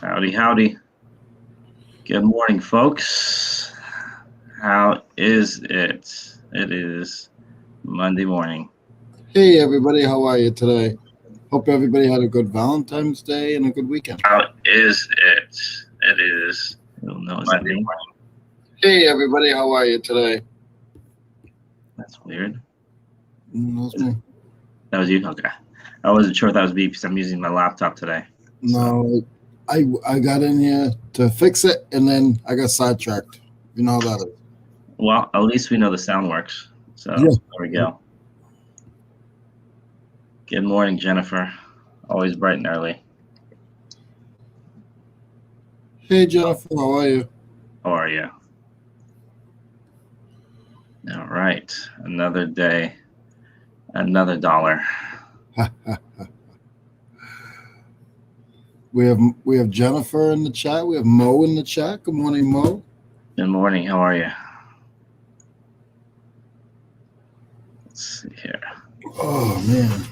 Howdy, howdy. Good morning, folks. How is it? It is Monday morning. Hey everybody, how are you today? Hope everybody had a good Valentine's Day and a good weekend. How is it? It is Monday morning. Hey everybody, how are you today? That's weird. That's me. That was you? Okay. I wasn't sure if that was me because I'm using my laptop today. No, I got in here to fix it and then I got sidetracked. You know how that is. Well, at least we know the sound works. So Yeah. There we go. Good morning, Jennifer. Always bright and early. Hey Jennifer, how are you? How are you? All right. Another day, another dollar. We have Jennifer in the chat. We have Mo in the chat. Good morning, Mo. Good morning. How are you? Let's see here. Oh man,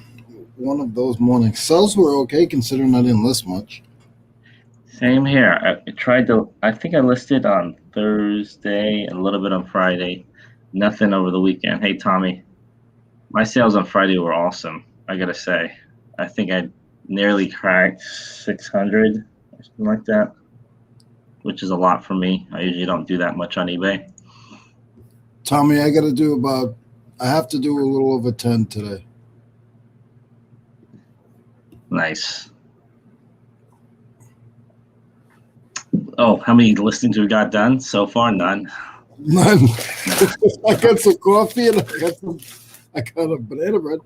one of those mornings. Sales were okay considering I didn't list much. Same here. I think I listed on Thursday and a little bit on Friday. Nothing over the weekend. Hey, Tommy. My sales on Friday were awesome, I gotta say. I think I nearly cracked 600 or something like that, which is a lot for me. I usually don't do that much on eBay. Tommy, I have to do a little over 10 today. Nice. Oh, how many listings we got done so far? None. None. I got some coffee and I got a banana bread.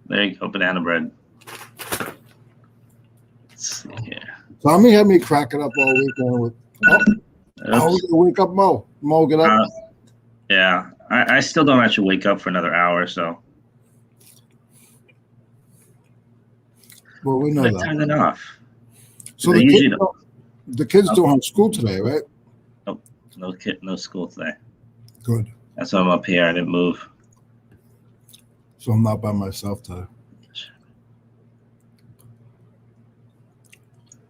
There you go, banana bread. Let's see here. Tommy had me cracking up all weekend with, we gonna wake up Mo. Mo, get up. Yeah, I still don't actually wake up for another hour, so. Well, we know that. Turn it off. So the kids don't have school today, right? Nope, no school today. Good. That's why I'm up here. I didn't move. So I'm not by myself today.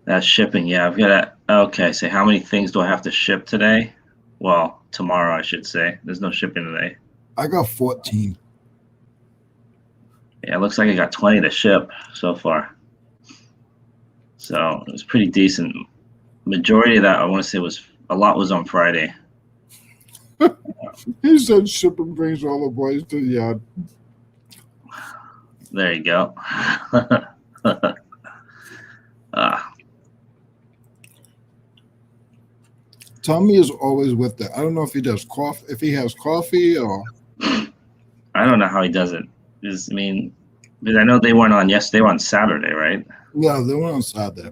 That's shipping. Yeah, I've got to. Okay, so how many things do I have to ship today? Well, tomorrow, I should say. There's no shipping today. I got 14. Yeah, it looks like I got 20 to ship so far. So it was pretty decent. Majority of that, I want to say, a lot was on Friday. He said shipping brings all the boys to the yard. There you go. Tommy is always with it. I don't know if he does coffee, if he has coffee or. I don't know how he does it. Because I know they weren't on yesterday. They were on Saturday, right? Yeah, they went on Saturday.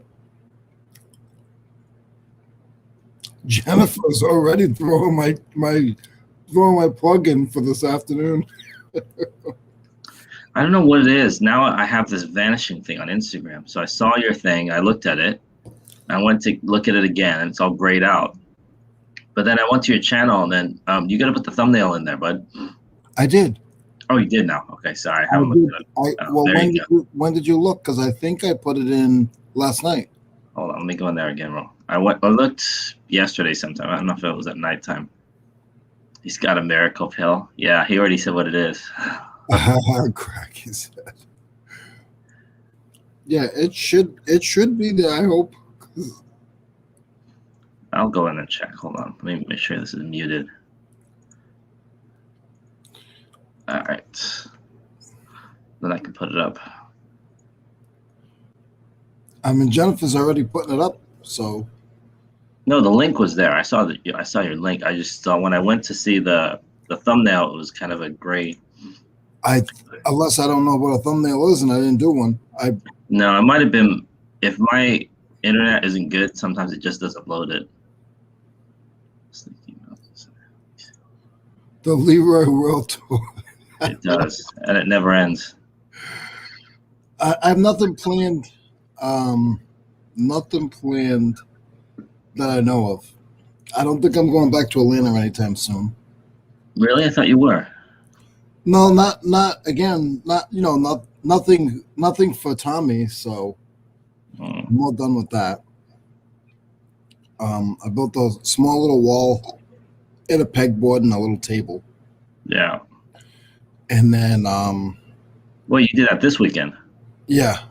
Jennifer's already throwing my plug in for this afternoon. I don't know what it is. Now I have this vanishing thing on Instagram. So I saw your thing. I looked at it. I went to look at it again, and it's all grayed out. But then I went to your channel, and then you got to put the thumbnail in there, bud. I did. Oh, you did now? Okay, sorry. I haven't looked at it. When did you look? Because I think I put it in last night. Hold on. Let me go in there again, bro. I looked yesterday sometime. I don't know if it was at nighttime. He's got a miracle pill. Yeah, he already said what it is. Crack his head. Yeah, it should be there, I hope. I'll go in and check. Hold on. Let me make sure this is muted. All right. Then I can put it up. I mean, Jennifer's already putting it up, so. No, the link was there. I saw your link. I just saw when I went to see the thumbnail, it was kind of a gray. Unless I don't know what a thumbnail is and I didn't do one. No, it might have been, if my internet isn't good, sometimes it just doesn't load it. The Leroy World Tour. It does, and it never ends. I have nothing planned. Nothing planned that I know of. I don't think I'm going back to Atlanta anytime soon. Really? I thought you were. No, not again. Nothing for Tommy. So I'm all done with that. I built a small little wall and a pegboard and a little table. Yeah. And then, Well, you did that this weekend. yeah.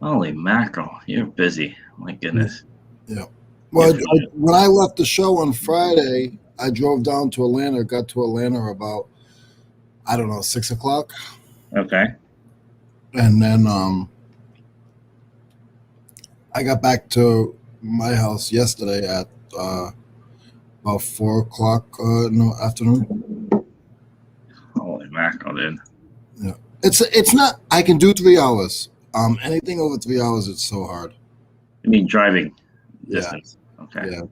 Holy mackerel, you're busy. My goodness. Yeah. Well, Good for you. when I left the show on Friday, I drove down to Atlanta, got to Atlanta about, I don't know, 6 o'clock. Okay. And then I got back to my house yesterday at about 4 o'clock in the afternoon. Holy mackerel, dude. Yeah. It's not, I can do 3 hours. Anything over 3 hours, it's so hard. You mean driving Yeah. distance? Okay. Yeah.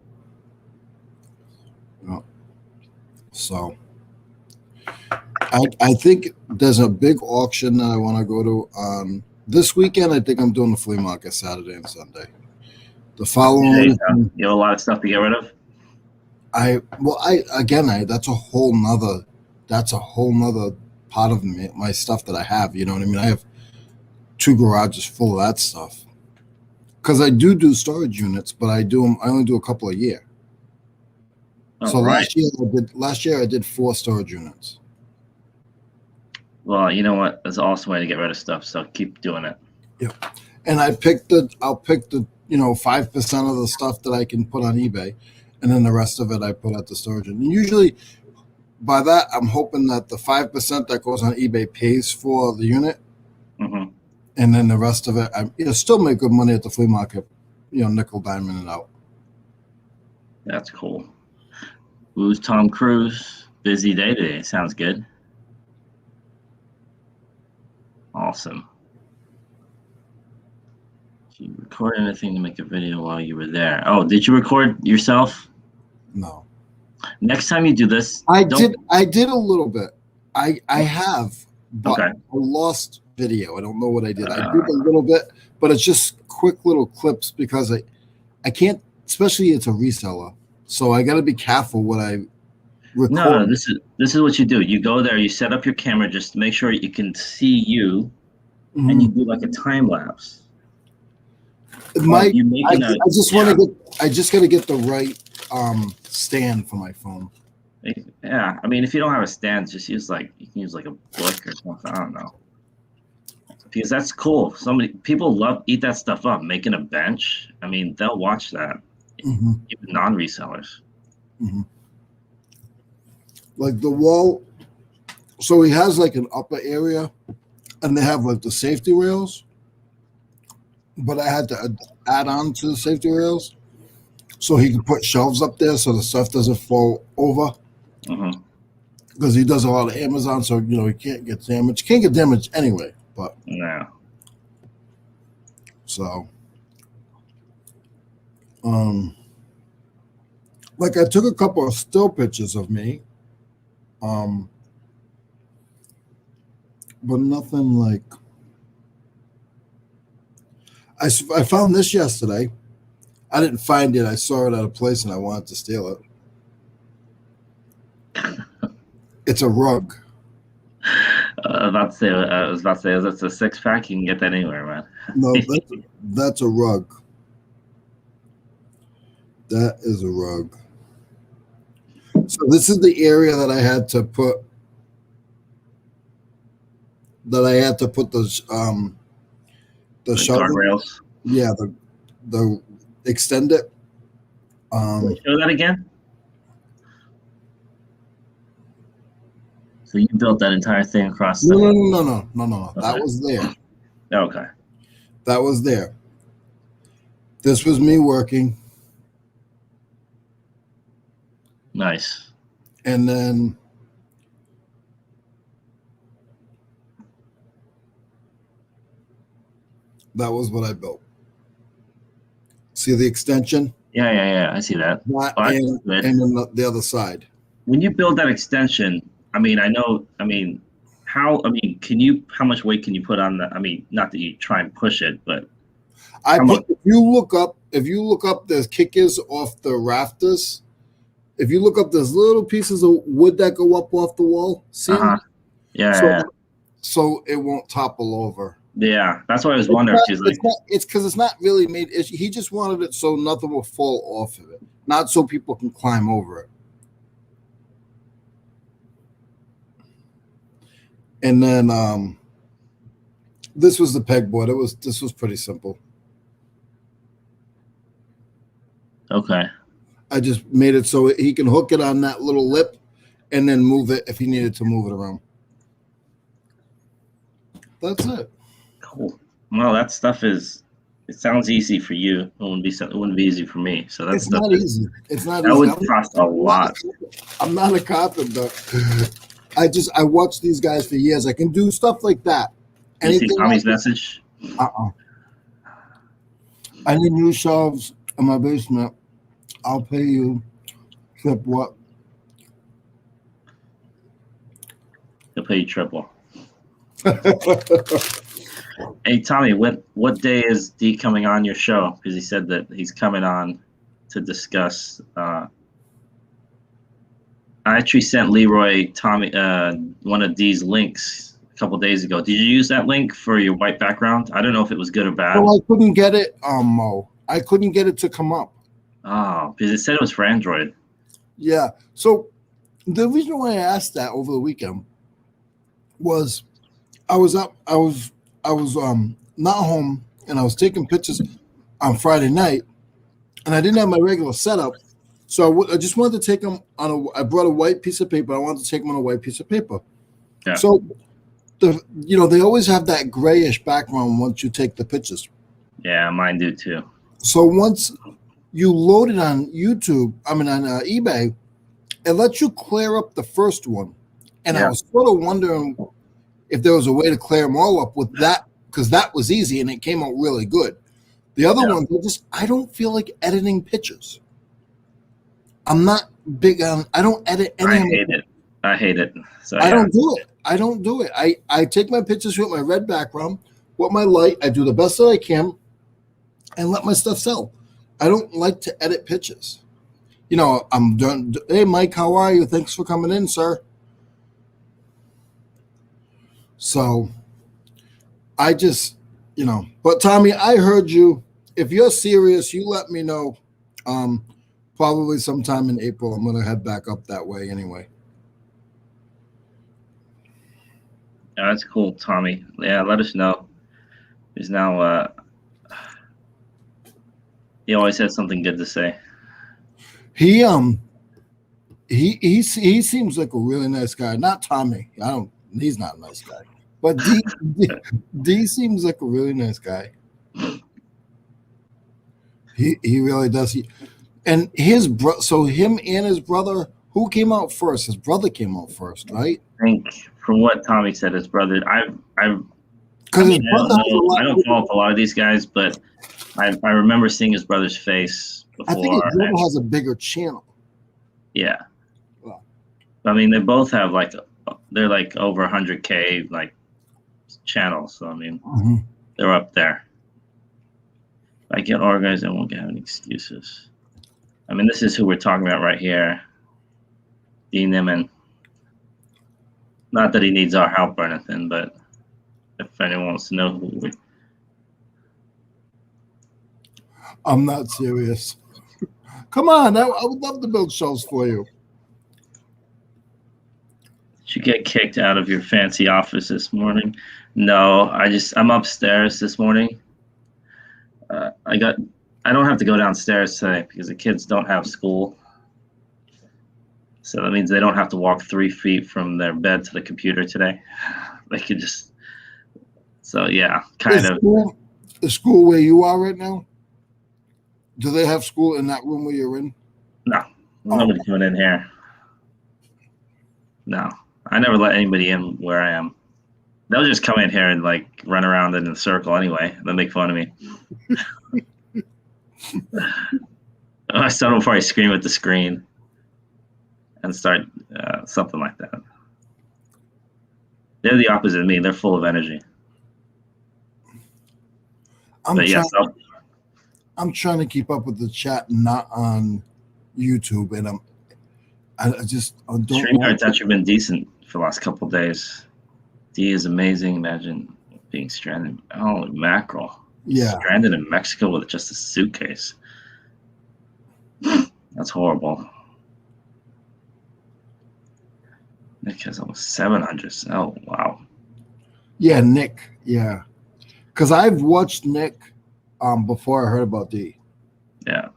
Yeah. So I think there's a big auction that I want to go to this weekend. I think I'm doing the flea market Saturday and Sunday. The following There you week, go. You have a lot of stuff to get rid of. that's a whole nother part of me, my stuff that I have. You know what I mean? I have 2 garages full of that stuff because I do storage units, but I only do a couple a year. Oh, So right. last year I did 4 storage units. Well, you know what? That's an awesome way to get rid of stuff. So keep doing it. And I'll pick the 5% of the stuff that I can put on eBay, and then the rest of it I put at the storage. And usually by that I'm hoping that the 5% that goes on eBay pays for the unit, Mm-hmm. and then the rest of it I still make good money at the flea market, nickel diamond it out. That's cool. Who's Tom Cruise? Busy day today. Sounds good. Awesome. Did you record anything to make a video while you were there? Oh, did you record yourself? No, Next time you do this, I did a little bit. I have, but Okay. I lost video. I don't know what I did. I did a little bit, but it's just quick little clips because I can't, especially it's a reseller, so I got to be careful what I record. No, this is what you do. You go there, you set up your camera, just to make sure you can see you, and you do like a time lapse. I just got to get the right stand for my phone. Yeah, I mean, if you don't have a stand, just use you can use like a book or something. I don't know, because that's cool. People eat that stuff up, making a bench. I mean, they'll watch that, even non-resellers. Like the wall, so he has like an upper area, and they have like the safety rails. But I had to add on to the safety rails so he can put shelves up there so the stuff doesn't fall over. Because he does a lot of Amazon, so he can't get damaged. Can't get damaged anyway, but no. So, like I took a couple of still pictures of me, but nothing like. I found this yesterday. I didn't find it. I saw it at a place and I wanted to steal it. It's a rug. I was about to say, that's a 6-pack. You can get that anywhere, man. No, that's a rug. That is a rug. So this is the area that I had to put. The guardrails. Yeah, the extend it. Show that again. So you built that entire thing across the... No. Okay. That was there. Okay. That was there. This was me working. Nice. And then that was what I built. See the extension? Yeah. I see that. And then the other side. When you build that extension, how much weight can you put on that? I mean, not that you try and push it, but if you look up, there's kickers off the rafters. If you look up, there's little pieces of wood that go up off the wall. See? Yeah. So it won't topple over. Yeah, that's why I was It's wondering if not. she's like, It's not. It's because it's not really made. He just wanted it so nothing will fall off of it, not so people can climb over it. And then this was the pegboard. This was pretty simple. okay, I just made it so he can hook it on that little lip, and then move it if he needed to move it around. That's it. cool. Well, that stuff is. It sounds easy for you. It wouldn't be. It wouldn't be easy for me. So that It's stuff not is. easy. It's not That easy. would cost a lot. I'm not a carpenter. I watched these guys for years. I can do stuff like that. You see Anything Tommy's like message? I need new shelves in my basement. I'll pay you. Flip what? He'll pay you triple. Hey Tommy, what day is D coming on your show? Because he said that he's coming on to discuss. I actually sent Leroy Tommy one of D's links a couple days ago. Did you use that link for your white background? I don't know if it was good or bad. Well, I couldn't get it, Mo. I couldn't get it to come up. Oh, because it said it was for Android. Yeah. So the reason why I asked that over the weekend was I was not home, and I was taking pictures on Friday night, and I didn't have my regular setup, so I just wanted to take them on I brought a white piece of paper. I wanted to take them on a white piece of paper. Yeah. So they always have that grayish background once you take the pictures. Yeah, mine do too. So once you load it on YouTube, on eBay, it lets you clear up the first one. And I was sort of wondering if there was a way to clear them all up with that, because that was easy and it came out really good. The other ones, I don't feel like editing pictures. I'm not big on, I don't edit any of them. I hate it. So I don't do it. I take my pictures with my red background, with my light. I do the best that I can and let my stuff sell. I don't like to edit pictures. I'm done. Hey, Mike, how are you? Thanks for coming in, sir. So I just, but Tommy, I heard you. If you're serious, you let me know. Probably sometime in April, I'm going to head back up that way anyway. Yeah, that's cool, Tommy. Yeah, let us know. He's now, he always has something good to say. He seems like a really nice guy. Not Tommy. He's not a nice guy. But D seems like a really nice guy. He really does. And so him and his brother, who came out first? His brother came out first, right? I think from what Tommy said, his brother. I don't follow a lot of these guys, but I remember seeing his brother's face before. I think his brother has a bigger channel. Yeah. Wow. I mean, they both have they're like over 100K channels. So I mean, they're up there. If I get organized, I won't have any excuses. I mean, this is who we're talking about right here. Dean Niman. Not that he needs our help or anything, but if anyone wants to know who we... I'm not serious. Come on, I would love to build shows for you. Did you get kicked out of your fancy office this morning? No, I'm upstairs this morning. I don't have to go downstairs today because the kids don't have school. So that means they don't have to walk 3 feet from their bed to the computer today. They could just, so yeah, The school where you are right now? Do they have school in that room where you're in? No, nobody coming in here. No, I never let anybody in where I am. They'll just come in here and run around in a circle anyway. They'll make fun of me. I start before I scream at the screen and start something like that. They're the opposite of me. They're full of energy. I'm trying to keep up with the chat, not on YouTube, and I don't. StreamYard's actually been decent for the last couple of days. D is amazing. Imagine being stranded. Holy mackerel! Yeah. Stranded in Mexico with just a suitcase. That's horrible. Nick has almost 700. Oh wow. Yeah, Nick. Yeah. Because I've watched Nick before I heard about D. Yeah.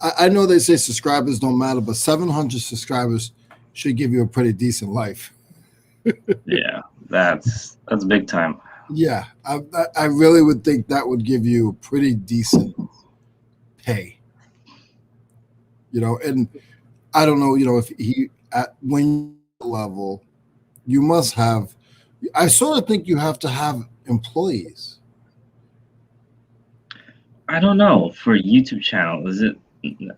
I know they say subscribers don't matter, but 700 subscribers should give you a pretty decent life. Yeah. That's big time. Yeah, I really would think that would give you pretty decent pay. And I don't know, if he at when level, you must have. I sort of think you have to have employees. I don't know for a YouTube channel. Is it?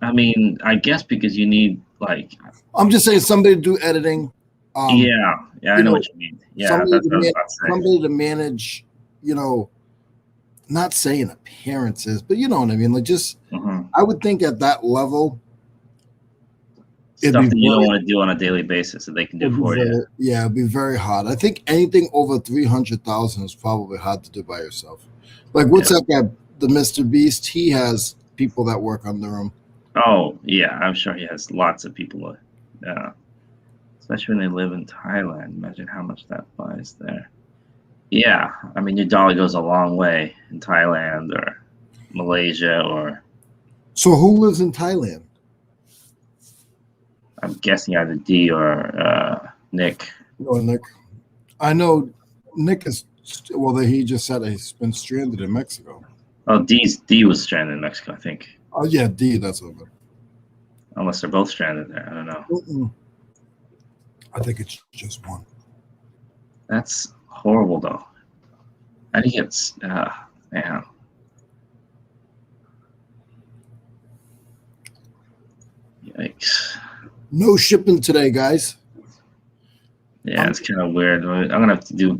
I mean, I guess because you need like. I'm just saying somebody to do editing. Yeah. I know what you mean. Yeah, somebody that's to what I was about to say. somebody to manage. Not saying appearances, but you know what I mean. Like I would think at that level, Stuff that you don't want to do on a daily basis that they can do for you. Yeah, it'd be very hard. I think anything over 300,000 is probably hard to do by yourself. Like what's that guy, the Mr. Beast? He has people that work under him. Oh yeah, I'm sure he has lots of people. Yeah, especially when they live in Thailand. Imagine how much that buys there. Yeah, I mean your dollar goes a long way in Thailand or Malaysia or. So who lives in Thailand? I'm guessing either D or Nick. Oh, Nick. I know Nick is. Well, he just said he's been stranded in Mexico. Oh, D was stranded in Mexico, I think. Oh yeah, D. That's over. Unless they're both stranded there, I don't know. I think it's just one. That's horrible, though. I think it's man. Yikes. No shipping today, guys. Yeah, it's kind of weird. I'm gonna have to do.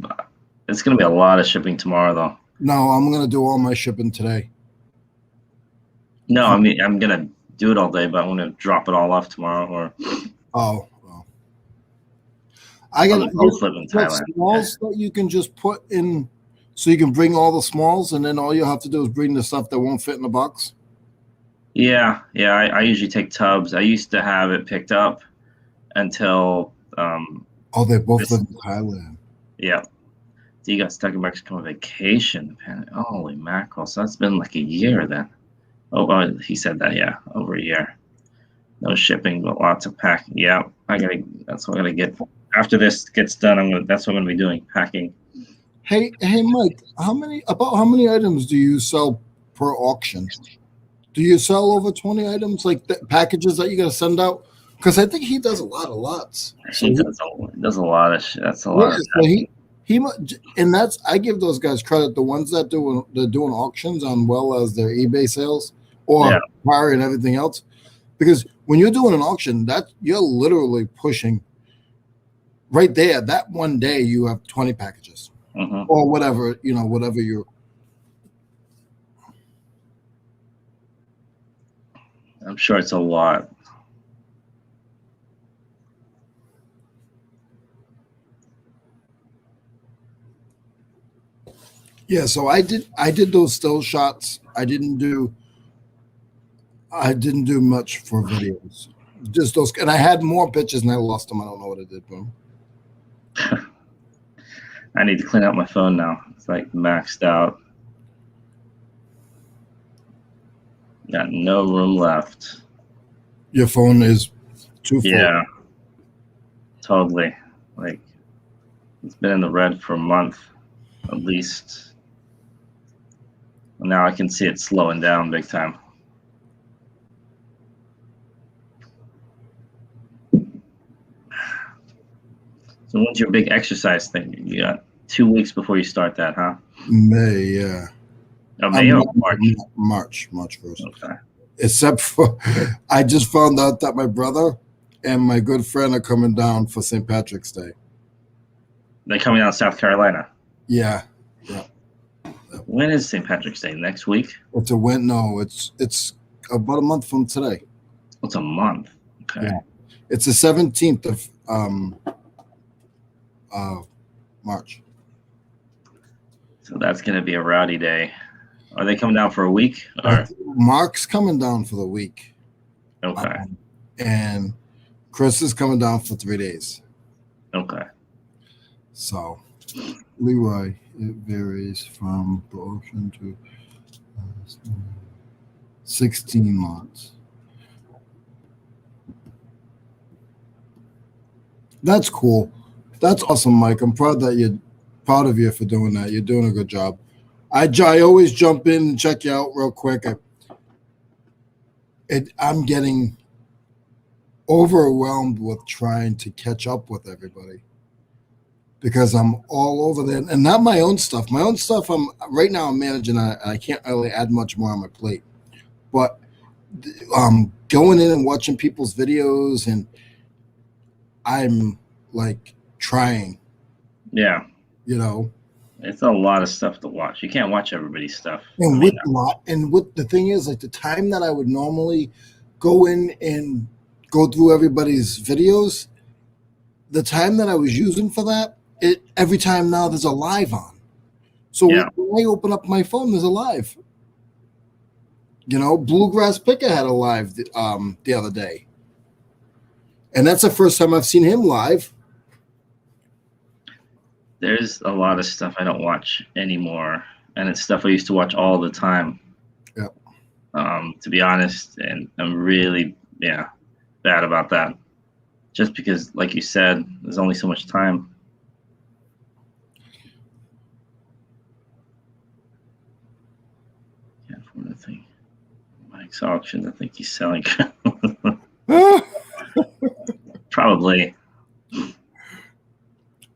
It's gonna be a lot of shipping tomorrow, though. No, I'm gonna do all my shipping today. No, I mean I'm gonna do it all day, but I'm gonna drop it all off tomorrow. Or I got both live in Thailand. Smalls that you can just put in, so you can bring all the smalls, and then all you have to do is bring the stuff that won't fit in the box. Yeah. I usually take tubs. I used to have it picked up until. They both live in Thailand. Yeah. So you got stuck in Mexico on vacation. Holy mackerel! So that's been like a year then. Oh, he said that. Yeah, over a year. No shipping, but lots of packing. Yeah, that's what I'm gonna get after this gets done. That's what I'm gonna be doing, packing. Hey, Mike. How many items do you sell per auction? Do you sell over 20 items, like the packages that you got to send out? Because I think he does a lot of lots. He does a lot of shit. That's a lot. So and I give those guys credit. The ones that they're doing auctions on, well as their eBay sales or Power and everything else. Because when you're doing an auction, that you're literally pushing right there. That one day you have 20 packages or whatever whatever you're. I'm sure it's a lot. Yeah, so I did those still shots. I didn't do much for videos. Just those, and I had more pictures and I lost them. I don't know what I did to them. I need to clean out my phone now. It's like maxed out. Got no room left. Your phone is too full. Yeah, totally. Like it's been in the red for a month, at least. Now I can see it slowing down big time. So when's your big exercise thing? You got 2 weeks before you start that, huh? May, yeah. Oh, May or March 1st. Okay. Except for, I just found out that my brother and my good friend are coming down for St. Patrick's Day. They're coming out of South Carolina? Yeah. When is St. Patrick's Day? Next week? No, it's about a month from today. It's a month. Okay. Yeah. It's the 17th of March. So that's going to be a rowdy day. Are they coming down for a week? Or? Mark's coming down for the week. Okay. And Chris is coming down for 3 days. Okay. So, Leroy, it varies from the auction to 16 months. That's cool. That's awesome, Mike. I'm proud of you for doing that. You're doing a good job. I always jump in and check you out real quick. I'm getting overwhelmed with trying to catch up with everybody because I'm all over there, and not my own stuff. My own stuff, I'm managing. I can't really add much more on my plate, but going in and watching people's videos, and I'm like trying. Yeah. It's a lot of stuff to watch. You can't watch everybody's stuff. And what the thing is, like the time that I would normally go in and go through everybody's videos, the time that I was using for that, every time now there's a live on. So when I open up my phone, there's a live. Bluegrass Picker had a live the other day. And that's the first time I've seen him live. There's a lot of stuff I don't watch anymore, and it's stuff I used to watch all the time. Yeah. To be honest, and I'm really bad about that. Just because, like you said, there's only so much time. Yeah, for the thing. Mike's auctions, I think he's selling. Probably.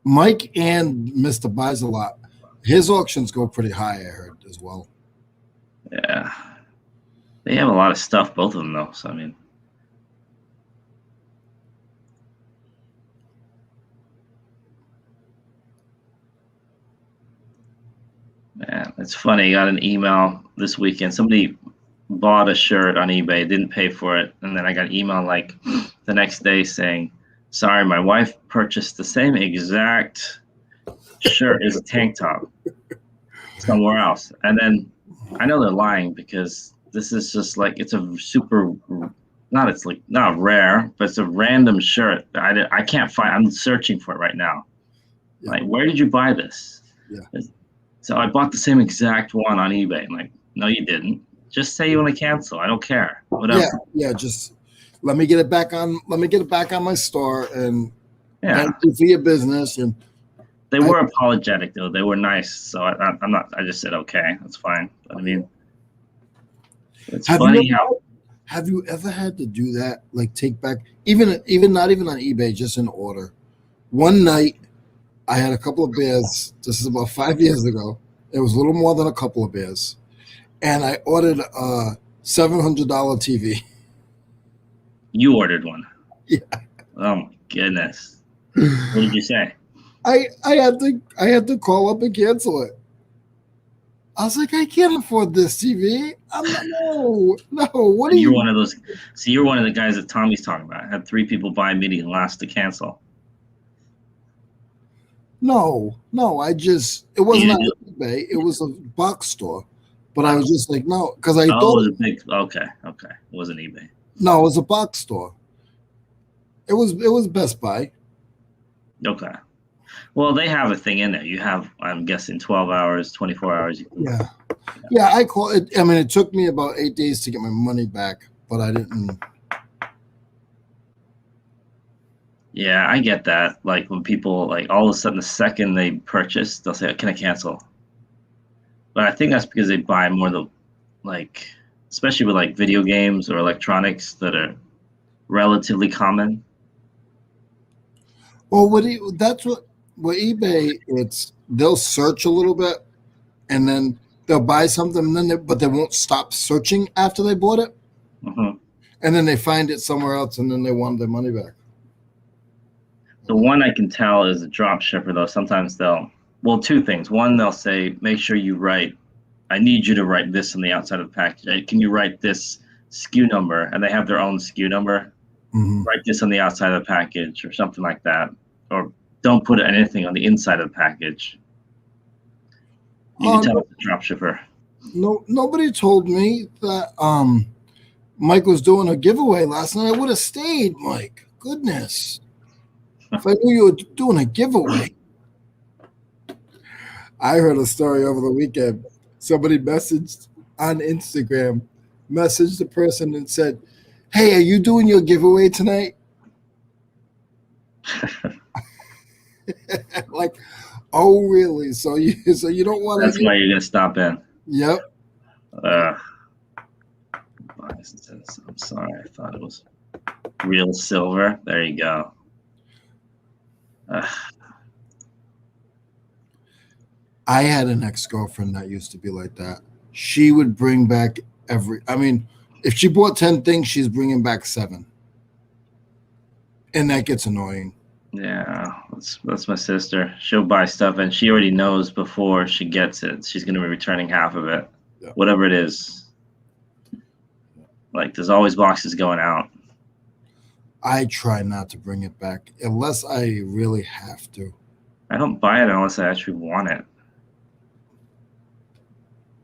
Mike and Mr. Buys a Lot, his auctions go pretty high, I heard, as well. Yeah. They have a lot of stuff, both of them, though. So, I mean. Man, it's funny. I got an email this weekend. Somebody bought a shirt on eBay, didn't pay for it. And then I got an email like the next day saying, sorry, my wife purchased the same exact shirt as a tank top somewhere else. And then I know they're lying because this is just like, it's a super, not rare, but it's a random shirt. I can't find, I'm searching for it right now. Yeah. Like, where did you buy this? Yeah. So I bought the same exact one on eBay. I'm like, no, you didn't. Just say you want to cancel. I don't care. Whatever. Yeah, just let me get it back on my store, and thank you for your business. And they were apologetic though. They were nice. So I'm not, I just said, okay, that's fine. But I mean, it's funny how. Have you ever had to do that? Like take back, even not even on eBay, just in order. One night I had a couple of beers. This is about 5 years ago. It was a little more than a couple of beers. And I ordered a $700 TV. You ordered one? Yeah. Oh my goodness. What did you say? I had to call up and cancel it. I was like, I can't afford this TV. No. What are you? You're one of those. See, you're one of the guys that Tommy's talking about. I had 3 people buy immediately and last to cancel. No. It wasn't on eBay. It was a box store. But I was just like, no, because I thought it was a big. Okay. It wasn't eBay. No, it was a box store. It was Best Buy. Okay. Well, they have a thing in there. You have, I'm guessing, 12 hours, 24 hours. Yeah. I call it. I mean, it took me about 8 days to get my money back, but I didn't. Yeah, I get that. Like when people, like all of a sudden, the second they purchase, they'll say, "Can I cancel?" But I think that's because they buy more especially with like video games or electronics that are relatively common. Well, with eBay, they'll search a little bit, and then they'll buy something, and then but they won't stop searching after they bought it, and then they find it somewhere else, and then they want their money back. The one I can tell is a drop shipper, though. Sometimes two things. One, they'll say, make sure you I need you to write this on the outside of the package. Can you write this SKU number? And they have their own SKU number. write this on the outside of the package or something like that, or don't put anything on the inside of the package. You can tell the dropshipper. No, nobody told me that Mike was doing a giveaway last night. I would have stayed, Mike. Goodness. If I knew you were doing a giveaway. I heard a story over the weekend. Somebody messaged on Instagram, messaged the person and said, "Hey, are you doing your giveaway tonight?" Like, oh really? So you don't want to? That's why you're gonna stop in. Yep. I'm sorry, I thought it was real silver. There you go. I had an ex-girlfriend that used to be like that. She would bring back if she bought 10 things, she's bringing back 7. And that gets annoying. Yeah, that's my sister. She'll buy stuff and she already knows before she gets it. She's going to be returning half of it, whatever it is. Like, there's always boxes going out. I try not to bring it back unless I really have to. I don't buy it unless I actually want it.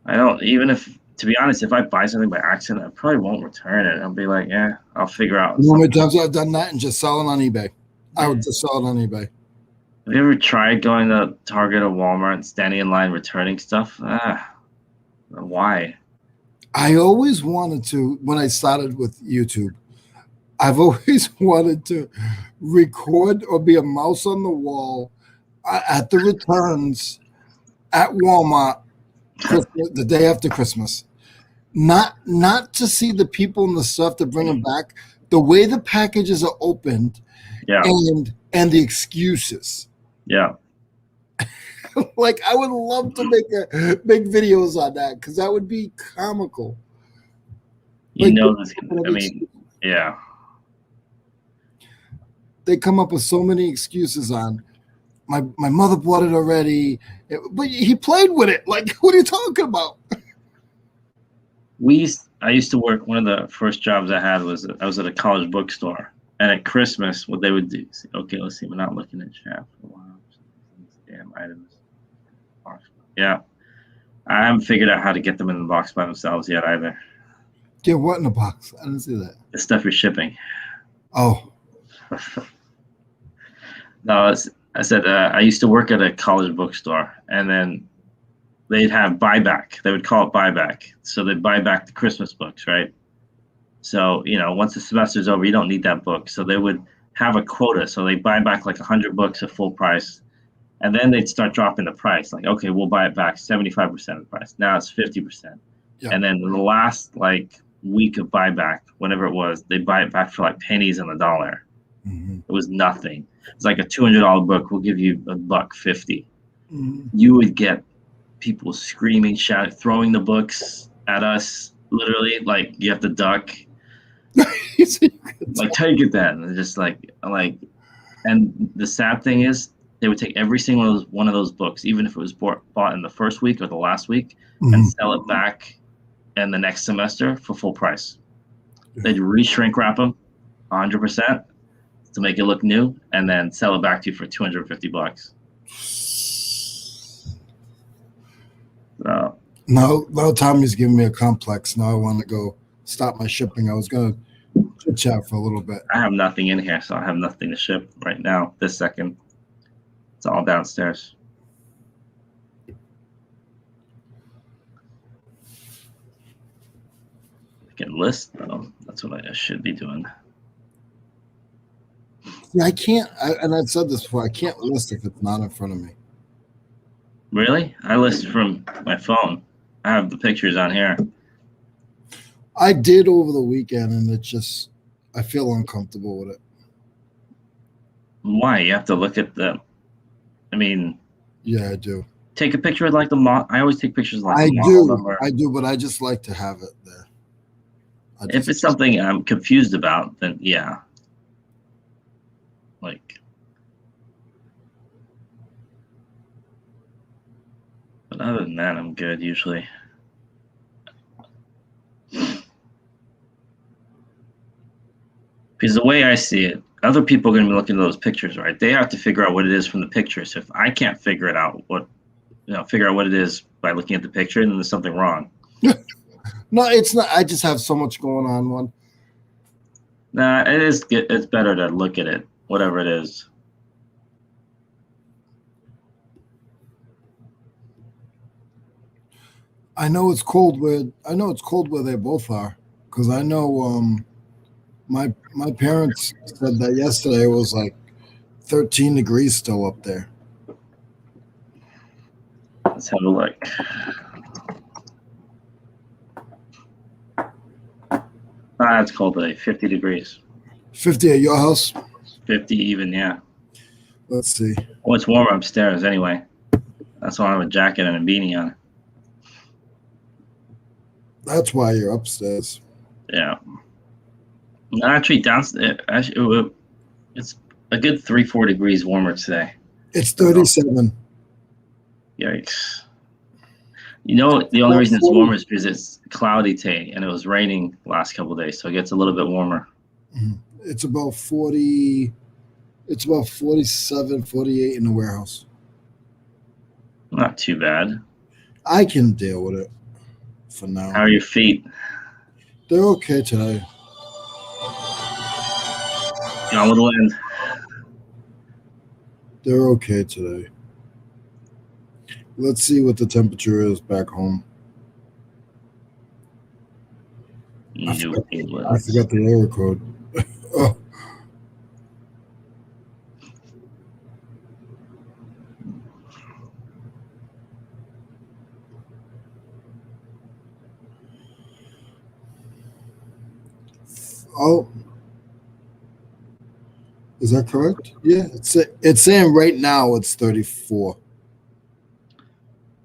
I don't, even if, to be honest, if I buy something by accident, I probably won't return it. I'll be like, yeah, I'll figure out. You know how many times I've done that and just sell it on eBay? I would just sell it on eBay. Have you ever tried going to Target or Walmart and standing in line returning stuff? Why? I always wanted to, when I started with YouTube, I've always wanted to record or be a mouse on the wall at the returns at Walmart the day after Christmas. Not to see the people and the stuff to bring them back, the way the packages are opened, and the excuses. Yeah. Like, I would love to make videos on that because that would be comical. You know, I mean, yeah. They come up with so many excuses on my mother bought it already, but he played with it. Like, what are you talking about? I used to work. One of the first jobs I had was I was at a college bookstore, and at Christmas, what they would do. Okay, let's see. We're not looking at chat for a while. Damn items. Yeah, I haven't figured out how to get them in the box by themselves yet either. Get what in the box? I didn't see that. The stuff you're shipping. Oh. No, I said I used to work at a college bookstore, and then they'd have buyback. They would call it buyback. So they'd buy back the Christmas books, right? So, once the semester's over, you don't need that book. So they would have a quota. So they buy back like 100 books at full price. And then they'd start dropping the price. Like, okay, we'll buy it back 75% of the price. Now it's 50%. Yeah. And then the last week of buyback, whenever it was, they buy it back for like pennies on the dollar. Mm-hmm. It was nothing. It's like a $200 book. We'll give you $1.50. Mm-hmm. You would get people screaming, shouting, throwing the books at us. Literally, like you have to duck. Like, take it then. And just and the sad thing is, they would take every single one of those books, even if it was bought in the first week or the last week, mm-hmm. and sell it back in the next semester for full price. They'd re-shrink wrap them 100% to make it look new, and then sell it back to you for $250. So now Tommy's giving me a complex. Now I want to go stop my shipping. I was going to chit chat for a little bit. I have nothing in here, so I have nothing to ship right now, this second. It's all downstairs. I can list, though. That's what I should be doing. Yeah, I can't, and I've said this before, I can't list if it's not in front of me. Really? I list from my phone. I have the pictures on here. I did over the weekend, and it just, I feel uncomfortable with it. Why? You have to look at yeah, I do. Take a picture of the model. I always take pictures of the model number. I do, but I just like to have it there. If it's something I'm confused about, then yeah. But other than that, I'm good usually. Because the way I see it, other people are going to be looking at those pictures, right? They have to figure out what it is from the picture. So if I can't figure it out, figure out what it is by looking at the picture, then there's something wrong. No, it's not. I just have so much going on. One. Nah, it is. It's better to look at it, whatever it is. I know it's cold where they both are, because I know my parents said that yesterday it was like 13 degrees still up there. Let's have a look. It's cold today. 50 degrees. 50 at your house? 50 even, yeah. Let's see. Well, it's warmer upstairs anyway. That's why I have a jacket and a beanie on. That's why you're upstairs. Yeah. Actually, downstairs, it's a good 3-4 degrees warmer today. It's 37. Yikes. You know, the only reason it's warmer is because it's cloudy today and it was raining the last couple of days, so it gets a little bit warmer. It's about 40. It's about 47, 48 in the warehouse. Not too bad. I can deal with it for now. How are your feet? They're okay today. Gone with the wind. They're okay today. Let's see what the temperature is back home. I forgot the area code. Oh. Oh, is that correct? Yeah, it's saying right now it's 34.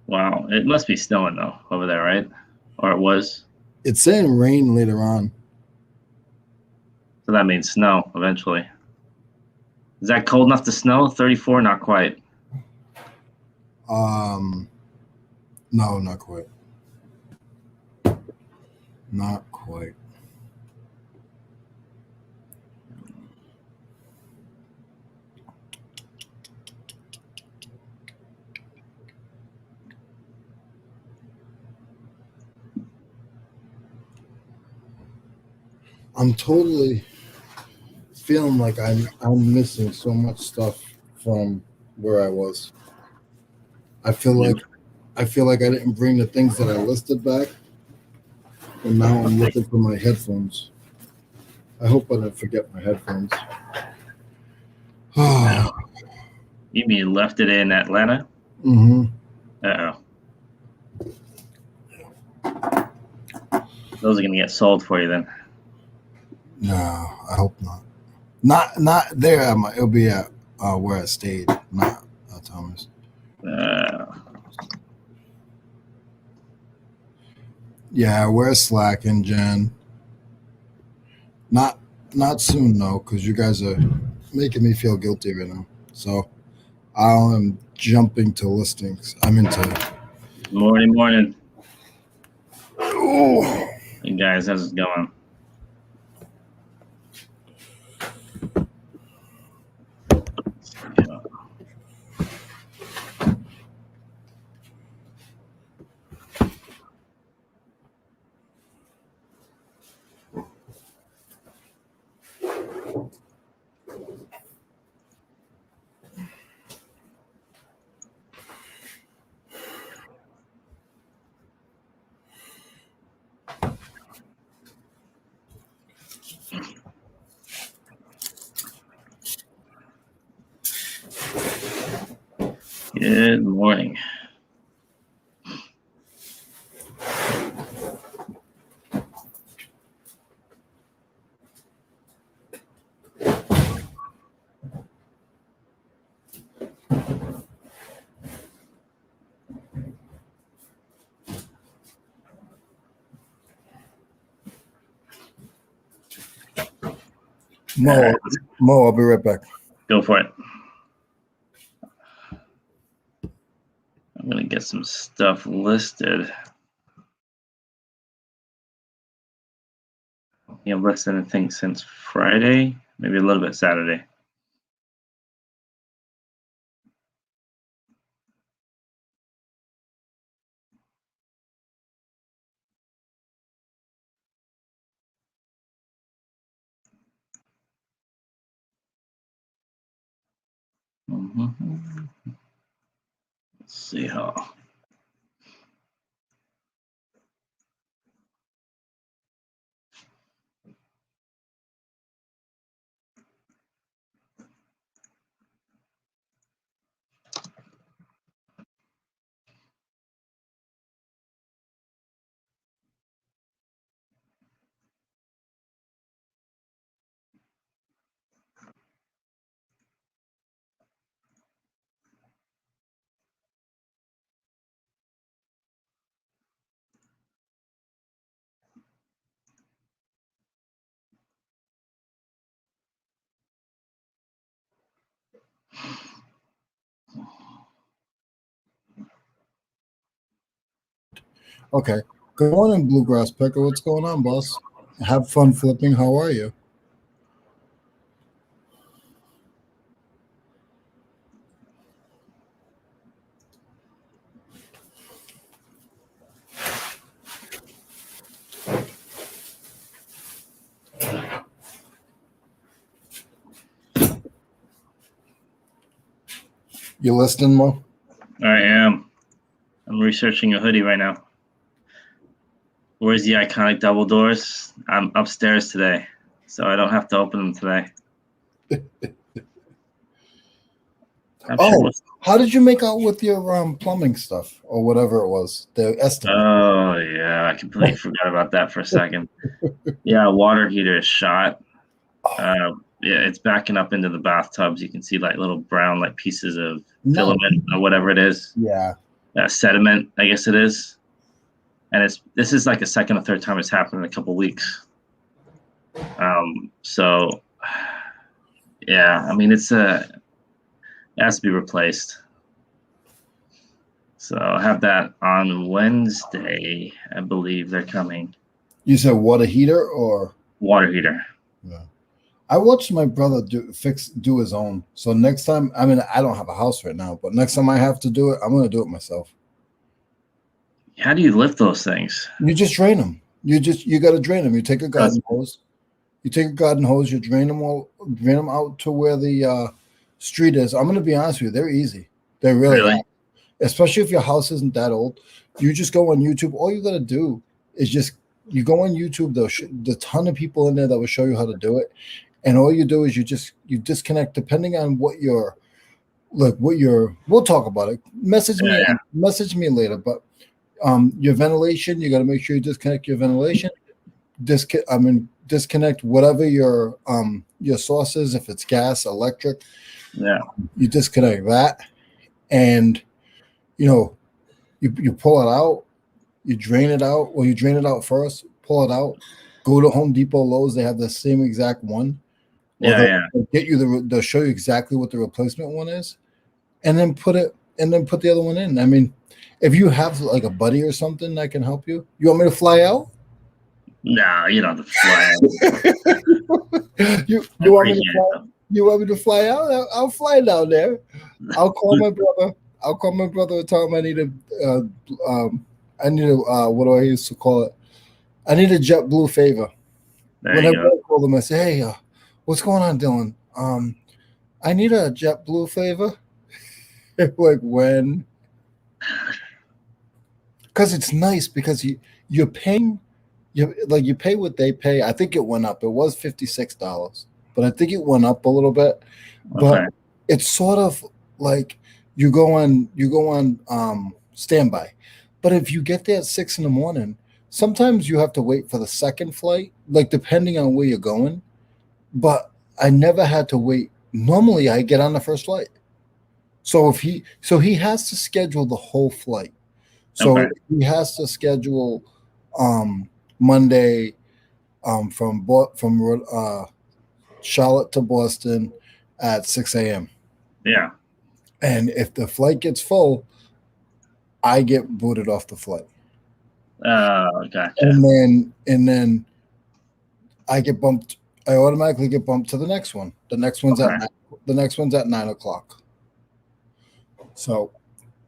Wow, it must be snowing though over there, right? Or it was. It's saying rain later on. So that means snow eventually. Is that cold enough to snow? 34? Not quite. No, not quite. Not quite. I'm totally feeling like I'm missing so much stuff from where I was. I feel like I didn't bring the things that I listed back, and now I'm looking for my headphones. I hope I didn't forget my headphones. You mean you left it in Atlanta? Mm-hmm. Uh-oh. Those are going to get sold for you then. No, I hope not. Not there. It'll be at where I stayed, not Thomas. Yeah, we're slacking, Jen. Not soon though, because you guys are making me feel guilty right now. So I'm jumping to listings. I'm into it. Morning. Oh. Hey guys, how's it going? Good morning. Mo, I'll be right back. Go for it. I'm going to get some stuff listed. Less than I think since Friday, maybe a little bit Saturday. Let's see how. Okay. Good morning, Bluegrass Picker. What's going on, boss? Have fun flipping. How are you? You listening, Mo? I am. I'm researching a hoodie right now. Where's the iconic double doors? I'm upstairs today, so I don't have to open them today. How did you make out with your plumbing stuff or whatever it was? The estimate. Oh yeah, I completely forgot about that for a second. Yeah, water heater is shot. Yeah, it's backing up into the bathtubs. You can see like little brown like pieces of filament or whatever it is. Yeah. Sediment, I guess it is. And this is like a second or third time it's happened in a couple weeks. So yeah, I mean it has to be replaced. So I'll have that on Wednesday. I believe they're coming. You said water heater or water heater? Yeah. I watched my brother do his own. So next time, I mean, I don't have a house right now, but next time I have to do it, I'm going to do it myself. How do you lift those things? You just drain them. You got to drain them. You take a garden hose. You take a garden hose. You drain them out to where the street is. I'm going to be honest with you. They're easy. They really are. Especially if your house isn't that old. You just go on YouTube. All you got to do is you go on YouTube. There's a ton of people in there that will show you how to do it. And all you do is you disconnect depending on we'll talk about it. Message me later. But your ventilation, you got to make sure you disconnect your ventilation. Disconnect whatever your source is, if it's gas, electric. Yeah. You disconnect that, and you pull it out, you drain it out. Well, you drain it out first, pull it out, go to Home Depot, Lowe's, they have the same exact one. They'll get you they'll show you exactly what the replacement one is, and then put the other one in. I mean, if you have like a buddy or something that can help you, you want me to fly out? No, you don't have to fly out. you want me to fly? You want me to fly out? I'll fly down there. I'll call my brother. And tell him I need what do I used to call it? I need a JetBlue favor. Whenever I call them, I say, hey, what's going on, Dylan? I need a JetBlue favor. Like when? Because it's nice because you're paying, you pay what they pay. I think it went up. It was $56, but I think it went up a little bit. But it's sort of like you go on standby. But if you get there at 6 a.m, sometimes you have to wait for the second flight, like depending on where you're going. But I never had to wait. Normally, I get on the first flight. So he has to schedule the whole flight. So he has to schedule Monday from Charlotte to Boston at 6 a.m. Yeah. And if the flight gets full, I get booted off the flight. Gotcha. And then I get bumped. I automatically get bumped to the next one. The next one's Okay. the next one's at 9 o'clock. So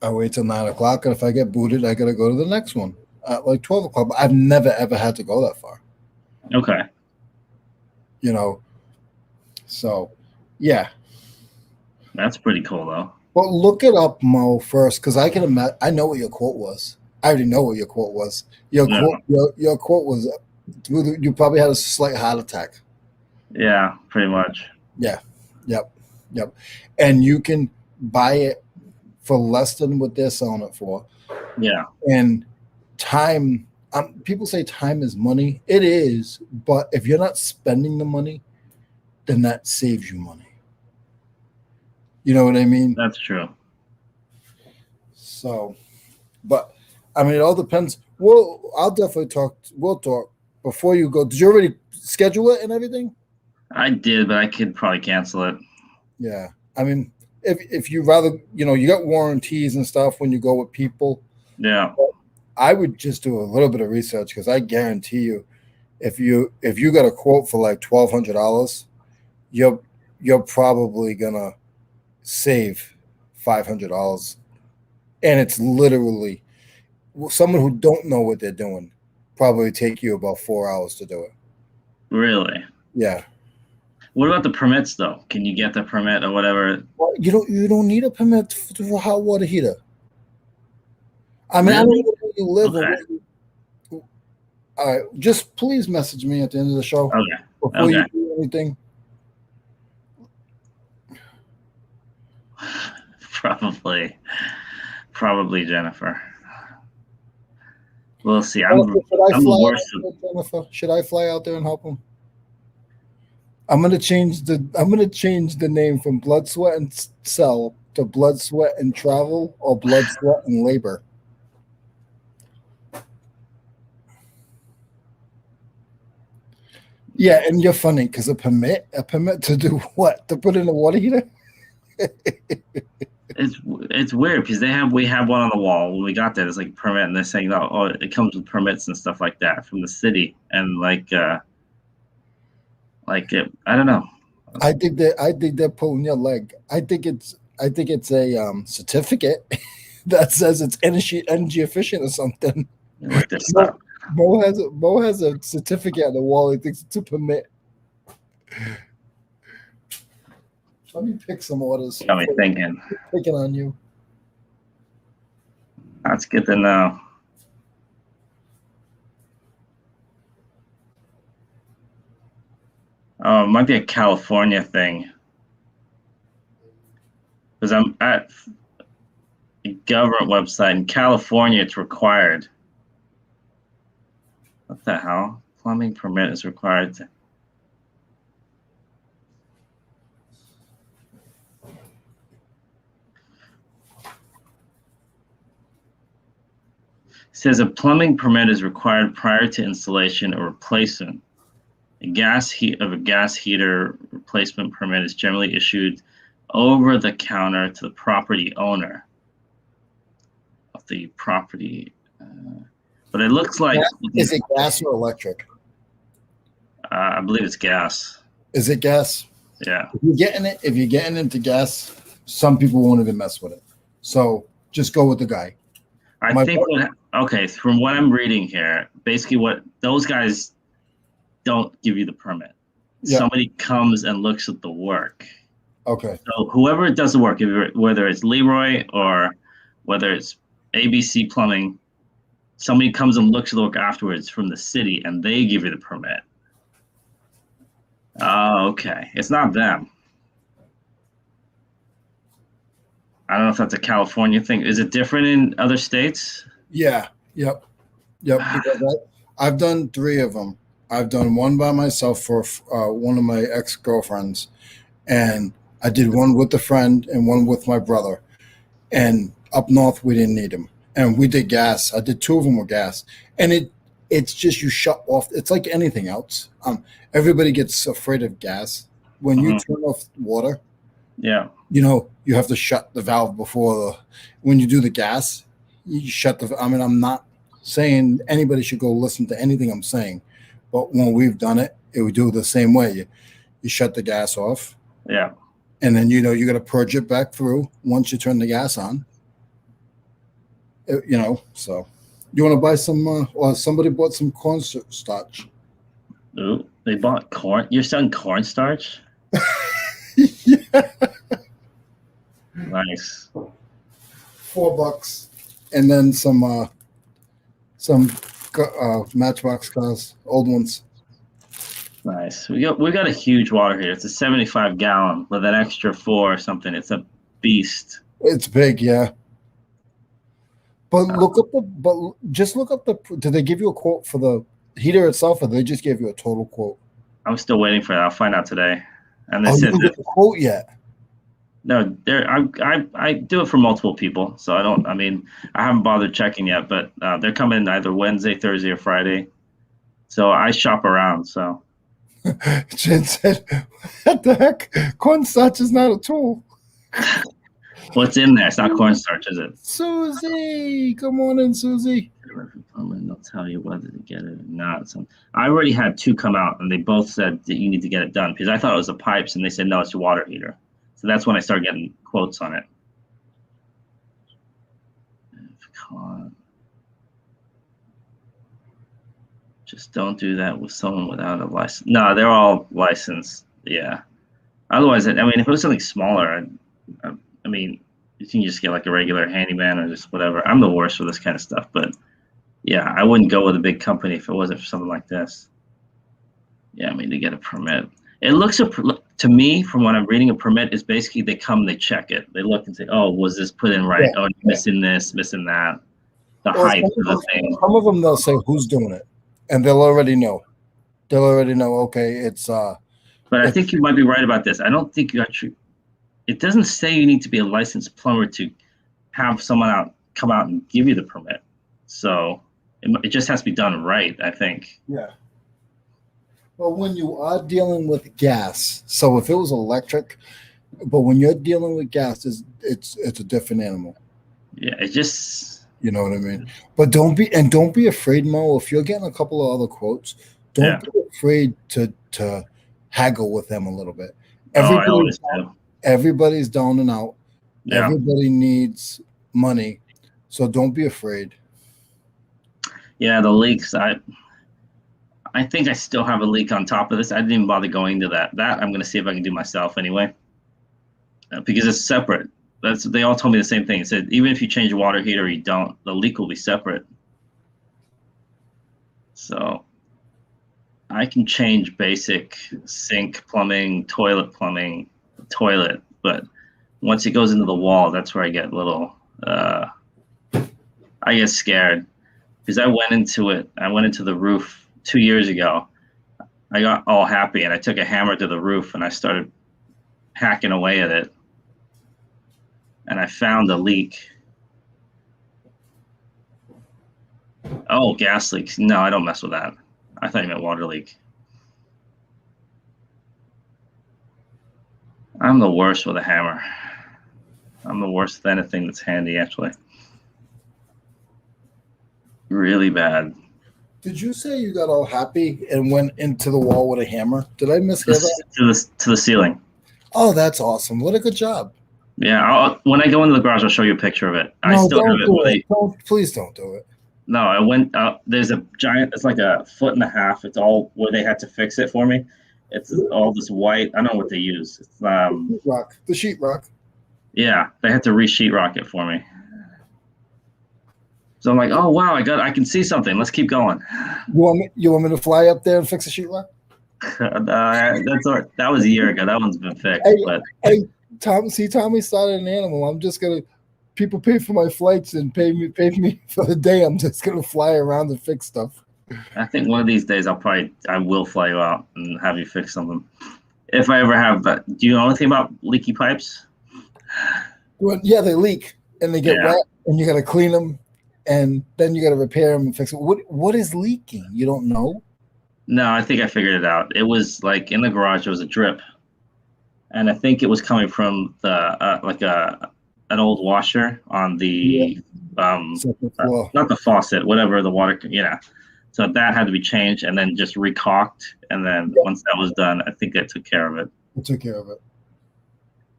I wait till 9 o'clock, and if I get booted, I gotta go to the next one at like 12 o'clock. But I've never ever had to go that far. Okay. You know. So, yeah. That's pretty cool though. But look it up, Mo, first, because I can imagine. I know what your quote was. I already know what your quote was. Your Yeah. quote. Your quote was. You probably had a slight heart attack. Yeah, pretty much. Yeah. Yep. Yep. And you can buy it for less than what they're selling it for. Yeah. And time. People say time is money. It is, but if you're not spending the money, then that saves you money. You know what I mean? That's true. So, but I mean, it all depends. I'll definitely talk. We'll talk before you go. Did you already schedule it and everything? I did, but I could probably cancel it. Yeah. I mean, if you rather, you got warranties and stuff when you go with people. Yeah. I would just do a little bit of research because I guarantee you, if you got a quote for like $1,200, you're probably gonna save $500, and it's literally someone who don't know what they're doing probably take you about 4 hours to do it. Really? Yeah. What about the permits though? Can you get the permit or whatever? Well, you don't need a permit for a hot water heater. I mean, Really? I don't know where you live. Okay. All right, just please message me at the end of the show Okay. before you do anything. Probably Jennifer. We'll see. I'm Jennifer, worse. should I fly out there and help him? I'm gonna change the name from Blood, Sweat, and Sell to Blood, Sweat, and Travel, or Blood, Sweat, and Labor. Yeah, and you're funny because a permit to do what? To put in a water heater? It's weird because we have one on the wall when we got there. It's like permit, and they're saying, oh, it comes with permits and stuff like that from the city, and I don't know. I think they're pulling your leg. I think it's a certificate that says it's energy efficient or something. Look this up. Mo has a certificate on the wall. He thinks it's a permit. Let me pick some orders. Got me thinking. Picking on you. That's good to know. Oh, it might be a California thing. Because I'm at a government website in California, it's required. What the hell? Plumbing permit is required. It says a plumbing permit is required prior to installation or replacement. A gas heater replacement permit is generally issued over the counter to the property owner of the property. But it looks like is it gas or electric? I believe it's gas. Is it gas? Yeah. If you're getting into gas, some people won't even mess with it. So just go with the guy. From what I'm reading here, basically what those guys don't give you the permit. Yeah. Somebody comes and looks at the work. Okay. So whoever does the work, whether it's Leroy or whether it's ABC Plumbing, somebody comes and looks at the work afterwards from the city, and they give you the permit. Oh, okay. It's not them. I don't know if that's a California thing. Is it different in other states? Yeah. Yep. Because I've done 3 of them. I've done one by myself for one of my ex-girlfriends, and I did one with a friend and one with my brother. And up north, we didn't need them. And we did gas. I did 2 of them with gas. And it's just you shut off. It's like anything else. Everybody gets afraid of gas. When you turn off water, yeah, you have to shut the valve before when you do the gas, you shut the. I'm not saying anybody should go listen to anything I'm saying, but when we've done it, it would do it the same way. You shut the gas off, Yeah. and then you got to purge it back through once you turn the gas on. So you want to buy some, or somebody bought some cornstarch. Ooh, they bought corn. You're selling cornstarch? Yeah. Nice. $4, and then some Matchbox cars, old ones. Nice. We got a huge water heater. It's a 75-gallon with an extra 4 or something. It's a beast. It's big, yeah. But just look up did they give you a quote for the heater itself, or they just gave you a total quote? I'm still waiting for that. I'll find out today. And they You said didn't get the quote yet. no, I do it for multiple people, so I haven't bothered checking yet, but they're coming either Wednesday, Thursday, or Friday. So I shop around. So Jen said, "What the heck? Cornstarch is not a tool." what's in there? It's not cornstarch, is it? Susie, come on in, Susie. They'll tell you whether to get it or not. So I already had 2 come out, and they both said that you need to get it done because I thought it was the pipes, and they said no, it's your water heater. So that's when I started getting quotes on it. Just don't do that with someone without a license. No, they're all licensed. Yeah. Otherwise, if it was something smaller, you can just get like a regular handyman or just whatever. I'm the worst for this kind of stuff, but yeah, I wouldn't go with a big company if it wasn't for something like this. Yeah, to get a permit. It looks to me, from what I'm reading, a permit is basically they come, they check it, they look and say, "Oh, was this put in right? Yeah. Oh, missing this, missing that." The height of the thing. Some of them they'll say who's doing it, and they'll already know. They'll already know. Okay, it's. But I think you might be right about this. I don't think you actually. It doesn't say you need to be a licensed plumber to have someone come out and give you the permit. So it just has to be done right, I think. Yeah. Well, when you are dealing with gas, so if it was electric, but when you're dealing with gas, it's a different animal. Yeah, it just. You know what I mean? But don't be afraid, Mo. If you're getting a couple of other quotes, don't be afraid to haggle with them a little bit. Everybody's down and out. Yeah. Everybody needs money, so don't be afraid. Yeah, the leaks. I think I still have a leak on top of this. I didn't even bother going to that. That I'm going to see if I can do myself anyway, because it's separate. They all told me the same thing. It said even if you change the water heater or you don't, the leak will be separate. So I can change basic sink plumbing, toilet, but once it goes into the wall, that's where I get a little. I get scared because I went into it. I went into the roof 2 years ago. I got all happy and I took a hammer to the roof and I started hacking away at it. And I found a leak. Oh, gas leaks. No, I don't mess with that. I thought you meant water leak. I'm the worst with a hammer. I'm the worst with anything that's handy, actually. Really bad. Did you say you got all happy and went into the wall with a hammer? Did I mishear that? To the ceiling. Oh, that's awesome. What a good job. Yeah, when I go into the garage, I'll show you a picture of it. No, I still don't have it. Please don't do it. No, I went. There's a giant. It's like a 1.5 feet. It's all where they had to fix it for me. It's all this white. I don't know what they use. It's the sheetrock. Yeah, they had to re-sheetrock it for me. So I'm like, oh wow, I can see something. Let's keep going. You want me to fly up there and fix the sheetrock? That was a year ago. That one's been fixed. Hey, Tommy started an animal. I'm just gonna. People pay for my flights and pay me for the day. I'm just gonna fly around and fix stuff. I think one of these days I will fly you out and have you fix something. If I ever have that. Do you know anything about leaky pipes? Well, yeah, they leak and they get wet, and you got to clean them, and then you got to repair them and fix it. What is leaking? You don't know? No, I think I figured it out. It was like in the garage. There was a drip, and I think it was coming from the an old washer on the not the faucet, whatever the water. Yeah. So that had to be changed and then just recaulked. And then once that was done, I think that took care of it. We took care of it.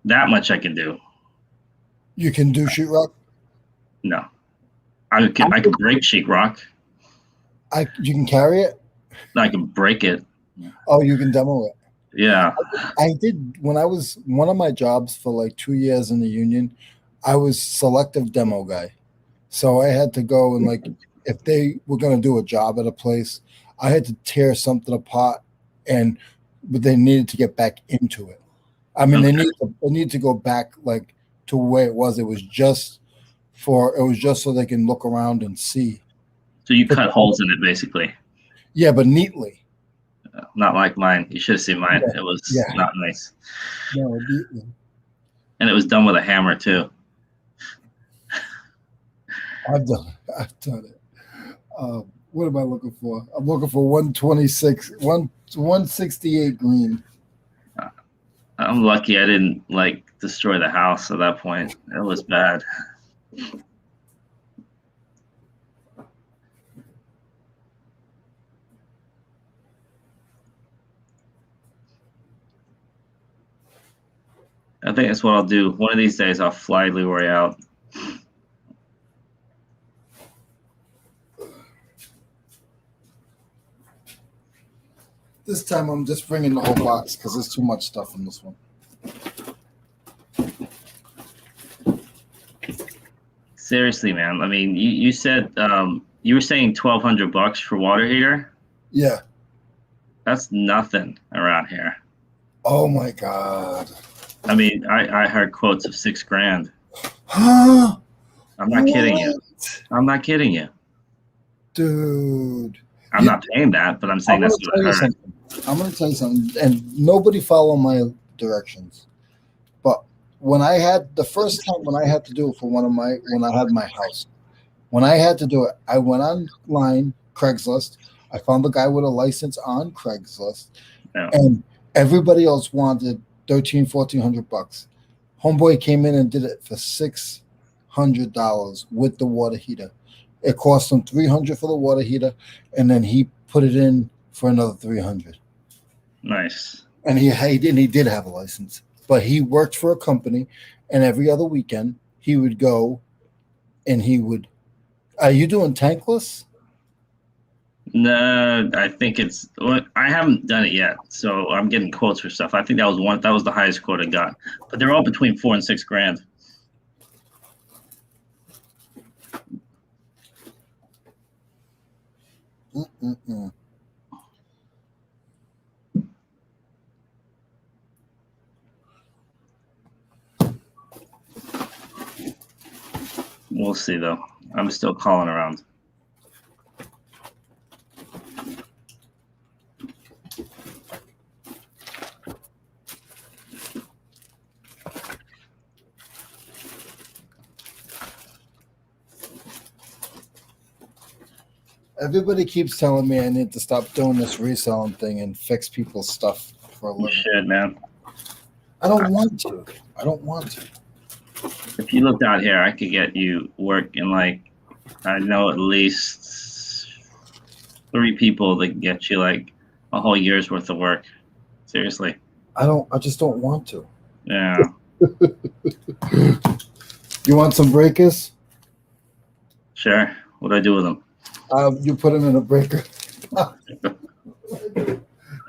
That much I can do. You can do sheetrock? No, I could break sheetrock. You can carry it? I can break it. Oh, you can demo it. Yeah. I did when I was one of my jobs for like 2 years in the union. I was selective demo guy. So I had to go and like if they were going to do a job at a place, I had to tear something apart but they needed to get back into it. I mean, Okay. they need to go back like to where it was. It was just so they can look around and see. So you cut holes in it basically. Yeah, but neatly. Not like mine. You should have seen mine. Yeah. It was Yeah. not nice. No, neatly. And it was done with a hammer too. I've done it. What am I looking for? I'm looking for 126, 168 green. I'm lucky I didn't like destroy the house at that point. It was bad. I think that's what I'll do. One of these days I'll fly Leroy out. This time I'm just bringing the whole box because there's too much stuff in this one. Seriously, man. I mean, you said you were saying $1,200 for water heater. Yeah. That's nothing around here. Oh my God. I mean, I heard quotes of $6,000. Huh? I'm not kidding you. I'm not kidding you. Dude. I'm not paying that, but I'm saying that's what I heard. I'm going to tell you something, and nobody follow my directions. But when I had the first time when I had to do it for when I had my house, when I had to do it, I went online, Craigslist. I found the guy with a license on Craigslist, and everybody else wanted $1,400. Homeboy came in and did it for $600 with the water heater. It cost him $300 for the water heater, and then he put it in for another $300. Nice. And he did have a license, but he worked for a company, and every other weekend he would go, and he would. Are you doing tankless? No, I think it's. I haven't done it yet, so I'm getting quotes for stuff. I think that was the highest quote I got, but they're all between $4,000 and $6,000. We'll see, though. I'm still calling around. Everybody keeps telling me I need to stop doing this reselling thing and fix people's stuff for a living. You should, man. I don't want to. I don't want to. If you looked out here, I could get you work in I know at least 3 people that can get you like a whole year's worth of work. Seriously. I just don't want to. Yeah. You want some breakers? Sure. What do I do with them? You put them in a breaker.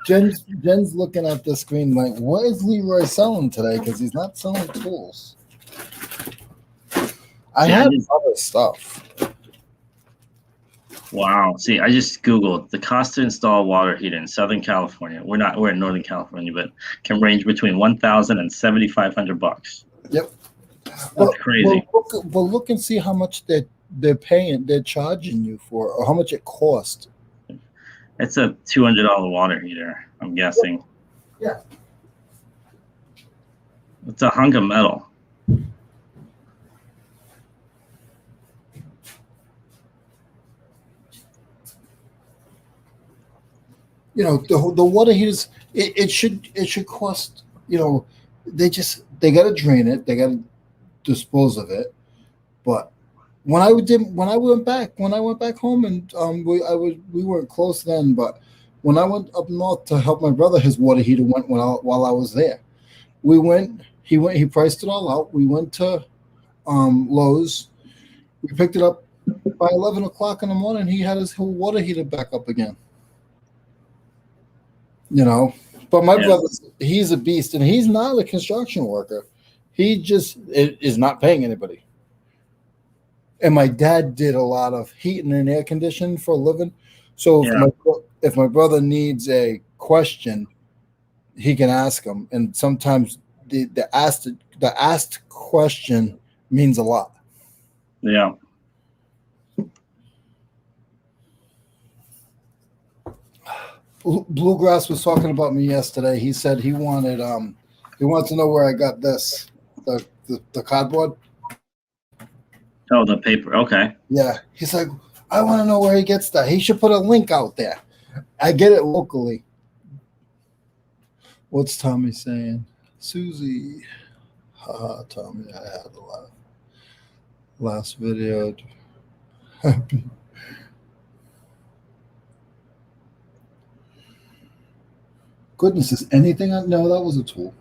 Jen's looking at the screen like, what is Leroy selling today? Because he's not selling tools. I have other stuff. Wow. See, I just Googled the cost to install a water heater in Southern California. We're in Northern California, but can range between $1,000 and $7,500. Yep. That's crazy. But look and see how much they're charging you for, or how much it cost. It's a $200 water heater, I'm guessing. Yeah. It's a hunk of metal. You know, the water heaters, it should cost, you know, they got to drain it, they got to dispose of it, but when I went back home, and we weren't close then, but when I went up north to help my brother, his water heater went while I was there. We went. He priced it all out. We went to Lowe's. We picked it up by 11 o'clock in the morning. He had his whole water heater back up again. You know, but my Yeah. brother, he's a beast, and he's not a construction worker. He just is not paying anybody. And my dad did a lot of heating and air conditioning for a living. So Yeah. if my brother needs a question, he can ask him. And sometimes the asked question means a lot. Yeah. Bluegrass was talking about me yesterday. He said he wanted to know where I got this the cardboard. Oh, the paper. Okay. Yeah, he's like, I want to know where he gets that. He should put a link out there. I get it locally. What's Tommy saying? Susie. Haha, Tommy, I had a laugh. Last video. Goodness, is anything on? No, that was a tool.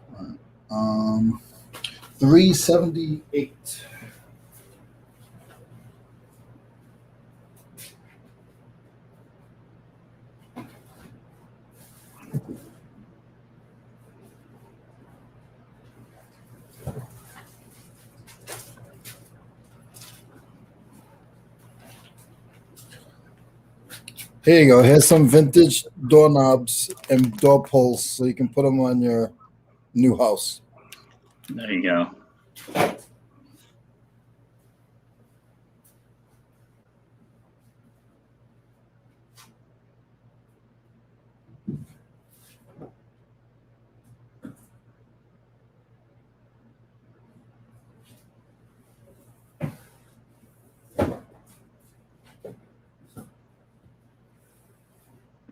All right. 378. Here you go. Here's some vintage doorknobs and door pulls so you can put them on your new house. There you go.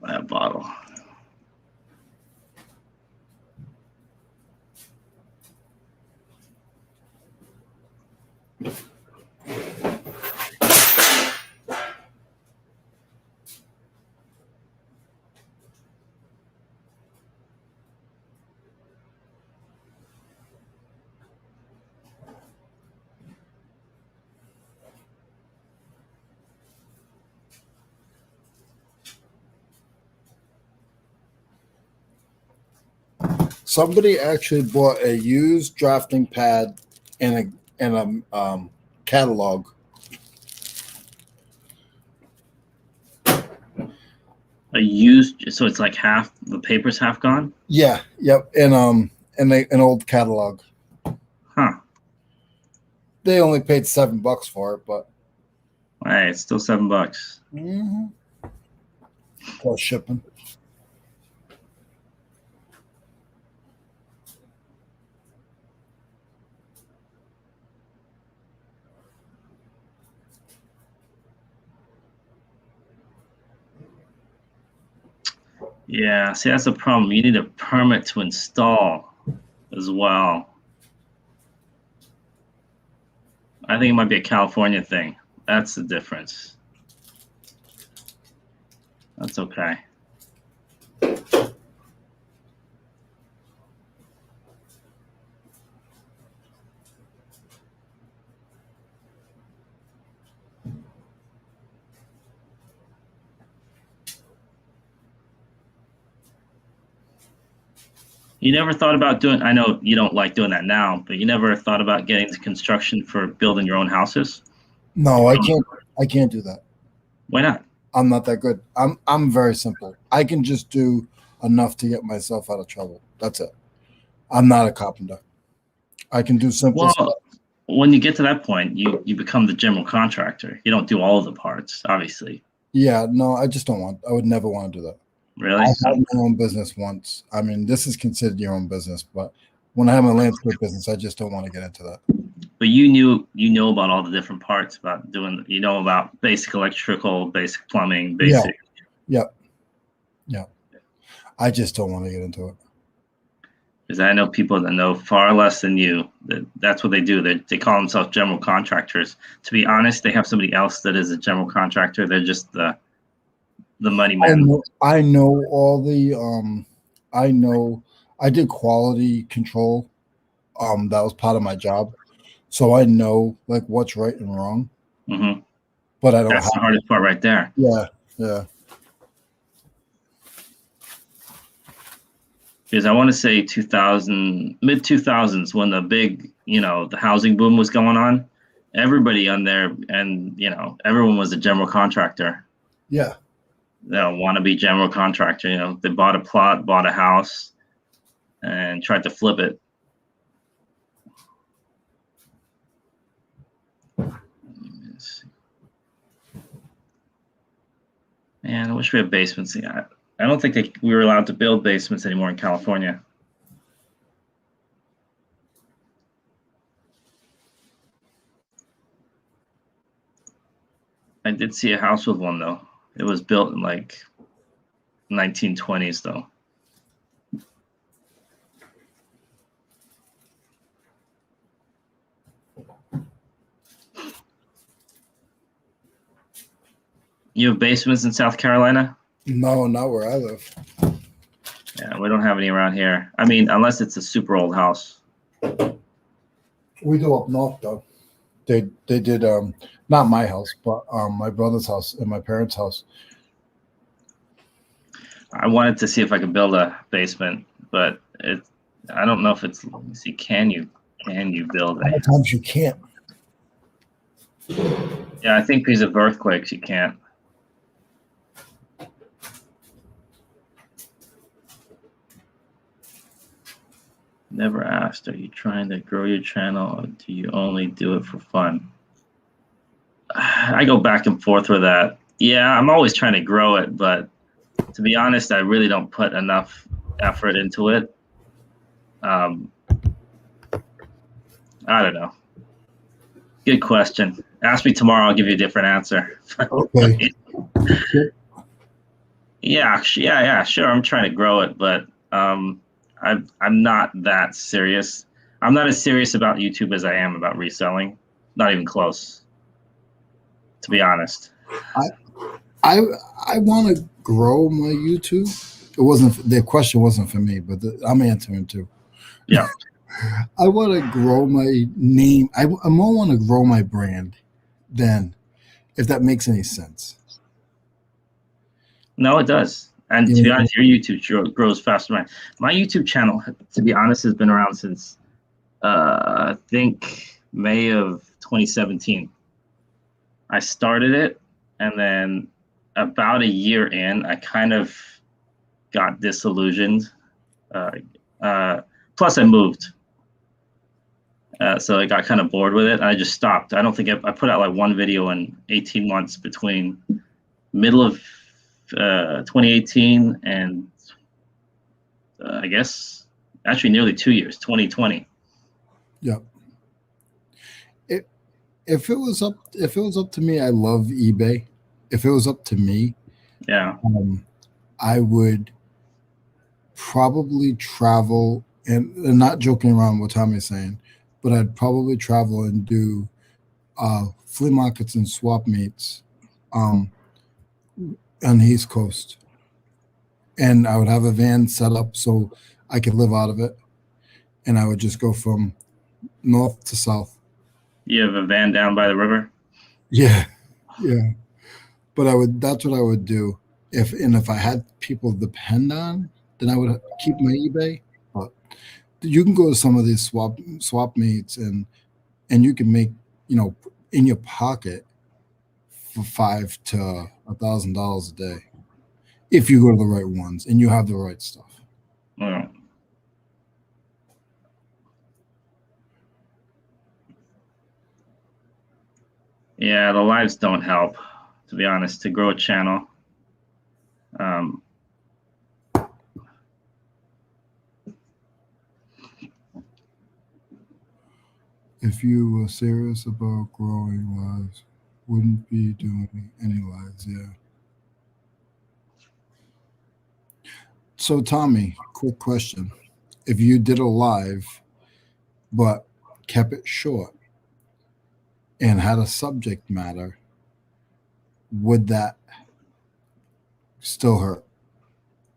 That bottle. Somebody actually bought a used drafting pad and a catalog. A used, so it's like half the paper's half gone. Yeah, yep, and an old catalog. Huh. They only paid $7 for it, but Hey, it's still $7. Plus shipping. Yeah, see, that's the problem. You need a permit to install as well. I think it might be a California thing. That's the difference. That's okay. You never thought about doing, I know you don't like doing that now, but you never thought about getting into construction for building your own houses? No, I can't do that. Why not? I'm not that good. I'm very simple. I can just do enough to get myself out of trouble. That's it. I'm not a carpenter. I can do simple stuff. Well, when you get to that point, you become the general contractor. You don't do all of the parts, obviously. Yeah, no, I would never want to do that. Really? I had my own business once. I mean, this is considered your own business, but when I have my landscape business, I just don't want to get into that. But you know about all the different parts about doing, you know about basic electrical, basic plumbing, basic. Yep. I just don't want to get into it. Because I know people that know far less than you. That's what they do. They call themselves general contractors. To be honest, they have somebody else that is a general contractor. They're just the money man. I know all the I know I did quality control. That was part of my job. So I know like what's right and wrong, Hmm. but I don't That's the have hardest part right there. yeah. Because I want to say 2000, mid 2000s, when the big, the housing boom was going on, everybody on there, and everyone was a general contractor. Yeah. They want to be general contractor. They bought a plot, bought a house, and tried to flip it. Man, I wish we had basements. I don't think we were allowed to build basements anymore in California. I did see a house with one though. It was built in like 1920s though. You have basements in South Carolina? No, not where I live. Yeah, we don't have any around here. I mean, unless it's a super old house. We do up north though. They did not my house, but my brother's house and my parents' house. I wanted to see if I could build a basement, but I don't know if it's. See, can you build A lot of times you can't. Yeah, I think because of earthquakes, you can't. Never asked, are you trying to grow your channel, or do you only do it for fun? I go back and forth with that. Yeah, I'm always trying to grow it, but to be honest, I really don't put enough effort into it. I don't know. Good question. Ask me tomorrow, I'll give you a different answer. Okay. Yeah, sure. I'm trying to grow it, but I'm not that serious. I'm not as serious about YouTube as I am about reselling. Not even close, to be honest. I want to grow my YouTube. It wasn't the question wasn't for me, but I'm answering too. Yeah. I want to grow my name. I more want to grow my brand than, if that makes any sense. No, it does. And to be honest, your YouTube grows faster than mine. My YouTube channel, to be honest, has been around since I think May of 2017. I started it, and then about a year in, I kind of got disillusioned. Plus, I moved. So I got kind of bored with it. And I just stopped. I don't think I put out like one video in 18 months between middle of 2018 and I guess actually nearly 2 years, 2020. Yeah. If it was up to me, I love eBay. If it was up to me, Yeah. I would probably travel and not joking around what Tommy's saying, but I'd probably travel and do flea markets and swap meets on the East Coast. And I would have a van set up so I could live out of it. And I would just go from north to south. You have a van down by the river? Yeah. Yeah. But that's what I would do. If I had people to depend on, then I would keep my eBay. But you can go to some of these swap meets and you can make, in your pocket for $500 to $1,000 a day if you go to the right ones and you have the right stuff. Oh. Yeah, the lives don't help, to be honest, to grow a channel. If you were serious about growing lives, wouldn't be doing any lives, yeah. So Tommy, quick question. if you did a live, but kept it short and had a subject matter, would that still hurt?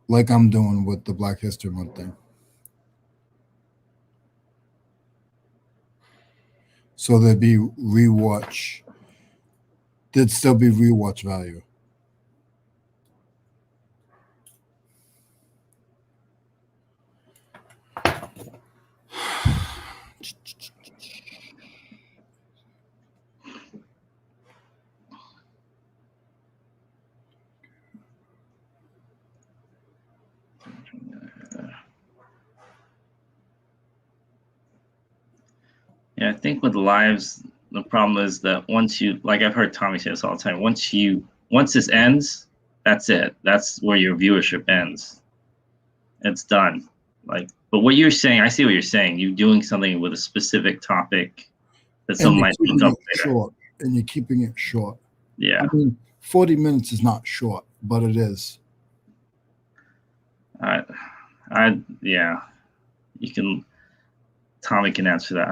Like I'm doing with the Black History Month thing. So there'd be rewatch. There'd still be rewatch value. Yeah, I think with lives, the problem is that once you, like I've heard Tommy say this all the time, once this ends, that's it. That's where your viewership ends. It's done. Like, but what you're saying, I see what you're saying. You doing something with a specific topic that someone might pick up later. Short, and you're keeping it short. Yeah. I mean, 40 minutes is not short, but it is. Yeah. You can. Tommy can answer that.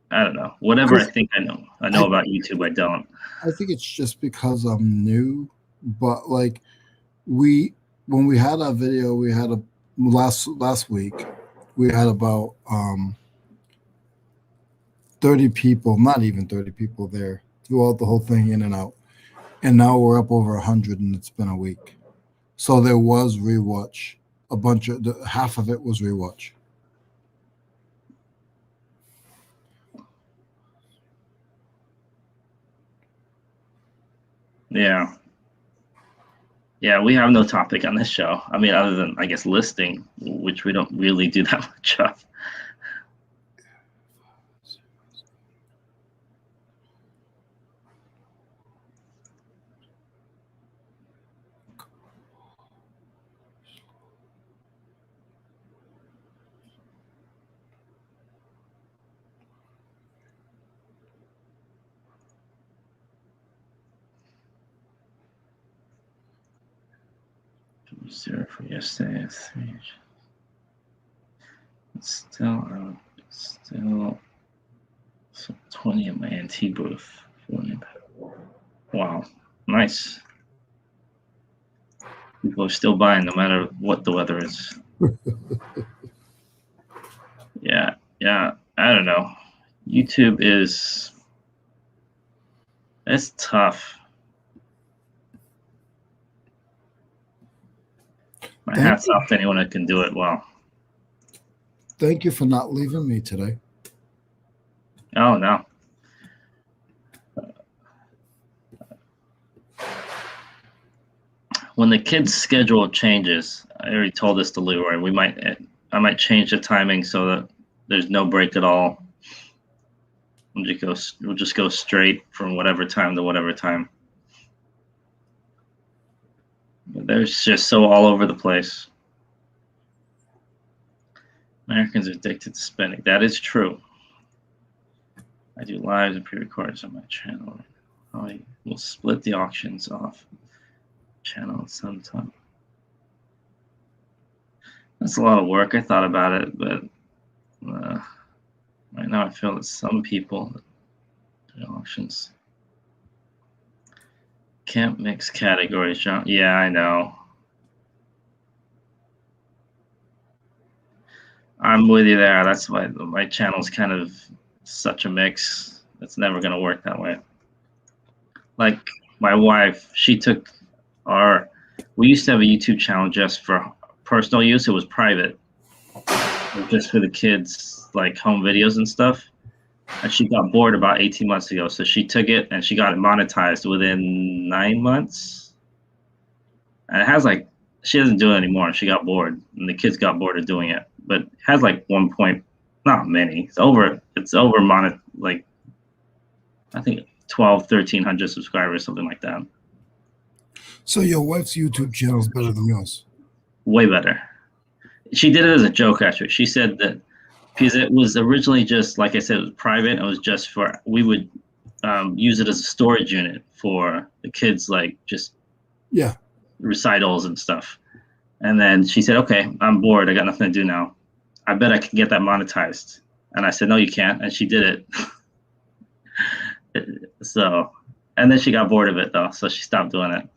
I don't know. Whatever I think I know about YouTube, I don't. I think it's just because I'm new, but like when we had our video, we had last week, we had about 30 people, not even 30 people there throughout the whole thing, in and out. And now we're up over 100 and it's been a week. So there was rewatch. Half of it was rewatch. Yeah. Yeah, we have no topic on this show. I mean, other than, I guess, listing, which we don't really do that much of. Zero for yesterday. Still 20 in my NT booth. Wow, nice. People are still buying no matter what the weather is. Yeah, I don't know. YouTube it's tough. My hat's off to anyone that can do it well. Thank you for not leaving me today. Oh, no. When the kids' schedule changes, I already told this to Leroy, I might change the timing so that there's no break at all. We'll just go straight from whatever time to whatever time. They're just so all over the place. Americans are addicted to spending. That is true. I do lives and pre-recordings on my channel. I will split the auctions off channel at some time. That's a lot of work. I thought about it, but right now I feel that some people do auctions can't mix categories, John. Yeah, I know. I'm with you there. That's why my channel's kind of such a mix. It's never going to work that way. Like my wife, we used to have a YouTube channel just for personal use. It was private, just for the kids, like home videos and stuff. And she got bored about 18 months ago. So she took it and she got it monetized within 9 months. And it has she doesn't do it anymore. She got bored and the kids got bored of doing it. But it has not many. It's over I think 1,300 subscribers, something like that. So your wife's YouTube channel is better than yours? Way better. She did it as a joke, actually. She said that because it was originally just, like I said, it was private. It was just we would use it as a storage unit for the kids, recitals and stuff. And then she said, okay, I'm bored. I got nothing to do now. I bet I can get that monetized. And I said, no, you can't. And she did it. So, and then she got bored of it though, so she stopped doing it.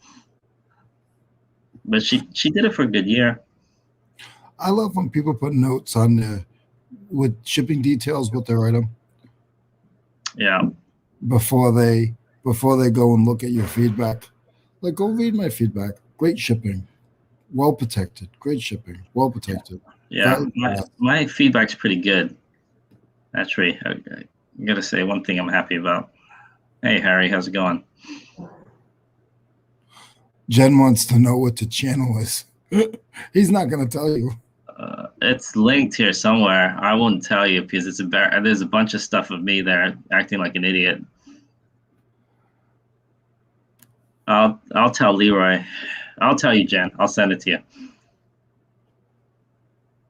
But she did it for a good year. I love when people put notes on there with shipping details with their item. Yeah. Before they go and look at your feedback. Like, go read my feedback. Great shipping. Well protected. Great shipping. Well protected. Yeah. My feedback's pretty good. Actually, I gotta say one thing I'm happy about. Hey Harry, how's it going? Jen wants to know what the channel is. He's not gonna tell you. It's linked here somewhere. I won't tell you because there's a bunch of stuff of me there acting like an idiot. I'll tell Leroy. I'll tell you, Jen. I'll send it to you.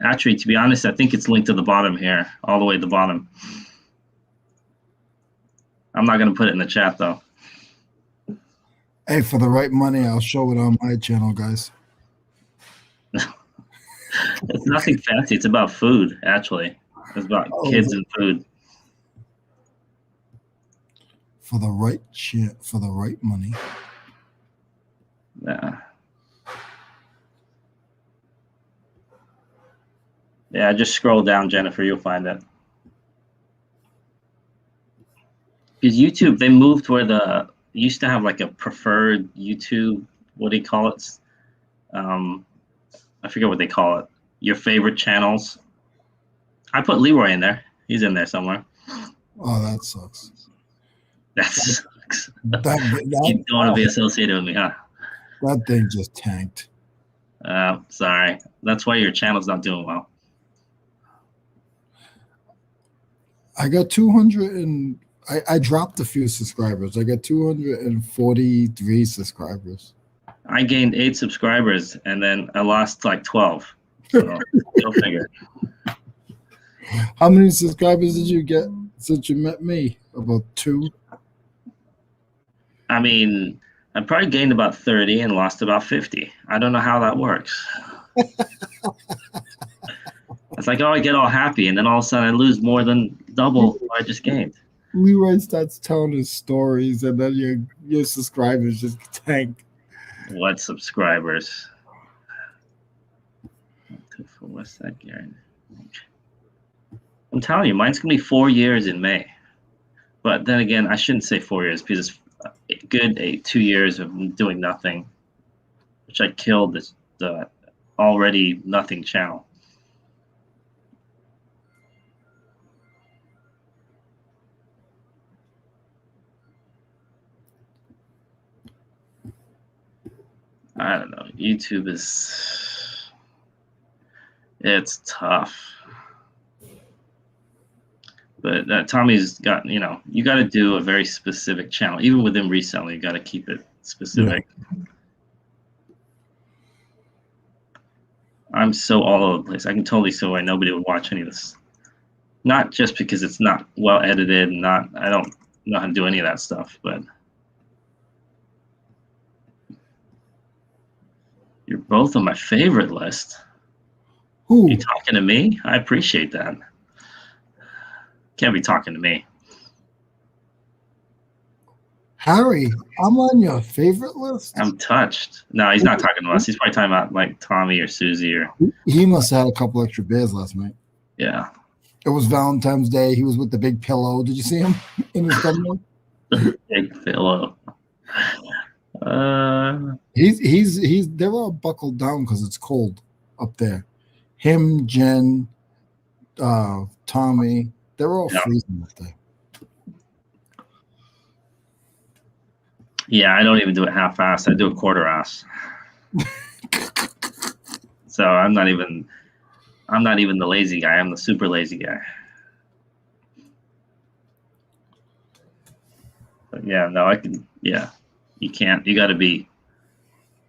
Actually, to be honest, I think it's linked to the bottom here, all the way to the bottom. I'm not going to put it in the chat, though. Hey, for the right money, I'll show it on my channel, guys. It's nothing fancy. It's about food, actually. It's about kids and food. For the right money. Yeah. Yeah, just scroll down, Jennifer. You'll find it. Because YouTube, they moved where used to have like a preferred YouTube. What do you call it? I forget what they call it. Your favorite channels. I put Leroy in there. He's in there somewhere. Oh, that sucks. That sucks. You don't want to be associated with me, huh? That thing just tanked. Sorry. That's why your channel's not doing well. I got 200 and I dropped a few subscribers. I got 243 subscribers. I gained 8 subscribers and then I lost like 12. So go figure. How many subscribers did you get since you met me? About 2? I mean, I probably gained about 30 and lost about 50. I don't know how that works. It's like, oh, I get all happy, and then all of a sudden I lose more than double what I just gained. Leroy starts telling his stories, and then your subscribers just tank. What subscribers? What's that, Gary? I'm telling you, mine's going to be 4 years in May. But then again, I shouldn't say 4 years because it's good 2 years of doing nothing, which I killed the already nothing channel. I don't know. YouTube it's tough. But Tommy's got, you got to do a very specific channel. Even within reselling, you got to keep it specific. Yeah. I'm so all over the place. I can totally see why nobody would watch any of this. Not just because it's not well edited, and I don't know how to do any of that stuff, but you're both on my favorite list. Who? You talking to me? I appreciate that. Can't be talking to me. Harry, I'm on your favorite list? I'm touched. No, he's not talking to us. He's probably talking about like Tommy or Susie or. He must have had a couple extra beers last night. Yeah. It was Valentine's Day. He was with the big pillow. Did you see him in his thumbnail? The big pillow. They're all buckled down because it's cold up there. Him, Jen, Tommy, they're all freezing up there. Yeah, I don't even do it half-assed. I do a quarter-ass. So I'm not even the lazy guy. I'm the super lazy guy. But yeah, no, I can. Yeah, you can't. You got to be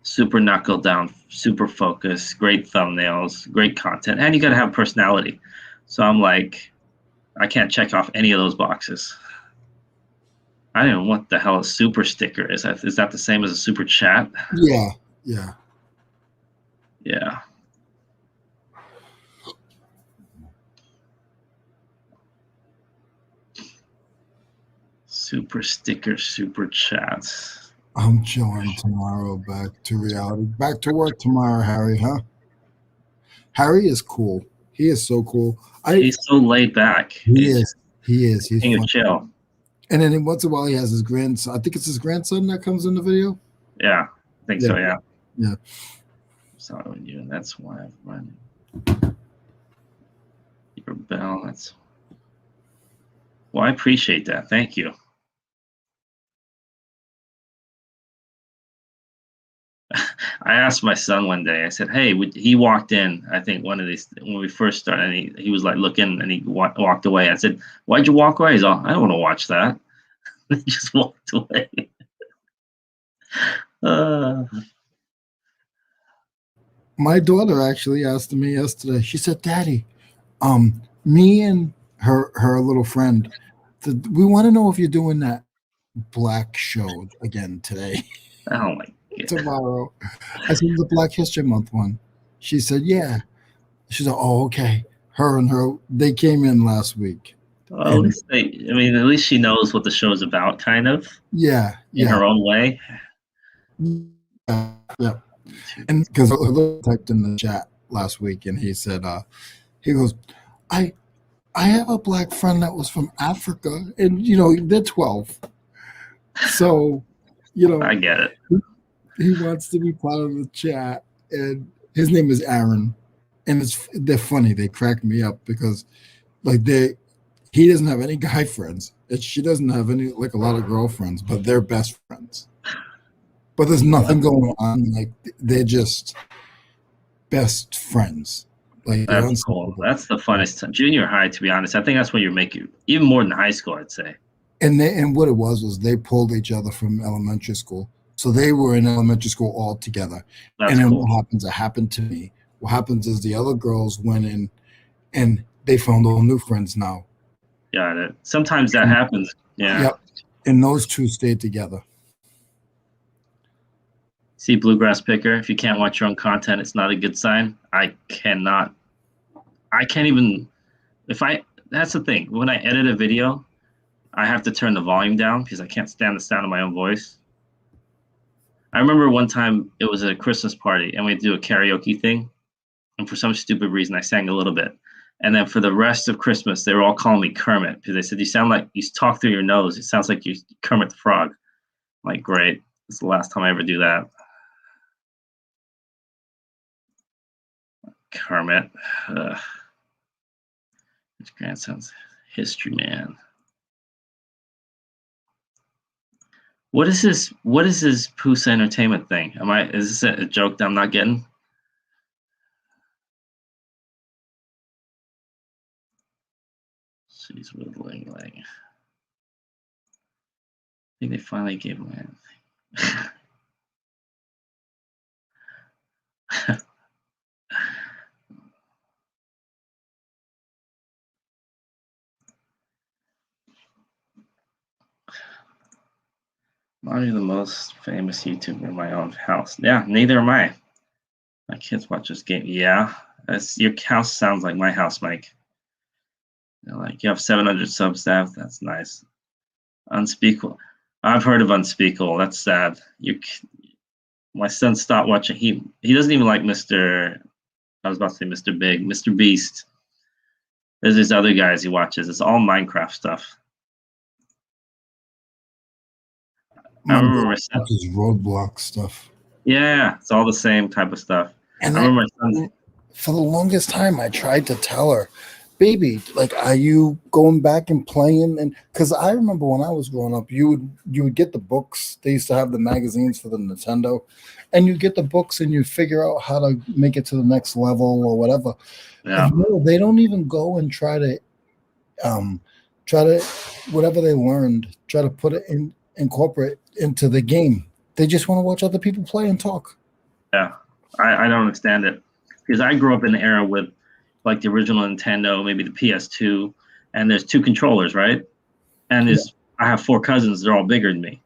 super knuckled down, super focused, great thumbnails, great content, and you got to have personality. So I'm like, I can't check off any of those boxes. I don't know what the hell a super sticker is. Is that the same as a super chat? Yeah, yeah. Yeah. Super sticker, super chats. I'm chilling tomorrow. Back to reality. Back to work tomorrow, Harry. Huh? Harry is cool. He is so cool. He's so laid back. He He's is. He is. He's king of fun. chill. And then once in a while, he has his grandson. I think it's his grandson that comes in the video. Yeah, I think so. Yeah. Yeah. Sorry with you, and that's why I'm running. Your bell. That's. Well, I appreciate that. Thank you. I asked my son one day. I said, "Hey," he walked in. I think one of these when we first started, and he was like looking, and he walked away. I said, "Why'd you walk away?" He's all, "I don't want to watch that." He just walked away. Uh, My daughter actually asked me yesterday. She said, "Daddy, me and her little friend, we want to know if you're doing that black show again today, oh my god. tomorrow." I said, "The Black History Month one." She said, "Yeah." She said, "Oh, okay." They came in last week. Well, at And least I mean, at least she knows what the show's about, kind of, yeah, in yeah, her own way. yeah. And because I typed in the chat last week, and he said, he goes, I have a black friend that was from Africa, and they're 12, so I get it. he wants to be part of the chat, and his name is Aaron, and they're funny. They crack me up because like he doesn't have any guy friends, and she doesn't have any like a lot of girlfriends, but they're best friends. But there's nothing going on. Like they're just best friends. Like they're That's cool. unstoppable. That's the funnest time. Junior high, to be honest. I think that's when you make you even more than high school, I'd say. And what it was they pulled each other from elementary school. So they were in elementary school all together. That's And then cool. what happens? It happened to me. What happens is the other girls went in and they found all new friends now. Got it. Sometimes that happens. Yeah. Yep. And those two stayed together. See, Bluegrass Picker, if you can't watch your own content, it's not a good sign. I can't even, that's the thing. When I edit a video, I have to turn the volume down because I can't stand the sound of my own voice. I remember one time it was a Christmas party and we had to do a karaoke thing. And for some stupid reason, I sang a little bit. And then for the rest of Christmas, they were all calling me Kermit because they said, "You sound like you talk through your nose. It sounds like you Kermit the Frog." I'm like, great. It's the last time I ever do that. Kermit. His grandson's history man. What is this? What is this Pusa Entertainment thing? Is this a joke that I'm not getting? She's whittling like. I think they finally gave away anything. Not even the most famous YouTuber in my own house. Yeah, neither am I. My kids watch this game. Yeah, your house sounds like my house, Mike. They're like, you have 700 sub staff. That's nice. Unspeakable. I've heard of Unspeakable. That's sad. My son stopped watching. He doesn't even like Mr. I was about to say Mr. Big, Mr. Beast. There's these other guys he watches. It's all Minecraft stuff. I remember my son. Is Roadblock stuff. Yeah, it's all the same type of stuff. And I remember my son. For the longest time, I tried to tell her, "Baby, like, are you going back and playing?" And because I remember when I was growing up, you would get the books. They used to have the magazines for the Nintendo, and you get the books and you figure out how to make it to the next level or whatever. Yeah. And no, they don't even go and try to whatever they learned, try to put it in, incorporate into the game. They just want to watch other people play and talk. Yeah, I don't understand it because I grew up in an era with like the original Nintendo, maybe the PS2, and there's two controllers, right? And I have four cousins. They're all bigger than me.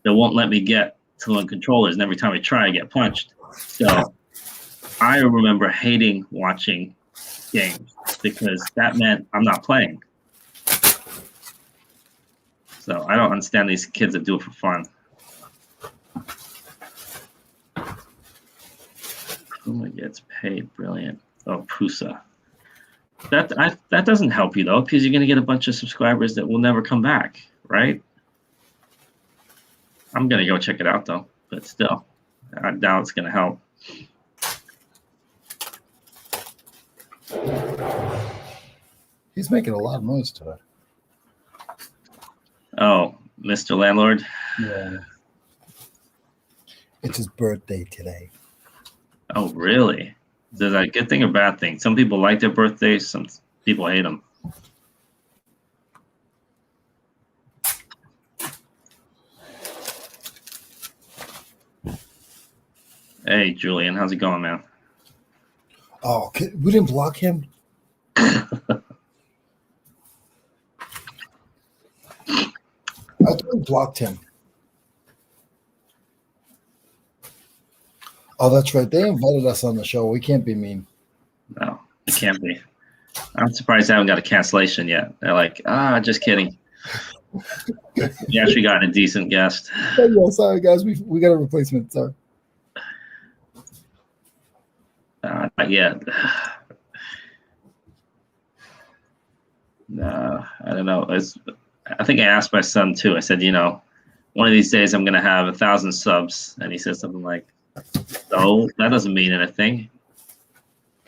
They won't let me get to the controllers, and every time I try, I get punched. So I remember hating watching games because that meant I'm not playing. So I don't understand these kids that do it for fun. Puma gets paid. Brilliant. Oh, Pusa. That doesn't help you though, because you're gonna get a bunch of subscribers that will never come back, right? I'm gonna go check it out though, but still, I doubt it's gonna help. He's making a lot of noise today. Oh, Mr. Landlord. Yeah. It's his birthday today. Oh, really? Is that a good thing or bad thing? Some people like their birthdays, some people hate them. Hey, Julian, how's it going, man? Oh, we didn't block him? I thought we blocked him. Oh, that's right. They invited us on the show. We can't be mean. No, it can't be. I'm surprised I haven't got a cancellation yet. They're like, just kidding. You actually got a decent guest. Oh, yeah, sorry, guys. We got a replacement. Sorry. Not yet. No, I don't know. I think I asked my son too. I said, one of these days I'm going to have 1,000 subs. And he said something like, no, that doesn't mean anything.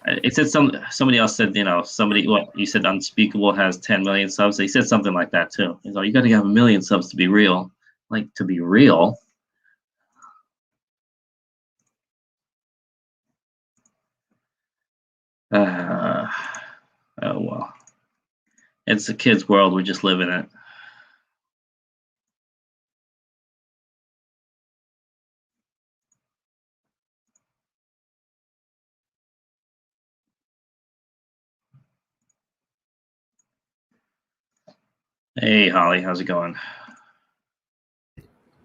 It said somebody else said, you said Unspeakable has 10 million subs. He said something like that too. He's like, you got to have 1 million subs to be real. Like, to be real? Oh, well. It's a kid's world. We just live in it. Hey, Holly, how's it going?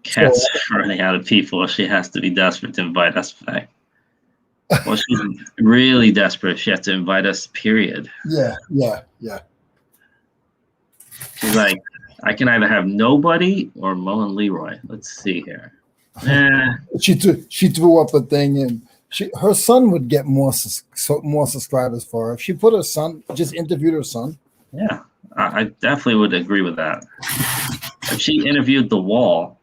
Kat's running out of people. She has to be desperate to invite us back. Well, she's really desperate. She has to invite us, period. Yeah. She's like, I can either have nobody or Mo and Leroy. Let's see here. She threw up a thing, and her son would get more subscribers for her. If she put her son, just interviewed her son. Yeah, I definitely would agree with that. If she interviewed the wall,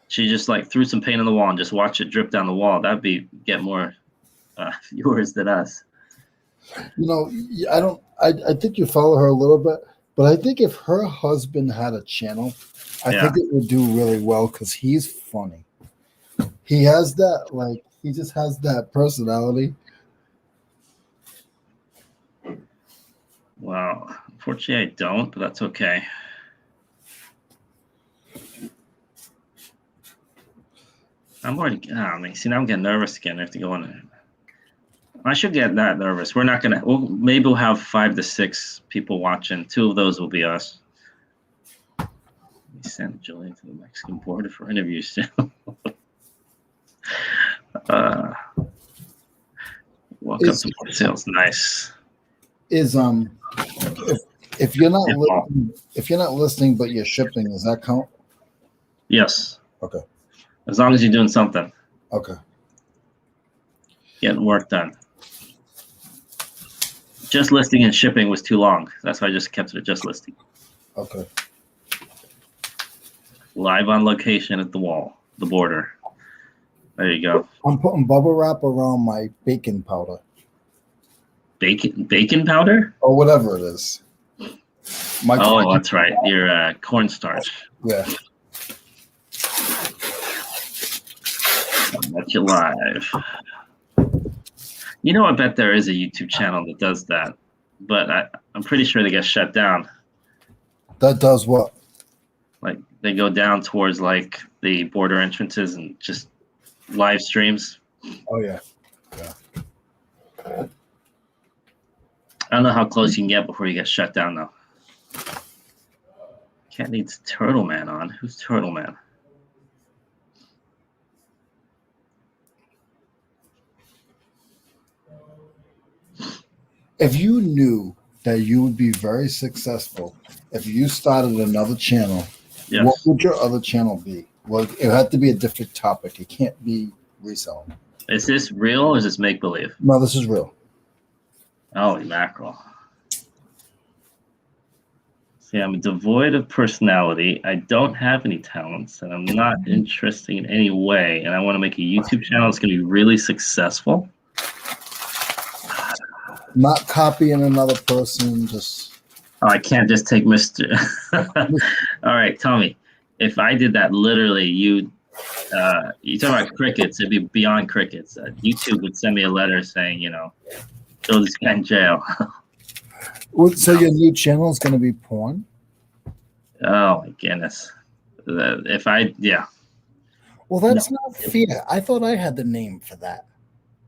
she just like threw some paint on the wall and just watch it drip down the wall. That'd get more viewers than us. I think you follow her a little bit, but I think if her husband had a channel, I think it would do really well because he's funny. He has that, he just has that personality. Well, unfortunately I don't, but that's okay. I'm already, see, now I'm getting nervous again. I have to go on it. I should get that nervous. We're not gonna. Maybe we'll have 5 to 6 people watching. 2 of those will be us. We sent Julian to the Mexican border for interviews. Welcome to more sales. Nice. Is if you're not listening, but you're shipping, does that count? Yes. Okay. As long as you're doing something. Okay. Getting work done. Just listing and shipping was too long. That's why I just kept it at just listing. Okay. Live on location at the border. There you go. I'm putting bubble wrap around my baking powder. Bacon powder? Or whatever it is. That's right. Your cornstarch. Yeah. That's you live. I bet there is a YouTube channel that does that, but I'm pretty sure they get shut down. That does what? Like they go down towards the border entrances and just live streams. Oh yeah. I don't know how close you can get before you get shut down though. Cat needs Turtle Man on. Who's Turtle Man? If you knew that you would be very successful if you started another channel Yes. What would your other channel be? Well, it had to be a different topic. It can't be reselling. Is this real or is this make believe? No, this is real. Holy mackerel. See, I'm devoid of personality. I don't have any talents, and I'm not interesting in any way. And I want to make a YouTube channel that's going to be really successful. Not copying another person, just. Oh, I can't just take Mr. All right, tell me. If I did that, literally, you talk about crickets, it'd be beyond crickets. YouTube would send me a letter saying, throw this guy in jail. So your new channel is going to be porn? Oh, my goodness. Well, that's not fair. I thought I had the name for that.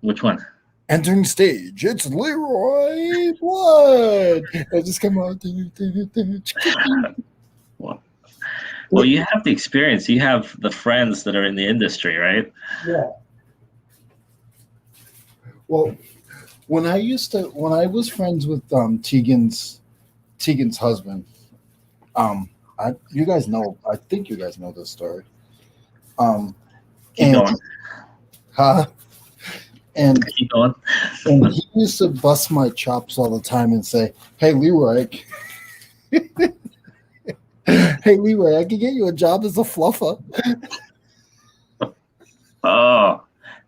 Which one? Entering stage. It's Leroy Blood. I just come out. Well, you have the experience. You have the friends that are in the industry, right? Yeah. Well, when I was friends with Tegan's husband, you guys know. I think you guys know this story. Keep going. And keep going. And he used to bust my chops all the time and say, "Hey, Leroy, hey, Leroy, I can get you a job as a fluffer." Oh,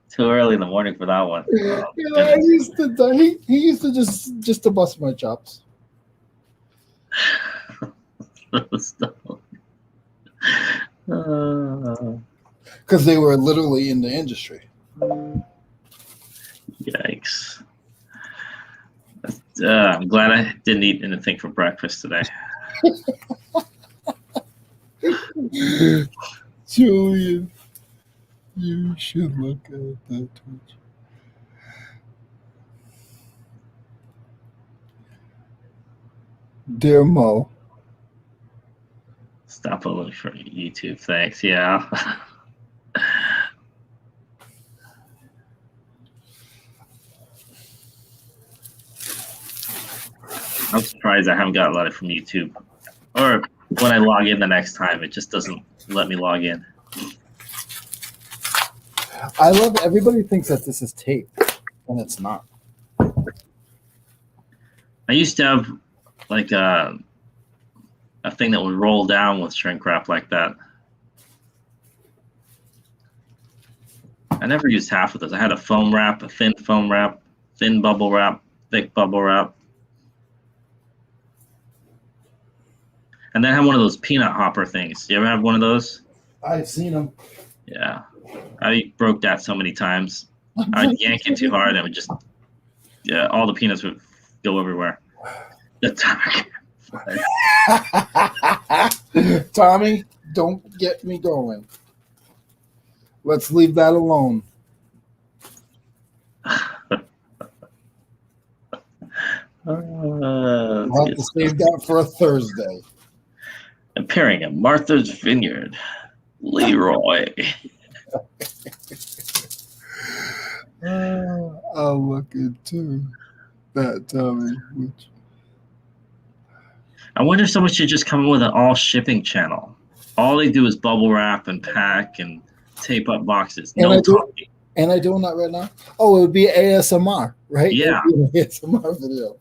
too early in the morning for that one. Oh, I used to. He used to just to bust my chops. Because they were literally in the industry. Yikes. I'm glad I didn't eat anything for breakfast today. Julian, you should look at that Twitch. Dear Mo. Stop looking for YouTube. Thanks. Yeah. I'm surprised I haven't got a lot from YouTube. Or when I log in the next time, it just doesn't let me log in. I love everybody thinks that this is tape, and it's not. I used to have like a thing that would roll down with shrink wrap like that. I never used half of those. I had a foam wrap, a thin foam wrap, thin bubble wrap, thick bubble wrap. And then I had one of those peanut hopper things. You ever have one of those? I've seen them. Yeah. I broke that so many times. I'd yank it too hard and it would just, all the peanuts would go everywhere. Tommy, don't get me going. Let's leave that alone. We'll have to save that for a Thursday. Appearing at Martha's Vineyard, Leroy. I'll look into that, Tommy. I wonder if someone should just come up with an all shipping channel. All they do is bubble wrap and pack and tape up boxes. No talking. And I doing that right now? Oh, it would be ASMR, right? Yeah. It would be an ASMR video.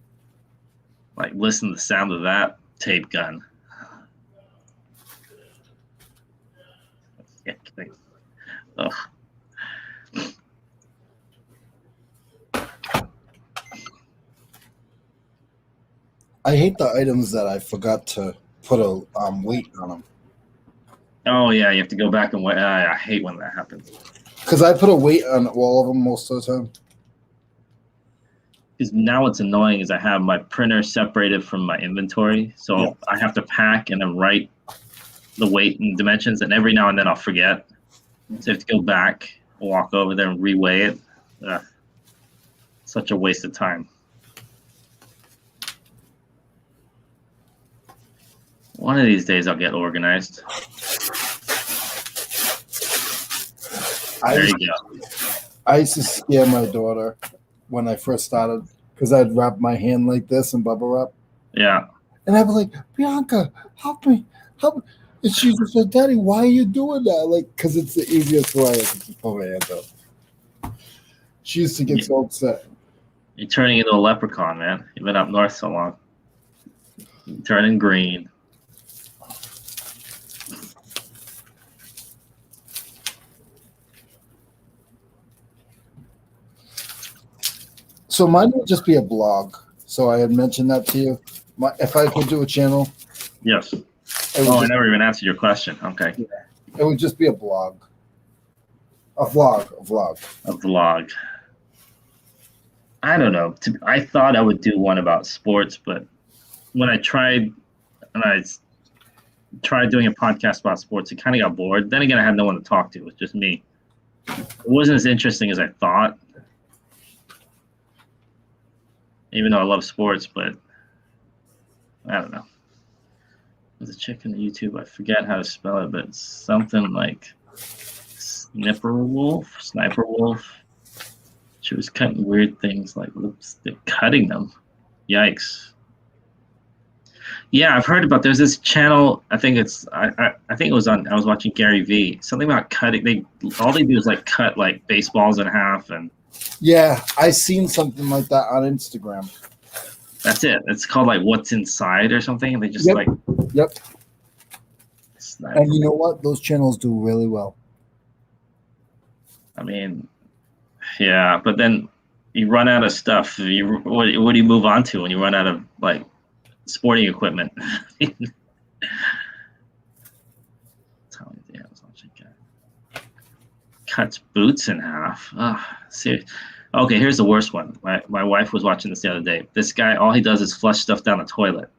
Like, listen to the sound of that tape gun. Yeah, ugh. I hate the items that I forgot to put a weight on them. Oh, yeah, you have to go back and wait. I hate when that happens. Because I put a weight on all of them most of the time. Because now what's annoying is I have my printer separated from my inventory. So I have to pack and then write the weight and dimensions. And every now and then I'll forget. So I have to go back, walk over there and reweigh it. Such a waste of time. One of these days I'll get organized. There you go. I used to scare my daughter when I first started because I'd wrap my hand like this and bubble wrap. Yeah. And I'd be like, Bianca, help me. And she just said, "Daddy, why are you doing that?" Like, because it's the easiest way to keep my hands up. She used to get so upset. You're turning into a leprechaun, man. You've been up north so long. You're turning green. So mine would just be a blog. So I had mentioned that to you. If I could do a channel, Yes. it Oh, I would, never even answered your question. Okay. it would just be a blog. A vlog. A vlog. I don't know. I thought I would do one about sports, but when I tried doing a podcast about sports, it kind of got bored. Then again, I had no one to talk to. It was just me. It wasn't as interesting as I thought, even though I love sports, but I don't know. There's a chick on YouTube. I forget how to spell it, but it's something like Sniper Wolf. She was cutting weird things like, whoops, they're cutting them. Yikes. Yeah, I've heard about. There's this channel. I think it's. I think it was on. I was watching Gary V. Something about cutting. All they do is like cut like baseballs in half, and Yeah, I seen something like that on Instagram. that's it. It's called like What's Inside or something. And they just Yep. Yep. Snap. And you know what? Those channels do really well. I mean, yeah, but then you run out of stuff. What do you move on to when you run out of like sporting equipment? Cuts boots in half. Oh, serious. Okay, here's the worst one. My wife was watching this the other day. This guy, all he does is flush stuff down the toilet.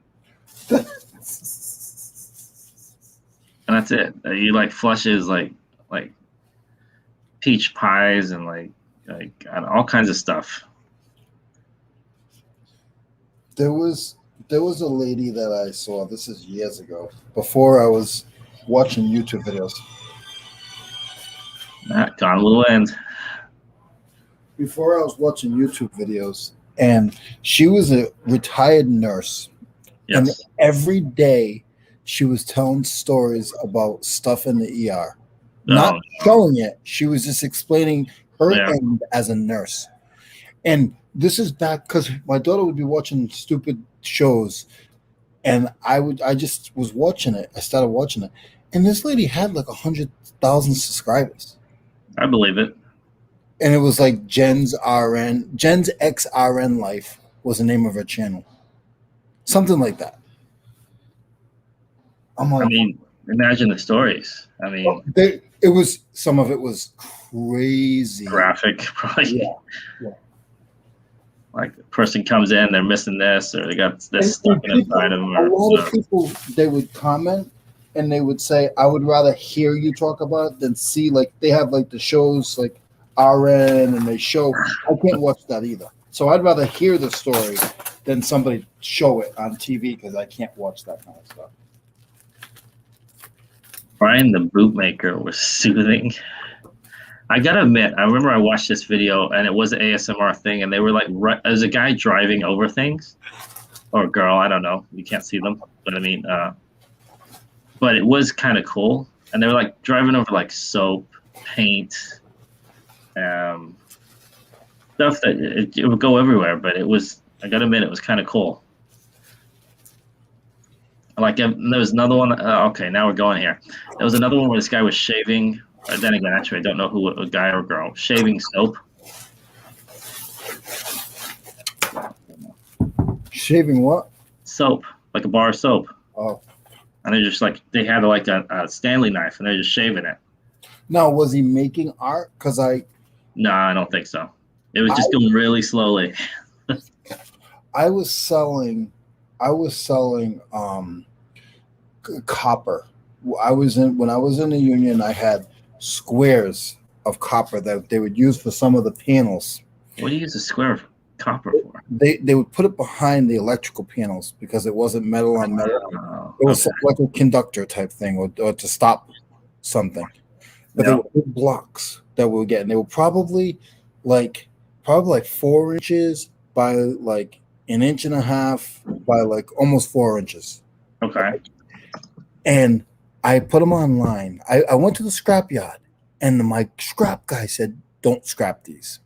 And that's it. He like flushes like peach pies and like all kinds of stuff. There was a lady that I saw. This is years ago, before I was watching YouTube videos. Gone will end. Before I was watching YouTube videos, and she was a retired nurse. Yes. And every day she was telling stories about stuff in the ER. Not showing it. She was just explaining her end as a nurse. And this is back because my daughter would be watching stupid shows, and I just was watching it. I started watching it, and this lady had like 100,000 subscribers. I believe it. And it was like Jen's X RN Life was the name of her channel. Something like that. I'm like, I mean, imagine the stories. I mean, some of it was crazy. Graphic, probably. Yeah. Like the person comes in, they're missing this, or they got this stuck inside of them. A lot of people, they would comment and they would say, "I would rather hear you talk about it than see." Like they have like the shows like RN, and they show. I can't watch that either. So I'd rather hear the story than somebody show it on TV because I can't watch that kind of stuff. Brian the Bootmaker was soothing. I gotta admit, I remember I watched this video and it was an ASMR thing, and they were like, there's a guy driving over things, or a girl, I don't know, you can't see them, but I mean, but it was kind of cool, and they were like driving over like soap, paint, stuff that it would go everywhere, but it was, I gotta admit, it was kind of cool. Like, there was another one, okay, now we're going here. There was another one where this guy was shaving. Then again, actually, I don't know who, a guy or girl, shaving soap. Shaving what? Soap, like a bar of soap. Oh. And they're just like, they had like a Stanley knife, and they're just shaving it. Now, was he making art? No, I don't think so. It was just going really slowly. I was selling copper. When I was in the union, I had squares of copper that they would use for some of the panels. What do you use a square of copper for? They would put it behind the electrical panels because it wasn't metal on metal. It was like a conductor type thing, or to stop something. But they were big blocks that we were getting. They were probably like 4 inches by like an inch and a half by like almost 4 inches. Okay. And I put them online. I went to the scrap yard, and my scrap guy said, "Don't scrap these."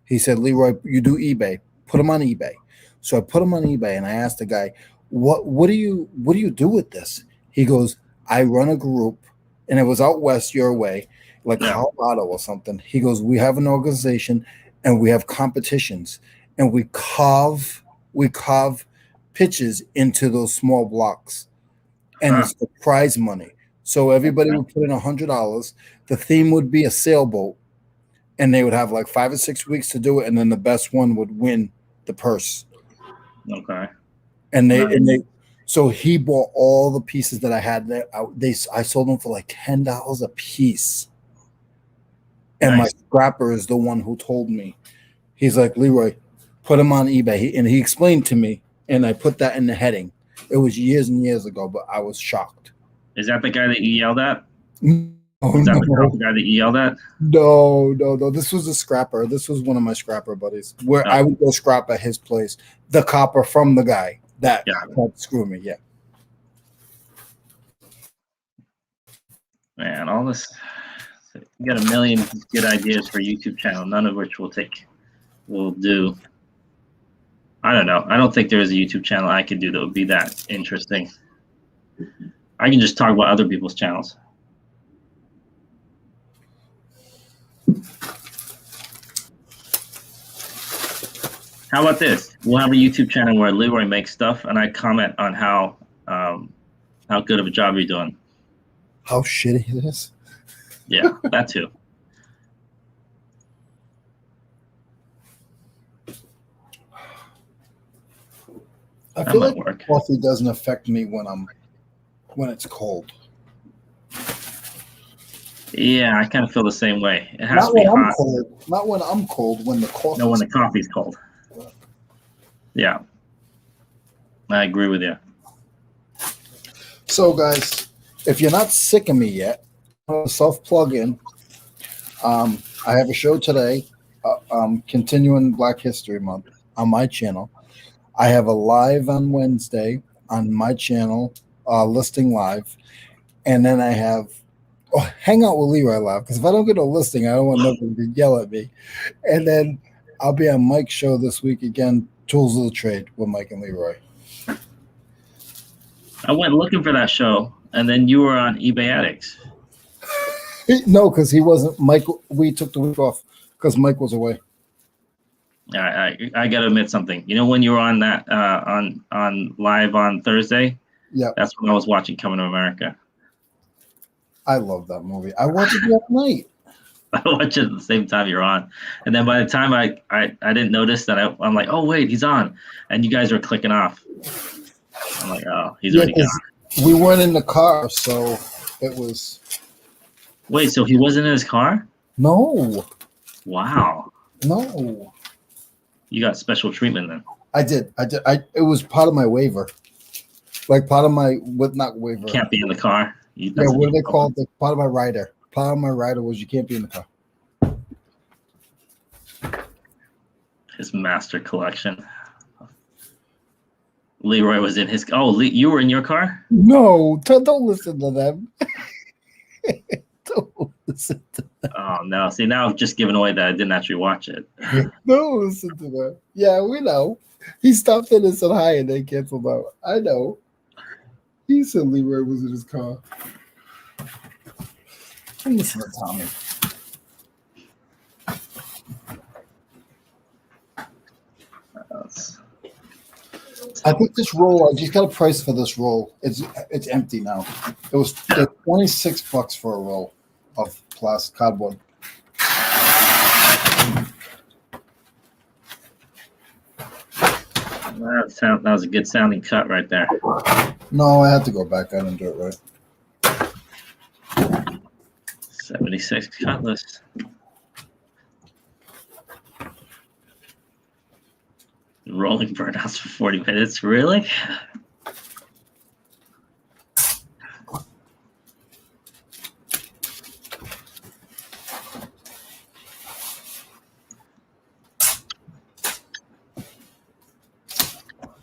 He said, "Leroy, you do eBay. Put them on eBay." So I put them on eBay, and I asked the guy, what do you do with this?" He goes, "I run a group, and it was out west your way, like Yeah. Colorado or something." He goes, "We have an organization, and we have competitions, and we carve pitches into those small blocks, and Huh. it's the prize money. So everybody Okay. would put in $100. The theme would be a sailboat, and they would have like 5 or 6 weeks to do it, and then the best one would win the purse." Okay. And they Nice. and they so he bought all the pieces that I had there. I sold them for like $10 a piece. And my Nice. scrapper is the one who told me. He's like, "Leroy, put them on eBay." And he explained to me, and I put that in the heading. It was years and years ago, but I was shocked. Is that the guy that you yelled at? Oh Is that the no. guy that you yelled at? No, no, no. This was a scrapper. This was one of my scrapper buddies where Oh, I would go scrap at his place. The copper from the guy that yeah. tried to screw me. Yeah. Man, all this. You got a million good ideas for a YouTube channel, none of which will do. I don't know. I don't think there is a YouTube channel I could do that would be that interesting. I can just talk about other people's channels. How about this? We'll have a YouTube channel where Leroy makes stuff, and I comment on how good of a job you're doing. How shitty it is. Yeah, that too. I That feel might like work. coffee doesn't affect me when it's cold. Yeah, I kind of feel the same way. It has Not to be when I'm hot. cold. Not when I'm cold. When the coffee. No, when the coffee's cold. Yeah, I agree with you. So, guys, if you're not sick of me yet, self plug in. I have a show today, continuing Black History Month on my channel. I have a live on Wednesday on my channel, listing live, and then I have Hangout with Leroy live, because if I don't get a listing, I don't want nobody to yell at me. And then I'll be on Mike's show this week again, Tools of the Trade with Mike and Leroy. I went looking for that show, and then you were on eBay Addicts. No, because he wasn't. Mike, we took the week off because Mike was away. I gotta admit something. You know when you were on that on live on Thursday? Yeah, That's when I was watching Coming to America. I love that movie. I watched it the other night. I watched it at the same time you're on, and then by the time I didn't notice that I'm like, oh wait, he's on, and you guys were clicking off. I'm like, oh, he's already gone. We weren't in the car, so it was. Wait, so he wasn't in his car? No. Wow. No. You got special treatment then. I did. It was part of my waiver. Like part of my not waiver. Can't be in the car. Yeah, what do they call it? Part of my rider. Part of my rider was you can't be in the car. His master collection. Leroy was in his. Oh, you were in your car? No, don't listen to them. Don't listen to them. Oh no! See, now I've just given away that I didn't actually watch it. Don't listen to them. Yeah, we know. He stopped in and said hi, and they canceled out. I know. He said Leroy was in his car. Listen to Tommy. I think this roll. I just got a price for this roll. It's empty now. It was $26 for a roll of plastic cardboard. That was a good sounding cut right there. No, I had to go back. I didn't do it right. 76 Cutlass. Rolling burnouts for 40 minutes. Really?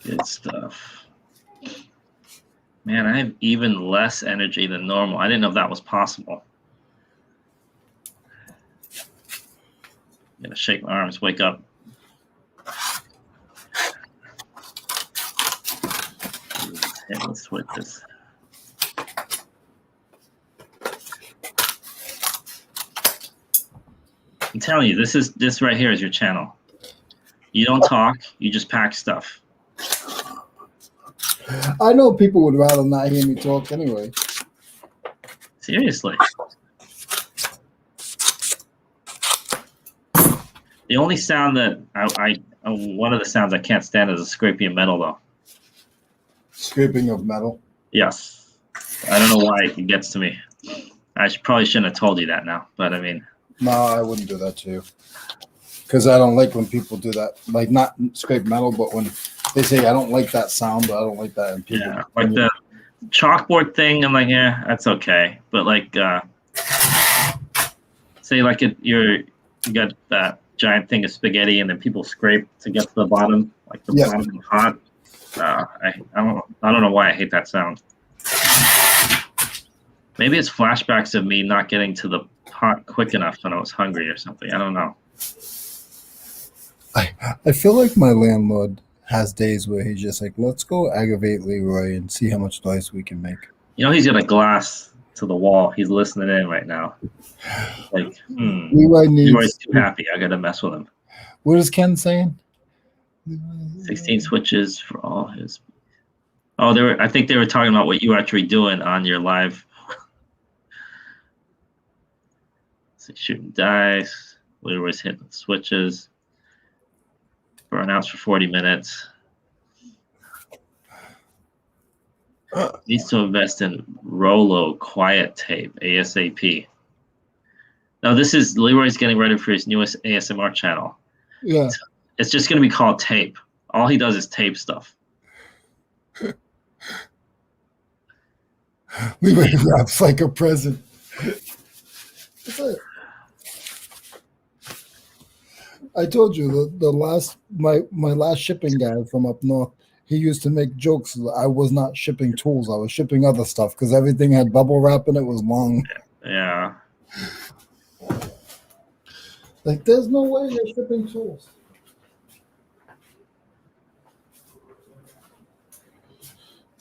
Good stuff. Man, I have even less energy than normal. I didn't know if that was possible. I'm gonna shake my arms, wake up. Let's switch this. I'm telling you, this right here is your channel. You don't talk, you just pack stuff. I know people would rather not hear me talk anyway. Seriously. The only sound that one of the sounds I can't stand is a scraping of metal, though. Scraping of metal? Yes. I don't know why it gets to me. I probably shouldn't have told you that now, but I mean. No, I wouldn't do that to you. Because I don't like when people do that. Like, not scrape metal, but when they say, I don't like that sound, but I don't like that. And people, yeah, like the chalkboard thing, I'm like, yeah, that's okay. But like, say like you got that giant thing of spaghetti and then people scrape to get to the bottom, like the bottom of the pot. I don't know why I hate that sound. Maybe it's flashbacks of me not getting to the pot quick enough when I was hungry or something. I don't know. I feel like my landlord has days where he's just like, let's go aggravate Leroy and see how much noise we can make. You know, he's got a glass to the wall. He's listening in right now. Like, Leroy's too happy. I got to mess with him. What is Ken saying? 16 switches for all his. Oh, I think they were talking about what you were actually doing on your live. So shooting dice. Leroy's hitting switches. Burnouts for 40 minutes. Needs to invest in Rolo quiet tape ASAP. Now this is Leroy's getting ready for his newest ASMR channel. Yeah. It's just going to be called Tape. All he does is tape stuff. Leroy wraps like a present. I told you the last my last shipping guy from up north, he used to make jokes. I was not shipping tools. I was shipping other stuff because everything had bubble wrap and it was long. Yeah. Like, there's no way you're shipping tools.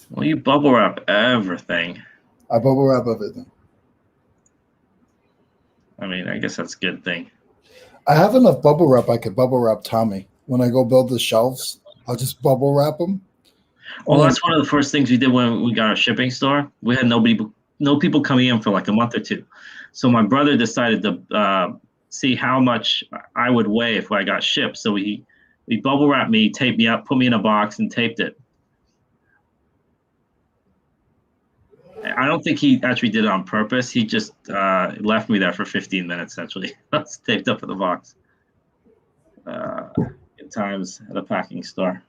Well, you bubble wrap everything. I bubble wrap everything. I mean, I guess that's a good thing. I have enough bubble wrap. I could bubble wrap Tommy. When I go build the shelves, I'll just bubble wrap them. Well, that's one of the first things we did when we got our shipping store. We had no people coming in for like a month or two. So my brother decided to see how much I would weigh if I got shipped. So he bubble wrapped me, taped me up, put me in a box, and taped it. I don't think he actually did it on purpose. He just left me there for 15 minutes, essentially. That's taped up in the box. Good times at a packing store.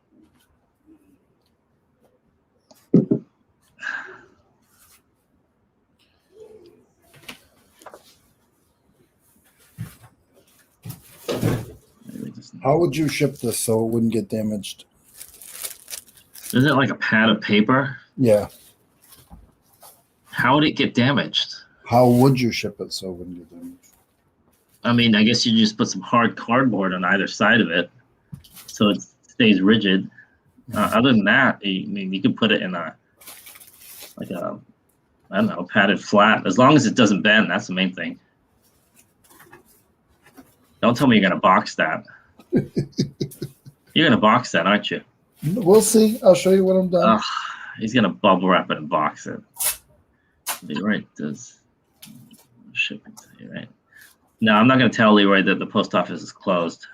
How would you ship this so it wouldn't get damaged? Isn't it like a pad of paper? Yeah. How would it get damaged? How would you ship it so it wouldn't get damaged? I mean, I guess you just put some hard cardboard on either side of it so it stays rigid. Other than that, I mean, you could put it in I don't know, padded flat. As long as it doesn't bend, that's the main thing. Don't tell me you're going to box that. You're going to box that, aren't you? We'll see. I'll show you when I'm done. He's going to bubble wrap it and box it. Leroy does shipping today, right? No, I'm not going to tell Leroy that the post office is closed.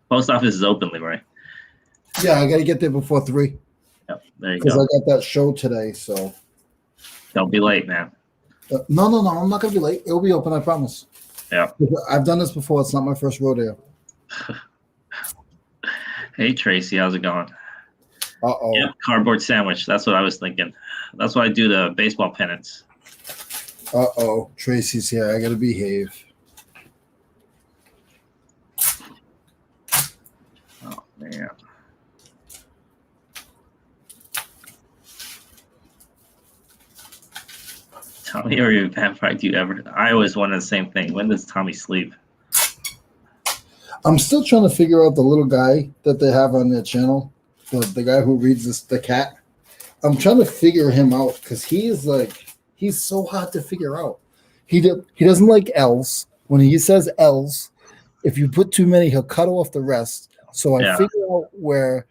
Post office is open, Leroy. Yeah, I got to get there before 3. Yep, there you go. Because I got that show today, so. Don't be late, man. No, I'm not going to be late. It'll be open, I promise. Yeah. I've done this before. It's not my first rodeo. Hey, Tracy, how's it going? Uh-oh. Yeah, cardboard sandwich. That's what I was thinking. That's why I do the baseball pennants. Uh-oh. Tracy's here. I got to behave. Oh, man. Tommy or your vampire, do you ever? I always wonder the same thing. When does Tommy sleep? I'm still trying to figure out the little guy that they have on their channel, the guy who reads the cat. I'm trying to figure him out because he's so hard to figure out. He doesn't like L's. When he says L's, if you put too many, he'll cut off the rest. So I figure out where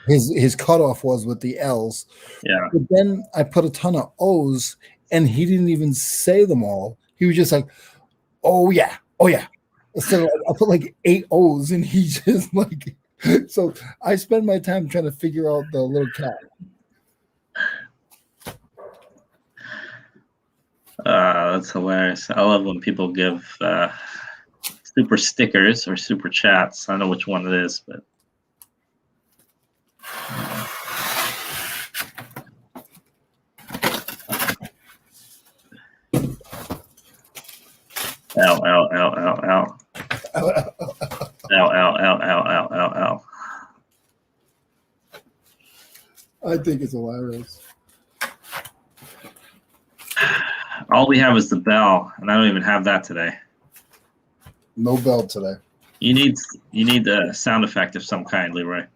his cutoff was with the L's. Yeah. But then I put a ton of O's, and he didn't even say them all. He was just like, "Oh yeah, oh yeah." So I put like 8 O's, and he just like. So I spend my time trying to figure out the little cat. That's hilarious. I love when people give super stickers or super chats. I don't know which one it is, but ow, ow, ow, ow, ow. Ow, ow, ow, ow, ow, ow, ow. I think it's hilarious. All we have is the bell, and I don't even have that today. No bell today. You need a sound effect of some kind, Leroy.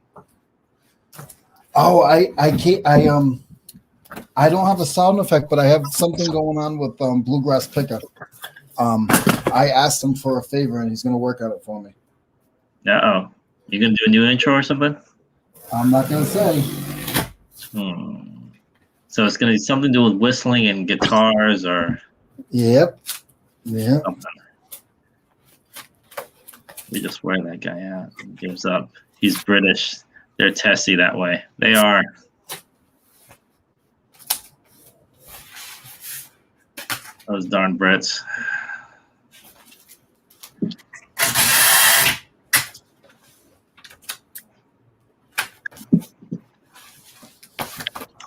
Oh, I can't. I don't have a sound effect, but I have something going on with Bluegrass Picker. I asked him for a favor, and he's going to work on it for me. Uh-oh. You gonna do a new intro or something? I'm not going to say. So it's gonna be something to do with whistling and guitars or Yep. something. We just wear that guy out. He gives up. He's British. They're testy that way. They are. Those darn Brits.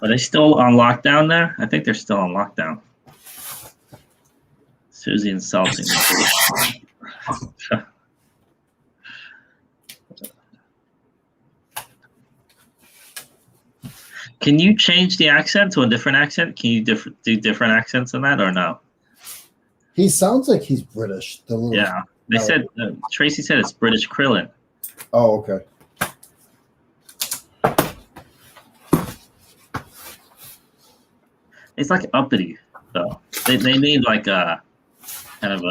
Are they still on lockdown there? I think they're still on lockdown. Susie insulting me. Can you change the accent to a different accent? Can you do different accents in that or no? He sounds like he's British. Yeah. They said, Tracy said it's British Krillin. Oh, okay. It's like uppity, though. They need like a kind of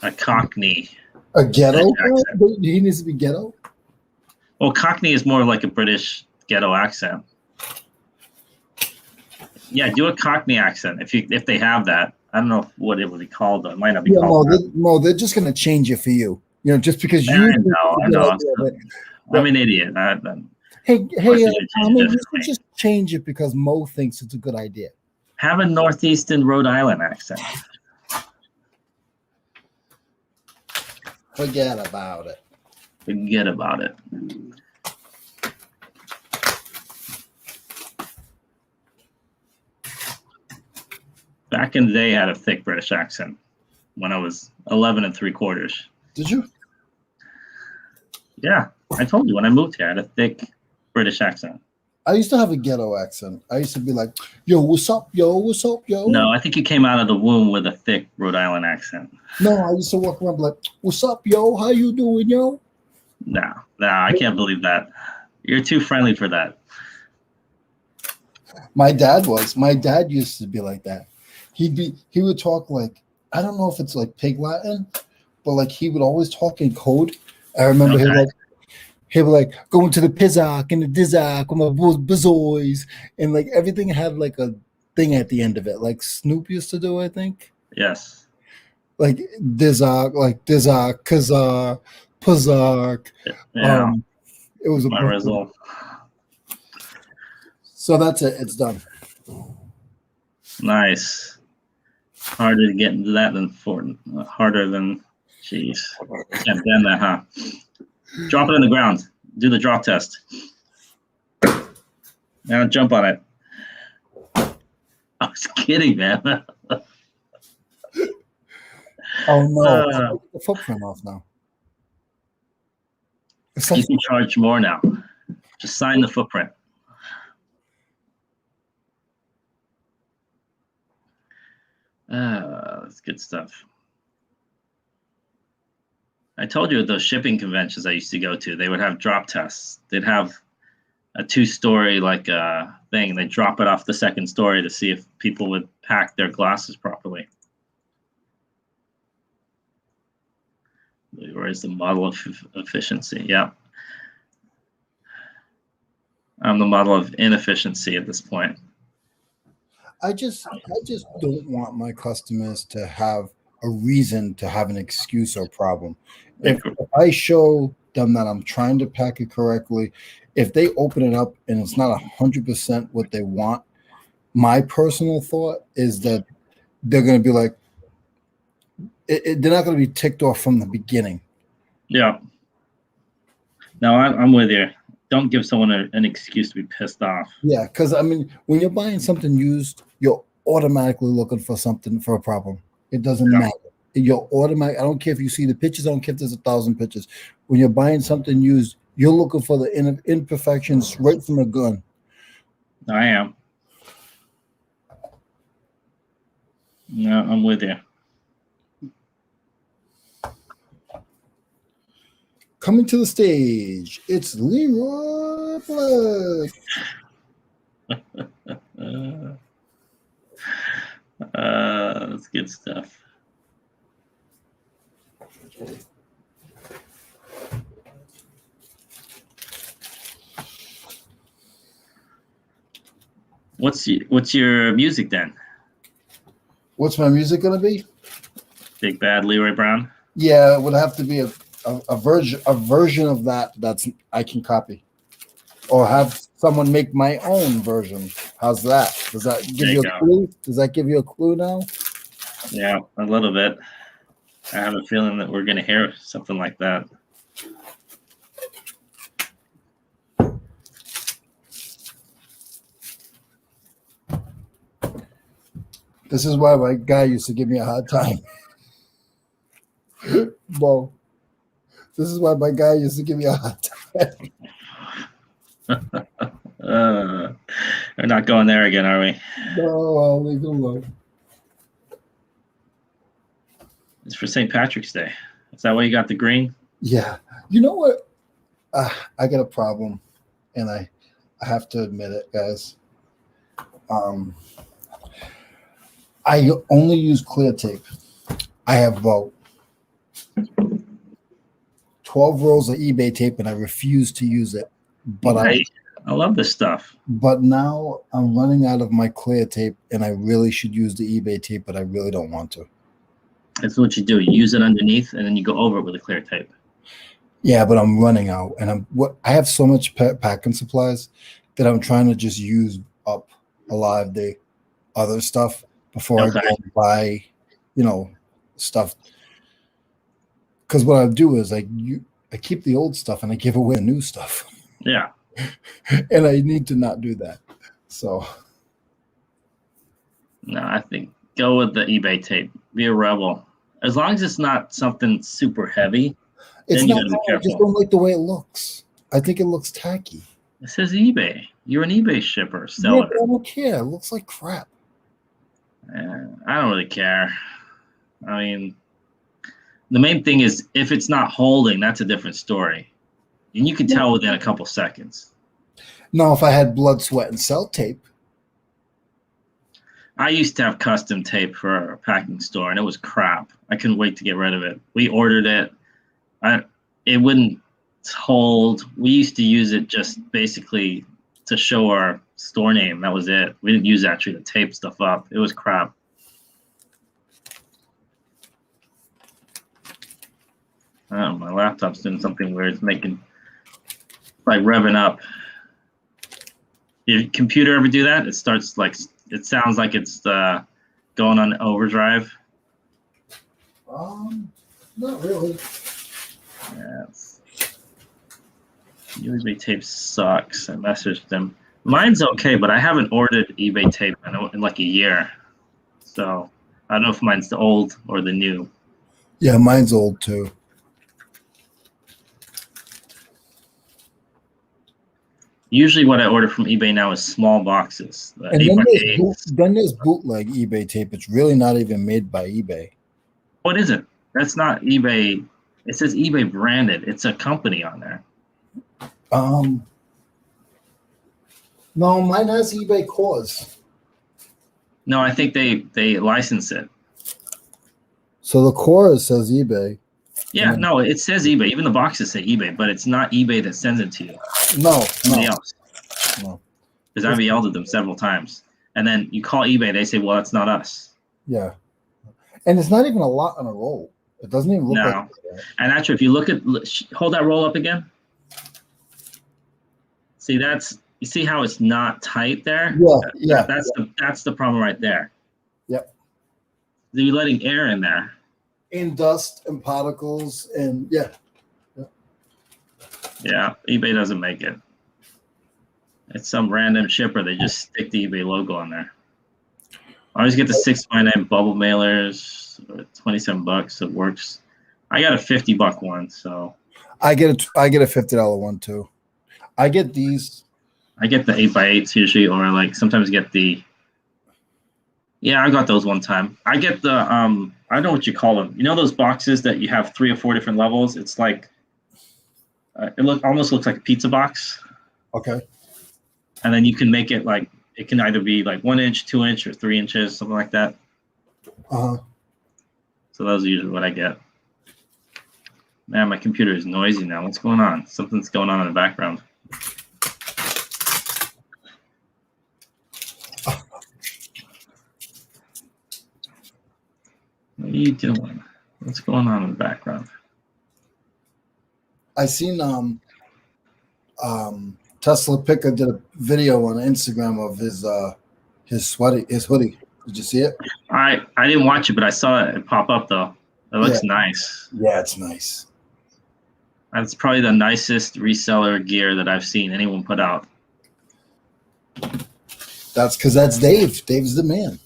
a Cockney. A ghetto? He needs to be ghetto? Well, Cockney is more like a British ghetto accent. Yeah, do a Cockney accent if they have that. I don't know what it would be called, though. It might not be called that. They're just going to change it for you. You know, just because you. I know. I'm an idiot. Hey, Tommy, you should just change it because Mo thinks it's a good idea. Have a northeastern Rhode Island accent. Forget about it. Forget about it. Back in the day, I had a thick British accent when I was 11 3/4. Did you? Yeah, I told you when I moved here, I had a thick British accent. I used to have a ghetto accent. I used to be like, "Yo, what's up, yo? What's up, yo?" No, I think you came out of the womb with a thick Rhode Island accent. No, I used to walk around like, "What's up, yo? How you doing, yo?" No, I can't believe that. You're too friendly for that. My dad was. My dad used to be like that. He would talk like, I don't know if it's like Pig Latin, but like he would always talk in code. I remember he'd be like going to the Pizzock and the Dizzock with my bizoys, and like everything had like a thing at the end of it, like Snoop used to do, I think. Yes. Like Dizzock, Kazar, Pazark. Yeah. It was my result. So that's it. It's done. Nice. Harder to get into that than harder than, jeez. Can't bend that, huh? Drop it on the ground. Do the drop test. Now jump on it. I was kidding, man. Oh no! The footprint off now. You can charge more now. Just sign the footprint. That's good stuff. I told you at those shipping conventions I used to go to, they would have drop tests. They'd have a 2-story thing. They drop it off the second story to see if people would pack their glasses properly. Where's the model of efficiency? Yeah. I'm the model of inefficiency at this point. I just don't want my customers to have a reason to have an excuse or problem. If I show them that I'm trying to pack it correctly, if they open it up and it's not 100% what they want, my personal thought is that they're going to be like, they're not going to be ticked off from the beginning. Yeah. No, I'm with you. Don't give someone an excuse to be pissed off. Yeah, because I mean, when you're buying something used, you're automatically looking for something for a problem. It doesn't matter. You're automatic. I don't care if you see the pictures. I don't care if there's 1,000 pictures. When you're buying something used, you're looking for the imperfections right from the gun. I am. No, I'm with you. Coming to the stage, it's Leroy Black. That's good stuff. What's your music then? What's my music gonna be? Big Bad Leroy Brown? Yeah, it would have to be a version of that I can copy, or have someone make my own version. How's that? Does that give you a clue? Does that give you a clue now? Yeah, a little bit. I have a feeling that we're gonna hear something like that. This is why my guy used to give me a hard time. Bo, this is why my guy used to give me a hard time. We're not going there again, are we? No, I'll leave it alone. It's for St. Patrick's Day. Is that why you got the green? Yeah. You know what? I got a problem, and I have to admit it, guys. I only use clear tape. I have about 12 rolls of eBay tape, and I refuse to use it. But I love this stuff. But now I'm running out of my clear tape, and I really should use the eBay tape, but I really don't want to. That's what you do. You use it underneath, and then you go over it with a clear tape. Yeah, but I'm running out, and I have so much packing supplies that I'm trying to just use up a lot of the other stuff before I go and buy, stuff. Because what I do is I keep the old stuff and I give away the new stuff. Yeah. And I need to not do that. So. No, I think go with the eBay tape. Be a rebel. As long as it's not something super heavy. It's not. I just don't like the way it looks. I think it looks tacky. It says eBay. You're an eBay shipper, seller. Yeah, but I don't care. It looks like crap. I don't really care. I mean, the main thing is if it's not holding, that's a different story. And you can tell within a couple seconds. No, if I had blood, sweat, and cell tape. I used to have custom tape for a packing store, and it was crap. I couldn't wait to get rid of it. We ordered it. It wouldn't hold. We used to use it just basically to show our store name. That was it. We didn't use actually to tape stuff up. It was crap. Oh, my laptop's doing something weird. It's making like revving up. Your computer ever do that? It starts like it sounds like it's going on overdrive. Not really. Yes. USB tape sucks. I messaged them. Mine's okay, but I haven't ordered eBay tape in like a year. So I don't know if mine's the old or the new. Yeah, mine's old too. Usually what I order from eBay now is small boxes. And 8x8. then there's bootleg eBay tape. It's really not even made by eBay. What is it? That's not eBay. It says eBay branded. It's a company on there. No, mine has eBay cause. No, I think they license it. So the core says eBay. Yeah, no, it says eBay. Even the boxes say eBay, but it's not eBay that sends it to you. No, Somebody else. No. Because I've yelled at them several times. And then you call eBay, they say, well, that's not us. Yeah. And it's not even a lot on a roll. It doesn't even look like that. And actually, if you look at, hold that roll up again. See, you see how it's not tight there? Yeah. That's the problem right there. Yep. You're letting air in there. And dust and particles and yeah. Yeah, eBay doesn't make it. It's some random shipper. They just stick the eBay logo on there. I always get the 6x9 bubble mailers, $27. It works. I got a $50 one, so I get a $50 one too. I get these. I get the 8x8s usually, or like sometimes get the. Yeah, I got those one time. I get the I don't know what you call them. You know those boxes that you have 3 or 4 different levels? It's like almost looks like a pizza box. Okay. And then you can make it like it can either be like 1 inch, 2 inch, or 3 inches, something like that. Uh-huh. So those are usually what I get. Man, my computer is noisy now. What's going on? Something's going on in the background. What are you doing? What's going on in the background? I seen Tesla Picker did a video on Instagram of his hoodie. Did you see it? I didn't watch it, but I saw it pop up though. It looks nice. Yeah, it's nice. That's probably the nicest reseller gear that I've seen anyone put out. That's because that's Dave. Dave's the man.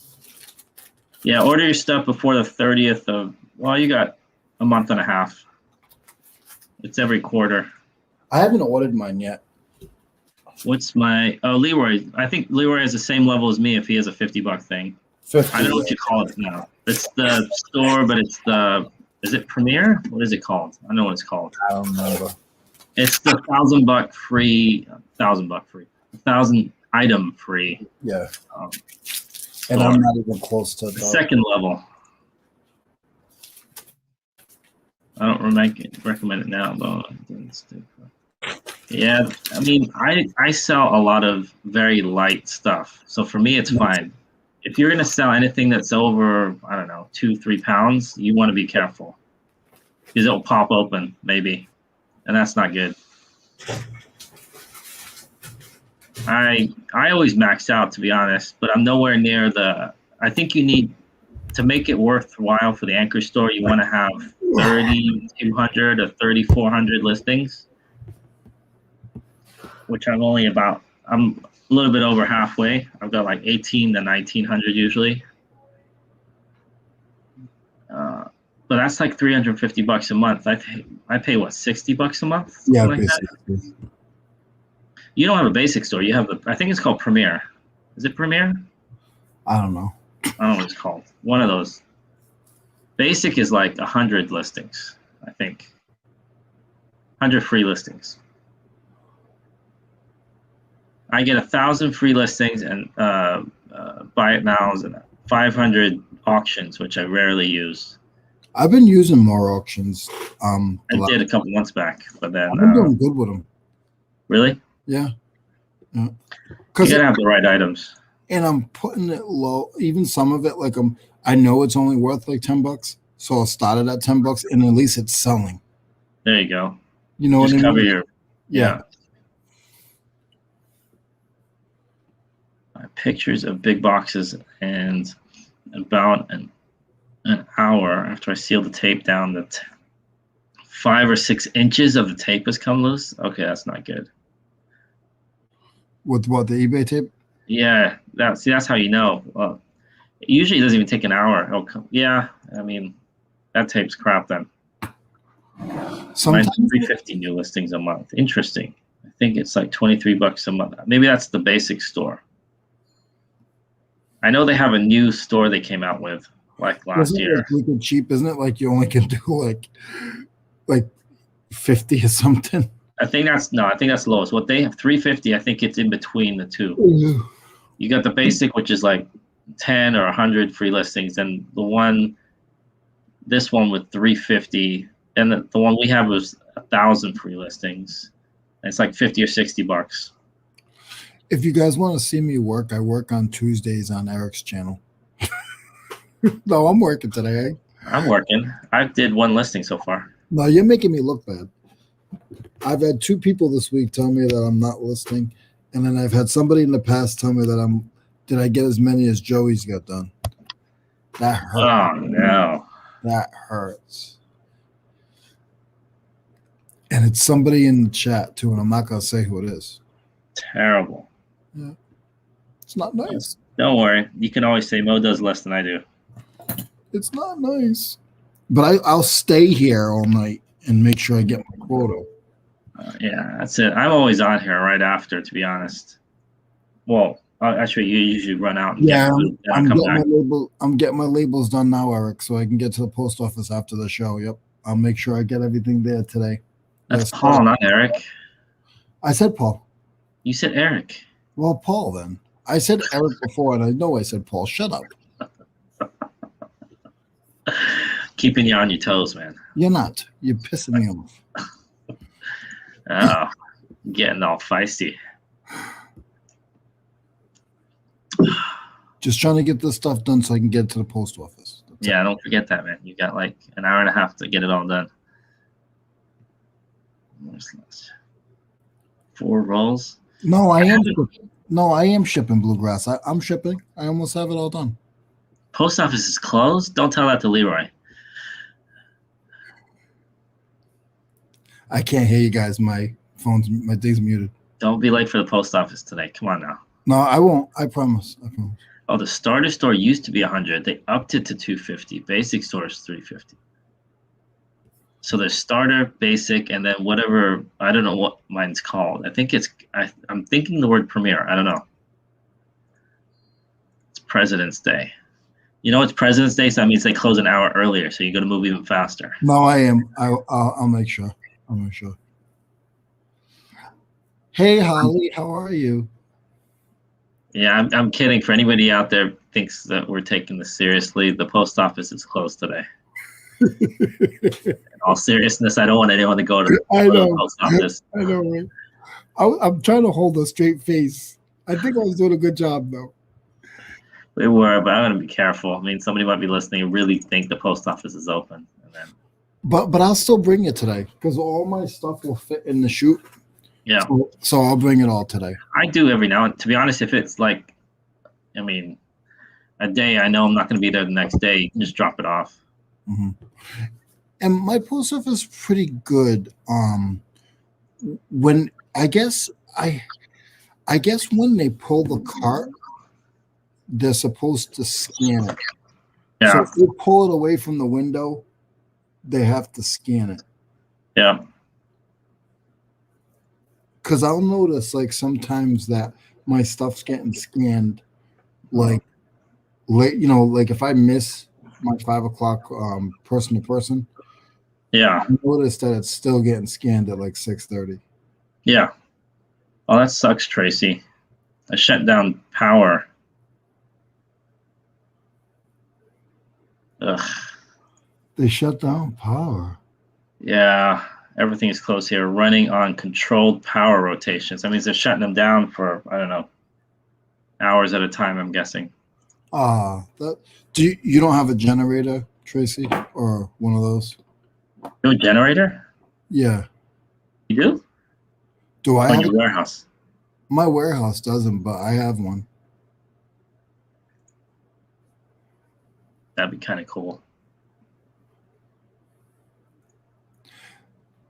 Yeah, order your stuff before the 30th of, well, you got a month and a half. It's every quarter. I haven't ordered mine yet. What's my, Leroy. I think Leroy has the same level as me if he has a $50 thing. 50, I don't know what you call it now. It's the store, but it's the, is it Premier? What is it called? I know what it's called. I don't remember. It's the $1,000 free, $1,000 item free. Yeah. And I'm not even close to the second level. I don't recommend it now, though. Yeah, I mean, I sell a lot of very light stuff. So for me, it's fine. If you're going to sell anything that's over, I don't know, 2-3 pounds, you want to be careful. Because it'll pop open, maybe. And that's not good. I always max out, to be honest, but I'm nowhere near I think you need, to make it worthwhile for the anchor store, you want to have 3,200 or 3,400 listings, which I'm a little bit over halfway. I've got like 18 to 1,900 usually. But that's like $350 a month. I pay what, $60 a month? Yeah, like basically. You don't have a basic store. You have I think it's called Premier. Is it Premier? I don't know. I don't know what it's called. One of those. Basic is like 100 listings, I think. 100 free listings. I get 1,000 free listings and buy it nows and 500 auctions, which I rarely use. I've been using more auctions. I did a couple months back, but then I've been doing good with them. Really? Yeah. You gotta have the right items. And I'm putting it low. Even some of it, like I know it's only worth like $10, so I'll start it at $10, and at least it's selling. There you go. You know Just what I cover mean? your pictures of big boxes, and about an hour after I seal the tape down, that 5 or 6 inches of the tape has come loose. Okay, that's not good. With what, the eBay tape? Yeah, that's how you know. Well, it usually doesn't even take an hour. Yeah, I mean, that tape's crap then. Sometimes 350 new listings a month. Interesting. think it's like $23 a month. Maybe that's the basic store. I know they have a new store they came out with like last Isn't year. it wicked cheap? Isn't it like you only can do like 50 or something? I think that's lowest. What they have 350. I think it's in between the two. Ooh. You got the basic, which is like 10 or 100 free listings, and this one with 350, and the one we have was 1,000 free listings. And it's like 50 or $60. If you guys want to see me work, I work on Tuesdays on Eric's channel. No, I'm working today. I'm working. I did one listing so far. No, you're making me look bad. I've had 2 people this week tell me that I'm not listing, and then I've had somebody in the past tell me that did I get as many as Joey's got done? That hurts. Oh no. That hurts. And it's somebody in the chat too, and I'm not gonna say who it is. Terrible. Yeah. It's not nice. Don't worry. You can always say Mo does less than I do. It's not nice. But I'll stay here all night and make sure I get my quota. Yeah, that's it. I'm always on here right after, to be honest. Well, actually, you usually run out and Yeah, I'm getting my labels done now, Eric, so I can get to the post office after the show. Yep. I'll make sure I get everything there today. That's Paul, not Eric. I said Paul. You said Eric. Well, Paul then. I said Eric before, and I know I said Paul. Shut up. Keeping you on your toes, man. You're not. You're pissing me off. Oh, getting all feisty. Just trying to get this stuff done so I can get to the post office. Yeah, don't forget that, man. You got like an hour and a half to get it all done. 4 rolls. No, I am shipping. No, I am shipping bluegrass. I'm shipping. I almost have it all done. Post office is closed? Don't tell that to Leroy. I can't hear you guys. My thing's muted. Don't be late for the post office today. Come on now. No, I won't. I promise. I promise. Oh, the starter store used to be 100. They upped it to 250. Basic store is 350. So there's starter, basic, and then whatever. I don't know what mine's called. I think I'm thinking the word premiere. I don't know. It's President's Day. You know it's President's Day, so that means they close an hour earlier. So you got to move even faster. No, I am. I'll make sure. I'll make sure. Hey, Holly, how are you? Yeah, I'm kidding. For anybody out there thinks that we're taking this seriously, the post office is closed today. In all seriousness, I don't want anyone to go to the post office. I know, right? I'm trying to hold a straight face. I think I was doing a good job, though. We were, but I'm going to be careful. I mean, somebody might be listening and really think the post office is open. And then, but I'll still bring it today because all my stuff will fit in the chute. Yeah. So I'll bring it all today. I do every now and, to be honest, if it's like, I mean, a day I know I'm not going to be there the next day, you can just drop it off. Mm-hmm. And my post office is pretty good. When I guess when they pull the cart, they're supposed to scan it. Yeah. So if they pull it away from the window, they have to scan it. Yeah. Because I'll notice like sometimes that my stuff's getting scanned, like late, like if I miss my 5 o'clock person to person. Yeah. I noticed that it's still getting scanned at like 6:30. Yeah. Oh, that sucks, Tracy. I shut down power. Ugh. They shut down power. Yeah. Everything is closed here. Running on controlled power rotations. That means they're shutting them down for, I don't know, hours at a time, I'm guessing. You don't have a generator, Tracy, or one of those? You have a generator? Yeah. You do? Do I have your warehouse? My warehouse doesn't, but I have one. That'd be kind of cool.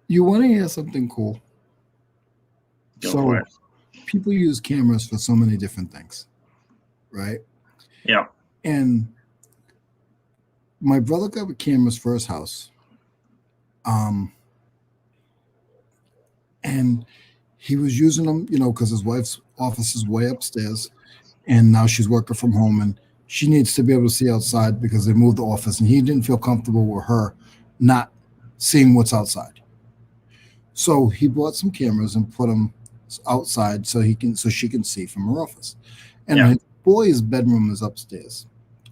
You want to hear something cool? Go for it. People use cameras for so many different things, right? Yeah. And my brother got cameras for his house. And he was using them, because his wife's office is way upstairs, and now she's working from home, and she needs to be able to see outside because they moved the office, and he didn't feel comfortable with her not seeing what's outside. So he bought some cameras and put them outside so she can see from her office. And Yeah. his boy's bedroom is upstairs,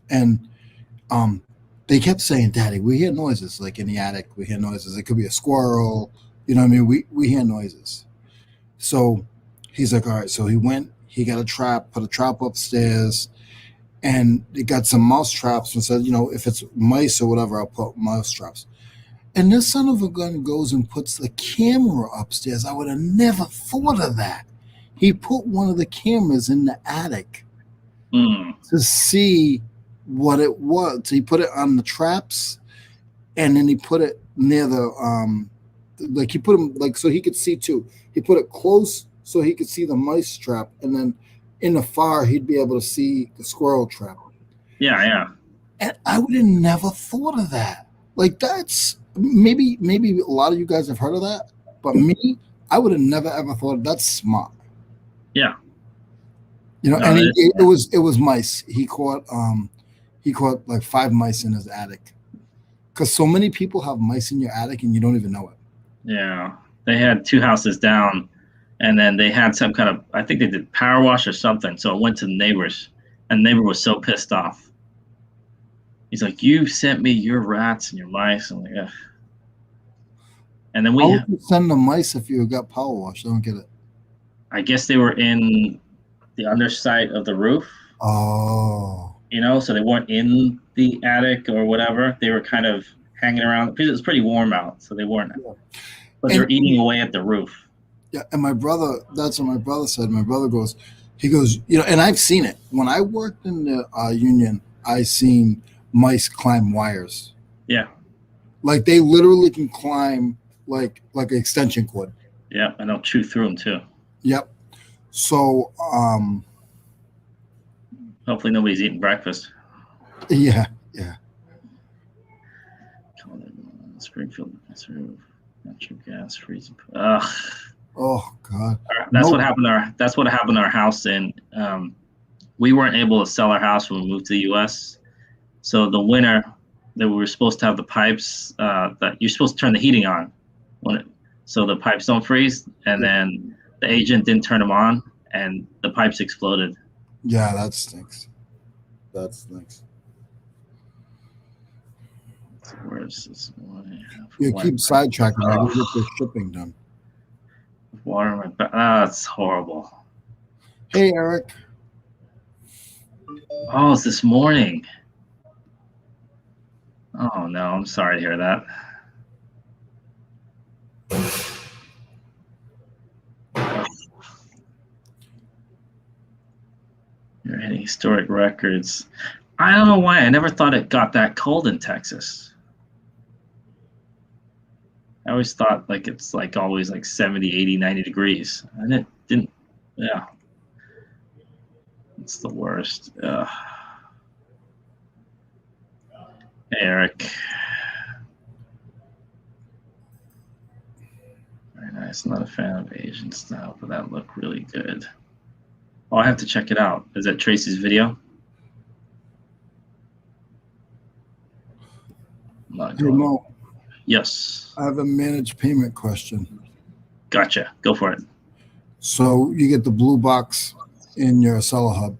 and they kept saying, "Daddy, we hear noises like in the attic. We hear noises. It could be a squirrel. You know what I mean? We hear noises." So he's like, "All right." So he went. He got a trap, put a trap upstairs, and he got some mouse traps and said, if it's mice or whatever, I'll put mouse traps. And this son of a gun goes and puts the camera upstairs. I would have never thought of that. He put one of the cameras in the attic to see what it was. He put it on the traps, and then he put it near the he put him so he could see too. He put it close so he could see the mice trap, and then in the far he'd be able to see the squirrel trap. Yeah. And I would have never thought of that. Like, that's maybe a lot of you guys have heard of that, but me, I would have never ever thought that's smart. Yeah. And it was mice. He caught like 5 mice in his attic. Because so many people have mice in your attic and you don't even know it. Yeah. They had 2 houses down, and then they had some kind of, I think they did power wash or something. So it went to the neighbors, and the neighbor was so pissed off. He's like, "You sent me your rats and your mice." I'm like, ugh. And then How would you send the mice if you got power wash? I don't get it. I guess they were in the underside of the roof. Oh. So they weren't in the attic or whatever. They were kind of hanging around because it was pretty warm out, so they weren't. Yeah. But they're eating away at the roof. Yeah, and my brother, that's what my brother said. My brother goes, and I've seen it. When I worked in the union, I seen mice climb wires. Yeah. Like, they literally can climb like an extension cord. Yeah, and they'll chew through them too. Yep. So, hopefully nobody's eating breakfast. Yeah. Springfield, natural gas freezing. Ugh. Oh God. That's what happened to our house, and we weren't able to sell our house when we moved to the U.S. So the winter that we were supposed to have the pipes that you're supposed to turn the heating on so the pipes don't freeze, and then the agent didn't turn them on, and the pipes exploded. Yeah, that stinks. Where's this one? You keep sidetracking. I gotta get this shipping done. Water in my back. That's horrible. Hey, Eric. Oh, it's this morning. Oh no, I'm sorry to hear that. You're hitting historic records. I don't know why. I never thought it got that cold in Texas. I always thought it's always 70, 80, 90 degrees. I didn't yeah. It's the worst. Ugh. Hey, Eric. Very nice. Not a fan of Asian style, but that looked really good. Oh, I have to check it out. Is that Tracy's video? Hey, Mo. Yes. I have a managed payment question. Gotcha. Go for it. So you get the blue box in your Seller Hub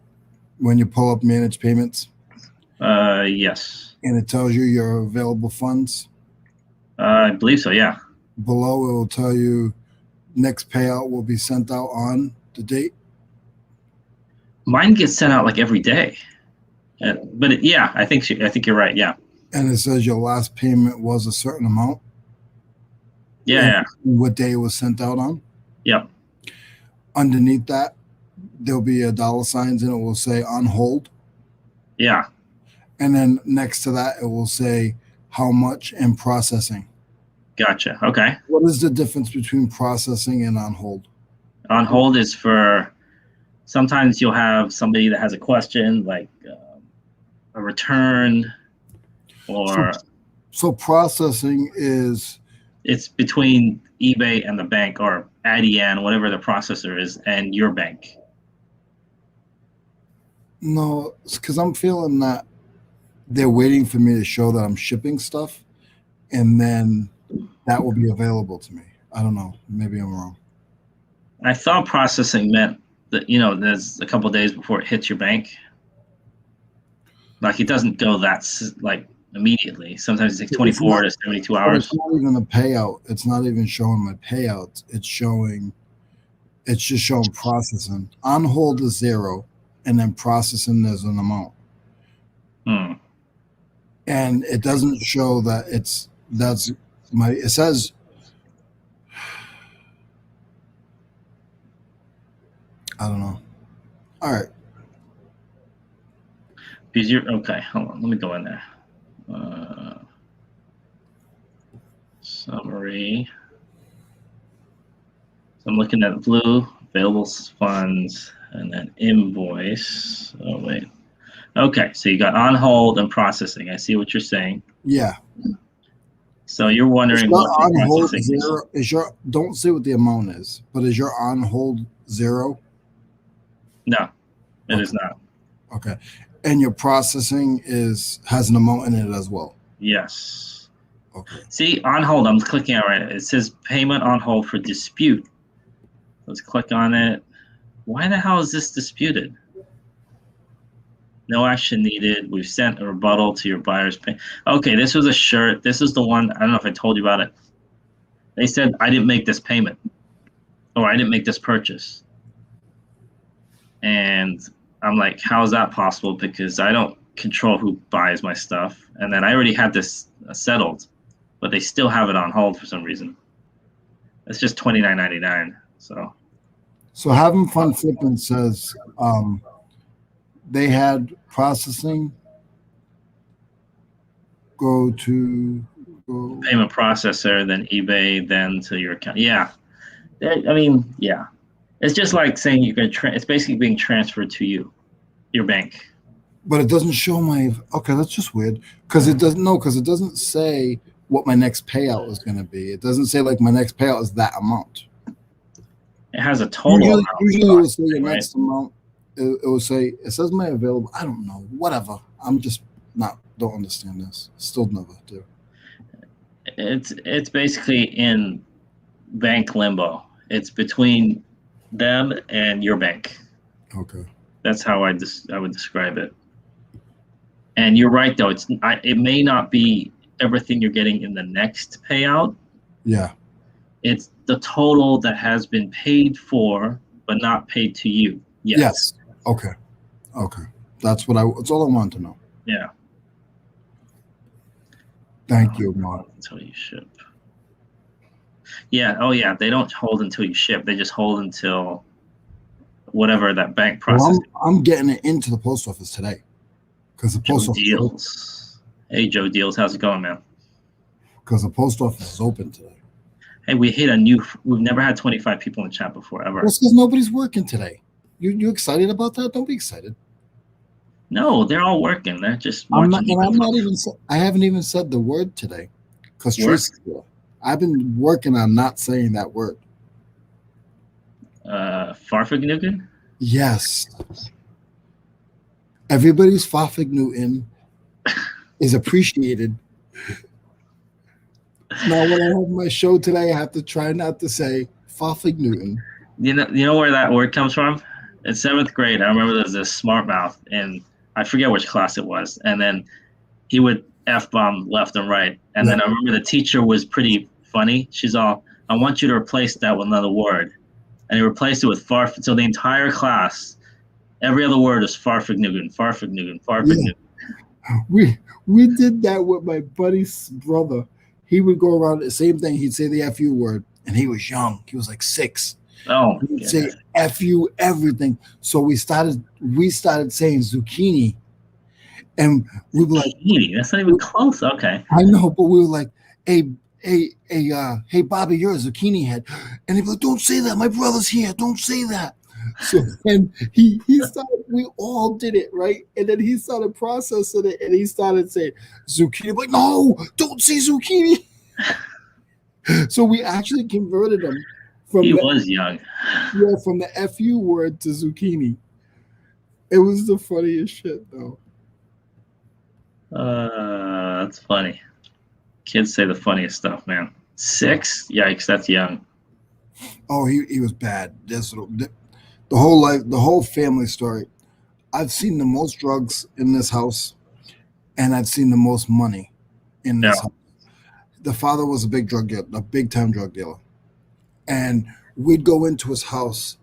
when you pull up managed payments? Yes. And it tells you your available funds? I believe so, yeah. Below, it will tell you next payout will be sent out on the date? Mine gets sent out every day. But I think you're right, yeah. And it says your last payment was a certain amount? Yeah. What day it was sent out on? Yep. Underneath that, there'll be a $ signs and it will say on hold. Yeah. And then next to that, it will say how much and processing. Gotcha. Okay. What is the difference between processing and on hold? On hold is for sometimes you'll have somebody that has a question, like a return or. So processing is It's between eBay and the bank, or Adyen, whatever the processor is, and your bank. No, because I'm feeling that they're waiting for me to show that I'm shipping stuff, and then that will be available to me. I don't know. Maybe I'm wrong. I thought processing meant that, there's a couple of days before it hits your bank. Like it doesn't go like immediately. Sometimes it takes 24 to 72 hours. It's not even a payout. It's not even showing my payouts. It's just showing processing. On hold is 0, and then processing is an amount. And it doesn't show that it says I don't know. All right. Because okay, hold on. Let me go in there. Summary. So I'm looking at blue, available funds, and then invoice. Oh, wait. Okay, so you got on hold and processing. I see what you're saying. Yeah. So you're wondering what on hold 0 is. Don't say what the amount is, but is your on hold 0? No, it is not. Okay. And your processing has an amount in it as well. Yes. Okay. See, on hold, I'm clicking on it. It says payment on hold for dispute. Let's click on it. Why the hell is this disputed? No action needed. We've sent a rebuttal to your buyer's pay. Okay, this was a shirt. This is the one. I don't know if I told you about it. They said I didn't make this payment, or I didn't make this purchase. And I'm like, how is that possible? Because I don't control who buys my stuff. And then I already had this settled, but they still have it on hold for some reason. It's just $29.99. So Having Fun Flipping says they had processing go payment processor, then eBay, then to your account. Yeah. I mean, yeah. It's just like saying you can. It's basically being transferred to your bank. But it doesn't show my. Okay, that's just weird. Because it doesn't say what my next payout is going to be. It doesn't say like my next payout is that amount. It has a total amount. Usually it will say your next amount. It will say it says my available. I don't know. Whatever. I'm just don't understand this. Still never do. It's basically in bank limbo. It's between them and your bank. Okay. That's how I would describe it. And you're right, though. It may not be everything you're getting in the next payout. Yeah. It's the total that has been paid for but not paid to you. Yes. Okay. That's all I want to know. Yeah. Thank you, Mark. Until you ship. Yeah. Oh, yeah. They don't hold until you ship. They just hold until whatever that bank process. Well, I'm getting it into the post office today because the post office Deals. Hey, Joe Deals, how's it going, man? Because the post office is open today. Hey, we've never had 25 people in the chat before, ever. That's because nobody's working today. You excited about that? Don't be excited. No, they're all working. They're just. I haven't even said the word today because Tracy's here. I've been working on not saying that word. Farfignugan? Yes. Everybody's Farfignugan is appreciated. Now, when I have my show today, I have to try not to say Farfignugan. You know where that word comes from? In 7th grade, I remember there was this smart mouth, and I forget which class it was. And then he would F-bomb left and right. And then I remember the teacher was pretty funny. She's all, I want you to replace that with another word. And he replaced it with farf. So the entire class, every other word is Farfignugan. Yeah. We did that with my buddy's brother. He would go around the same thing. He'd say the FU word, and he was young. He was like 6. Oh, he'd say FU everything. So we started saying zucchini, and we were like, that's not even close. Okay, I know, but we were like, hey, Bobby, you're a zucchini head, and he'd be like, don't say that. My brother's here. Don't say that. So and he started. We all did it right, and then he started processing it, and he started saying zucchini. I'm like, no, don't say zucchini. So we actually converted him from He the was young. from the FU word to zucchini. It was the funniest shit though. That's funny. Kids say the funniest stuff, man. 6? Yikes, that's young. Oh, he was bad. The whole life, the whole family story. I've seen the most drugs in this house, and I've seen the most money in Yeah. this house. The father was a big drug dealer, a big time drug dealer, and we'd go into his house,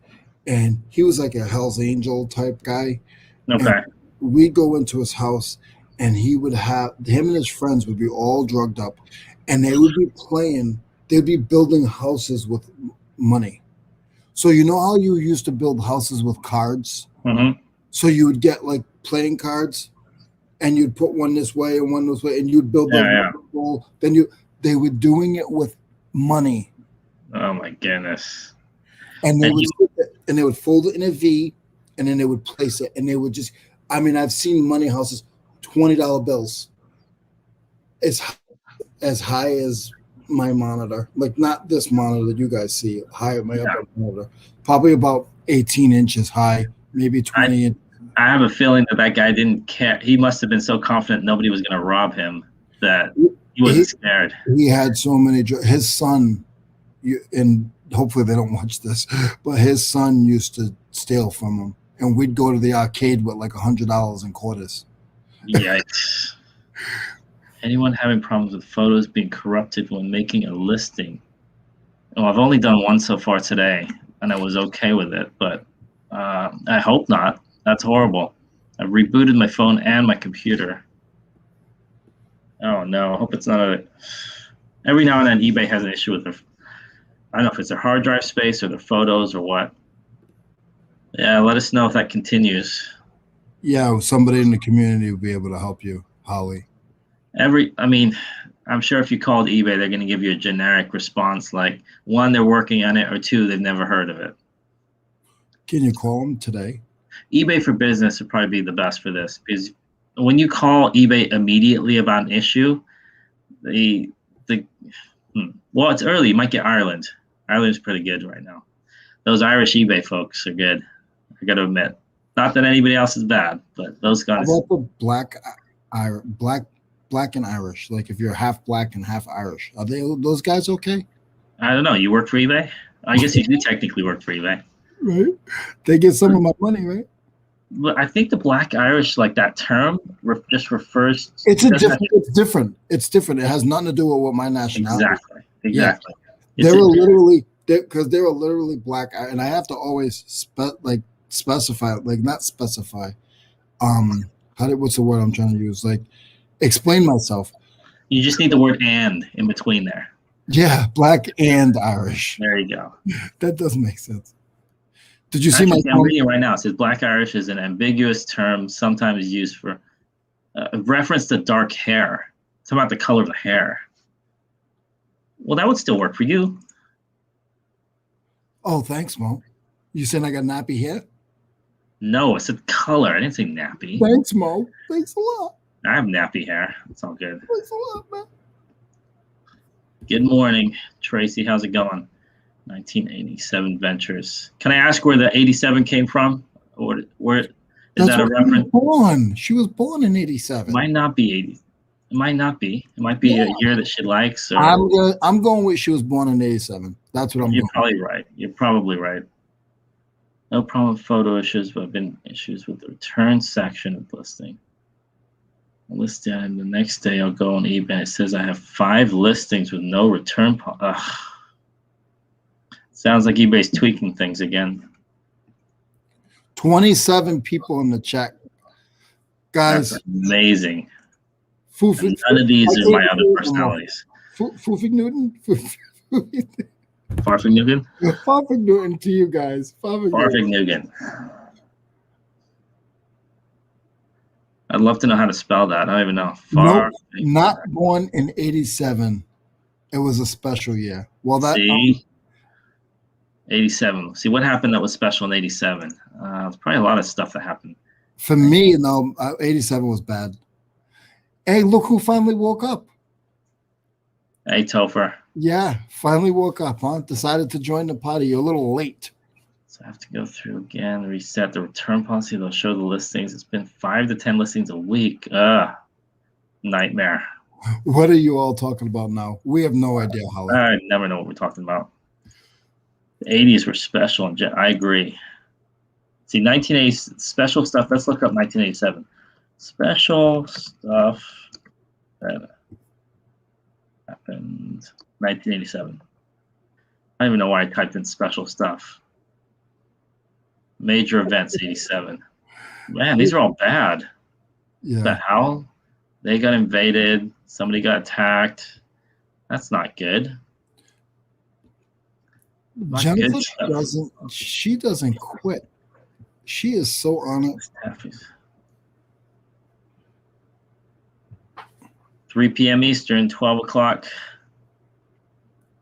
and he was like a Hell's Angel type guy. And Okay. we'd go into his house, and he would have him and his friends would be all drugged up, and they would be playing. They'd be building houses with money. So you know how you used to build houses with cards? Mm-hmm. So you would get like playing cards, and you'd put one this way and one this way, and you'd build Yeah, like yeah. wall. They were doing it with money, Oh my goodness. and And they would fold it in a V, and then they would place it, and they would just. I mean, I've seen money houses, $20 bills, as high as my monitor, like not this monitor that you guys see, high at my Yeah. upper monitor, probably about 18 inches high, maybe 20 inches. I have a feeling that guy didn't care. He must have been so confident nobody was going to rob him that he wasn't scared. He had so many. His son, and hopefully they don't watch this, but his son used to steal from him, and we'd go to the arcade with like $100 in quarters. Yikes. Anyone having problems with photos being corrupted when making a listing? Well, I've only done one so far today, and I was okay with it, but I hope not. That's horrible. I've rebooted my phone and my computer. Oh no, I hope it's not a. Every now and then eBay has an issue with their. I don't know if it's their hard drive space or their photos or what. Yeah, let us know if that continues. Yeah, somebody in the community will be able to help you, Holly. I mean, I'm sure if you called eBay, they're going to give you a generic response like, 1, they're working on it, or 2, they've never heard of it. Can you call them today? eBay for Business would probably be the best for this, because when you call eBay immediately about an issue, well, it's early. You might get Ireland. Ireland's pretty good right now. Those Irish eBay folks are good. I got to admit. Not that anybody else is bad, but those guys. How about the black and Irish? Like if you're half black and half Irish, are those guys okay? I don't know. You work for eBay? I guess you do technically work for eBay. Right. They get some of my money, right? But I think the black Irish, like that term, just refers. It's different. It's different. It has nothing to do with what my nationality. Exactly. They were literally because they were literally black, and I have to always specify, like not specify. What's the word I'm trying to use? Like explain myself. You just need the word "and" in between there. Yeah, black and Irish. There you go. That doesn't make sense. Did you see I'm reading it right now. It says black Irish is an ambiguous term sometimes used for reference to dark hair. It's about the color of the hair. Well, that would still work for you. Oh, thanks, Mo. You saying I got nappy hair? No, I said color. I didn't say nappy. Thanks, Mo. Thanks a lot. I have nappy hair. It's all good. Thanks a lot, man. Good morning, Tracy. How's it going? 1987 Ventures. Can I ask where the 87 came from? Or where is that a reference? She was born in 87. It might not be 80. It might not be. It might be a year that she likes. Or I'm going with she was born in 87. That's what I'm You're going. probably right. You're probably right. No problem with photo issues, but I've been issues with the return section of listing. I list that, and the next day I'll go on eBay. It says I have 5 listings with no return. Sounds like eBay's tweaking things again. 27 people in the chat. Guys. That's amazing. None of these are my other personalities. Foofing Newton? Farfig Nugent? Farfig Newton to you guys. Farfig Nugent. I'd love to know how to spell that. I don't even know. Nope, not born in 87. It was a special year. Well, that. See? 87. See, what happened that was special in 87? There's probably a lot of stuff that happened. For me, no, 87 was bad. Hey, look who finally woke up. Hey, Topher. Yeah, finally woke up, huh? Decided to join the party. You're a little late. So I have to go through again, reset the return policy. They'll show the listings. It's been 5 to 10 listings a week. Nightmare. What are you all talking about now? We have no idea, Holly. I never know what we're talking about. The 80s were special. I agree. See, 1980 special stuff. Let's look up 1987. Special stuff that happened 1987. I don't even know why I typed in special stuff. Major events 87. Man, these are all bad. Yeah. The hell? They got invaded. Somebody got attacked. That's not good. Not Jennifer good stuff. she doesn't quit. She is so on it. Staffies. 3 p.m. Eastern, 12 o'clock.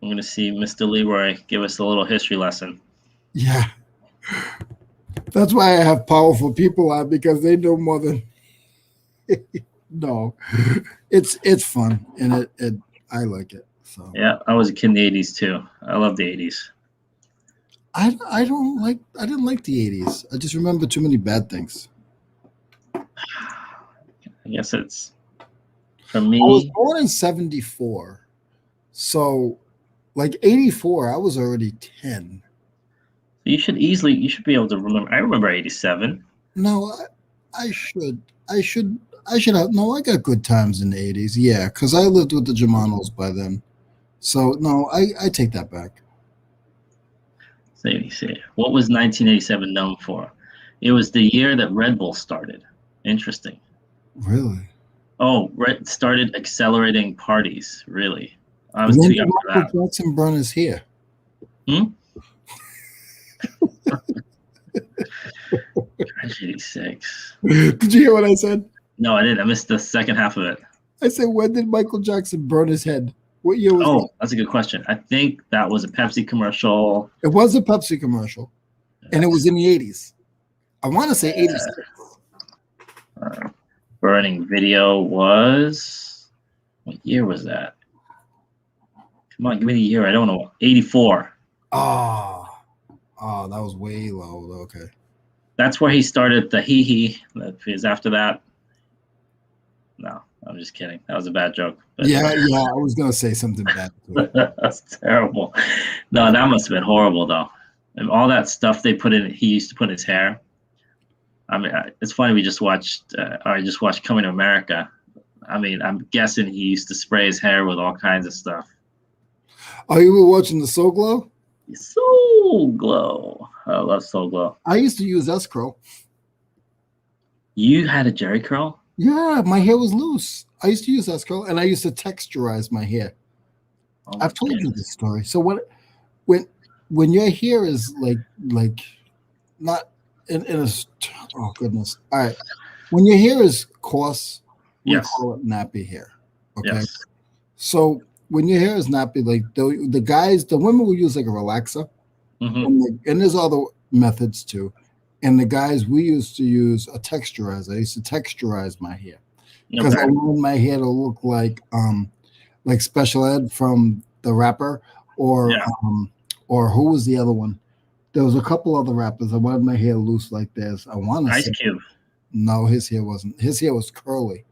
I'm going to see Mr. Leroy give us a little history lesson. Yeah. That's why I have powerful people on, because they know more than no. It's fun, and it I like it. So yeah, I was a kid in the 80s too. I love the 80s. I didn't like the 80s. I just remember too many bad things. I guess it's for me. I was born in 74. So like 84, I was already 10. You should be able to remember. I remember 87. No, I should have. No, I got good times in the 80s. Yeah, because I lived with the Germanos by then. So no, I take that back. See, what was 1987 known for? It was the year that Red Bull started. Interesting. Really? Oh, started accelerating parties. Really? I was too young for that. Michael Jackson burn his hair? Tragedy 86. Did you hear what I said? No, I didn't. I missed the second half of it. I said, when did Michael Jackson burn his head? What year was that? That's a good question. I think that was a Pepsi commercial. It was a Pepsi commercial, and it was in the 80s. I want to say 86. Burning video was, what year was that? Come on, give me the year. I don't know. 84. Oh, that was way low. Okay. That's where he started the hee. Is after that. No, I'm just kidding. That was a bad joke. But yeah, I was gonna say something bad. That's terrible. No, that must have been horrible though. And all that stuff they put in, he used to put in his hair. I mean, it's funny. I just watched Coming to America. I mean, I'm guessing he used to spray his hair with all kinds of stuff. Oh, you were watching the Soul Glow? Soul Glow. I love Soul Glow. I used to use S-Curl. You had a Jerry curl? Yeah, my hair was loose. I used to use S-Curl, and I used to texturize my hair. I've told you this story. So when your hair is like not in a, oh goodness. All right. When your hair is coarse, we call it nappy hair. Okay. Yes. So when your hair is nappy, like the women will use like a relaxer, and there's other methods too. And the guys, we used to use a texturizer. I used to texturize my hair because I wanted my hair to look like Special Ed from the rapper, or who was the other one? There was a couple other rappers. I wanted my hair loose like this. I wanted Ice Cube. No, his hair wasn't. His hair was curly.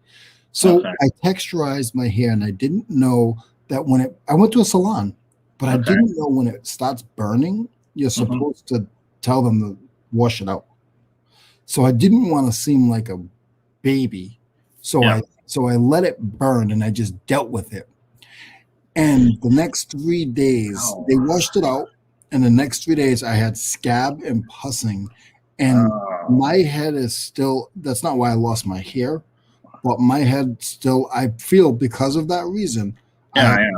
So I texturized my hair, and I didn't know that I went to a salon, but I didn't know when it starts burning, you're supposed to tell them to wash it out. So I didn't want to seem like a baby. So I let it burn, and I just dealt with it. And the next 3 days, they washed it out. And the next 3 days, I had scab and pussing. And my head is still, that's not why I lost my hair, but my head still, I feel because of that reason, I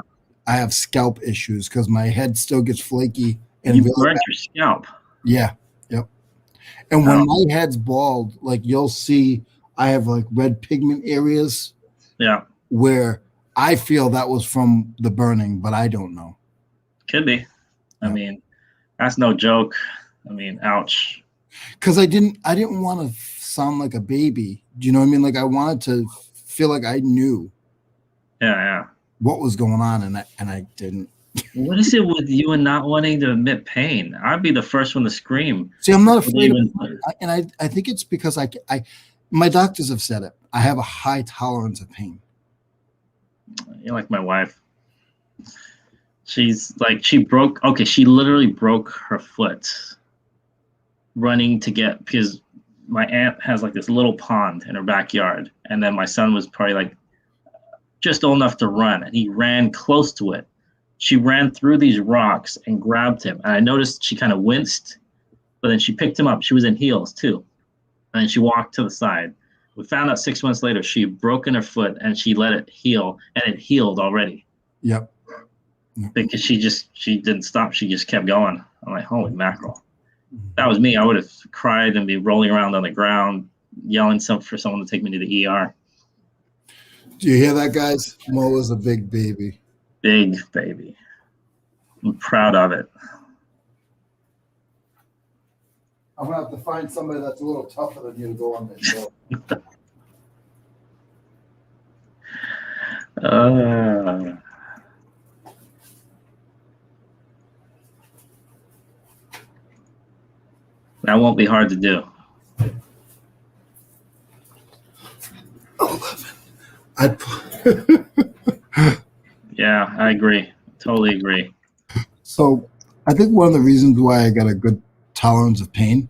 have scalp issues because my head still gets flaky. And you burnt your scalp. Yeah. Yep. And when my head's bald, like you'll see, I have like red pigment areas. Yeah. Where I feel that was from the burning, but I don't know. Could be. I mean, that's no joke. I mean, ouch. Because I didn't want to sound like a baby. Do you know what I mean? Like I wanted to feel like I knew. Yeah. what was going on, and I didn't. What is it with you and not wanting to admit pain? I'd be the first one to scream. See, I'm not before they afraid of, even- and I think it's because my doctors have said it. I have a high tolerance of pain. You're like my wife. She's like, she literally broke her foot running to get, because my aunt has like this little pond in her backyard. And then my son was probably like just old enough to run, and he ran close to it. She ran through these rocks and grabbed him. And I noticed she kind of winced, but then she picked him up. She was in heels too. And then she walked to the side. We found out 6 months later she had broken her foot and she let it heal, and it healed already. Yep. Because she didn't stop. She just kept going. I'm like, holy mackerel. If that was me, I would have cried and be rolling around on the ground, yelling for someone to take me to the ER. Do you hear that, guys? Mo is a big baby. Big baby. I'm proud of it. I'm gonna have to find somebody that's a little tougher than you to go on this show. That won't be hard to do. 11. Yeah, I agree. Totally agree. So I think one of the reasons why I got a good tolerance of pain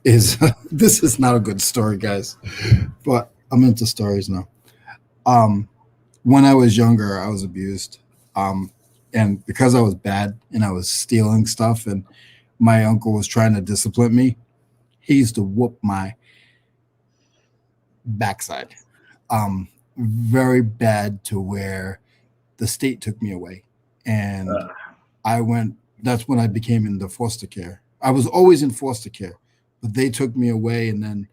is this is not a good story, guys, but I'm into stories now. When I was younger, I was abused. And because I was bad and I was stealing stuff and my uncle was trying to discipline me, he used to whoop my backside. Very bad to where the state took me away. And that's when I became into foster care. I was always in foster care, but they took me away, and then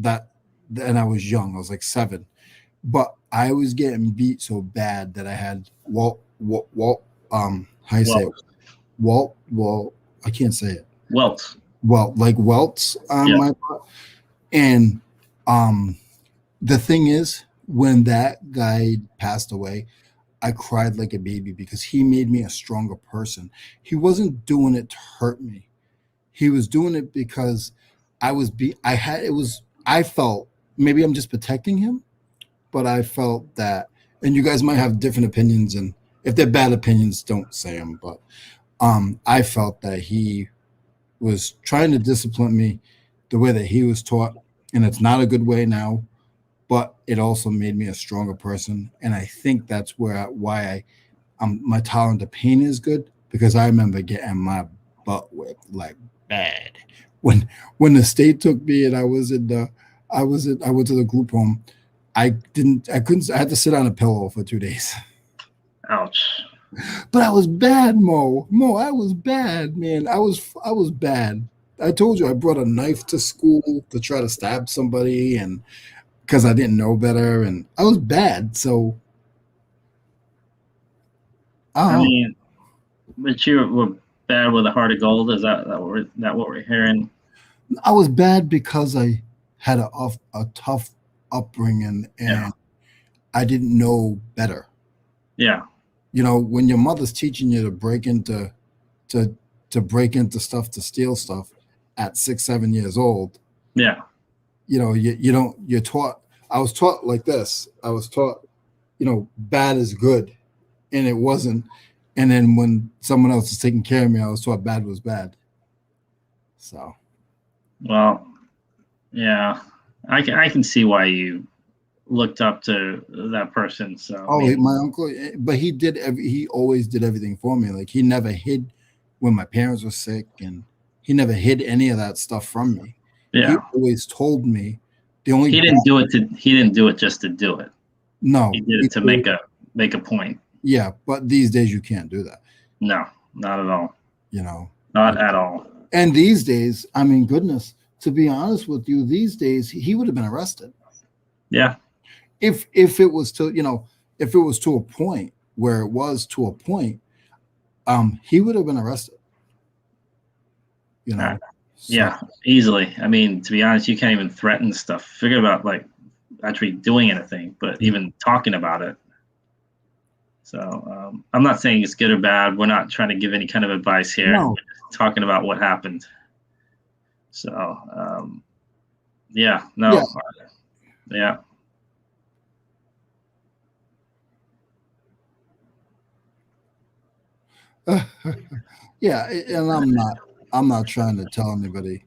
I was young. I was like 7. But I was getting beat so bad that I had how you say it? Walt, I can't say it. Welts. Well, like welts on my butt. And the thing is, when that guy passed away, I cried like a baby because he made me a stronger person. He wasn't doing it to hurt me. He was doing it because I felt, maybe I'm just protecting him, but I felt that, and you guys might have different opinions, and if they're bad opinions, don't say them, but I felt that he was trying to discipline me the way that he was taught, and it's not a good way now, but it also made me a stronger person. And I think that's why my tolerance to pain is good, because I remember getting my butt whipped like bad when the state took me and I went to the group home. I had to sit on a pillow for 2 days. Ouch. But I was bad, Mo. I was bad, man. I was bad. I told you I brought a knife to school to try to stab somebody, and because I didn't know better, and I was bad. So I mean, but you were bad with a heart of gold. Is that what we're hearing? I was bad because I had a tough upbringing, and I didn't know better. Yeah. You know, when your mother's teaching you to break into stuff, to steal stuff at 6, 7 years old. Yeah. You know, you're taught. I was taught like this. I was taught, bad is good, and it wasn't. And then when someone else is taking care of me, I was taught bad was bad. So. Well, yeah, I can see why you looked up to that person. So. My uncle, but he always did everything for me. Like, he never hid when my parents were sick, and he never hid any of that stuff from me. Yeah. He always told me he didn't do it just to do it. No, he did it to make a point. Yeah, but these days you can't do that. No, not at all. Not at all. And these days, I mean, goodness, to be honest with you, these days he would have been arrested. Yeah. If it was to a point where it was to a point, he would have been arrested. Yeah, easily. I mean, to be honest, you can't even threaten stuff. Forget about like actually doing anything, but even talking about it. So I'm not saying it's good or bad. We're not trying to give any kind of advice here. No. We're just talking about what happened. So yeah, no, yeah. Yeah, and I'm not trying to tell anybody,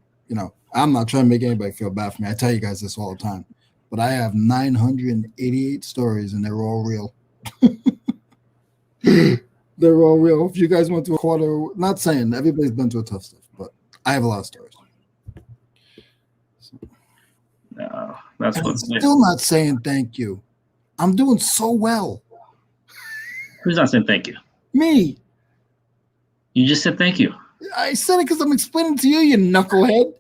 I'm not trying to make anybody feel bad for me. I tell you guys this all the time, but I have 988 stories and they're all real. They're all real. If you guys went through a quarter, not saying everybody's been through tough stuff, but I have a lot of stories. No, that's And what. I'm still not saying thank you. I'm doing so well. Who's not saying thank you? Me. You just said thank you. I said it because I'm explaining to you, you knucklehead.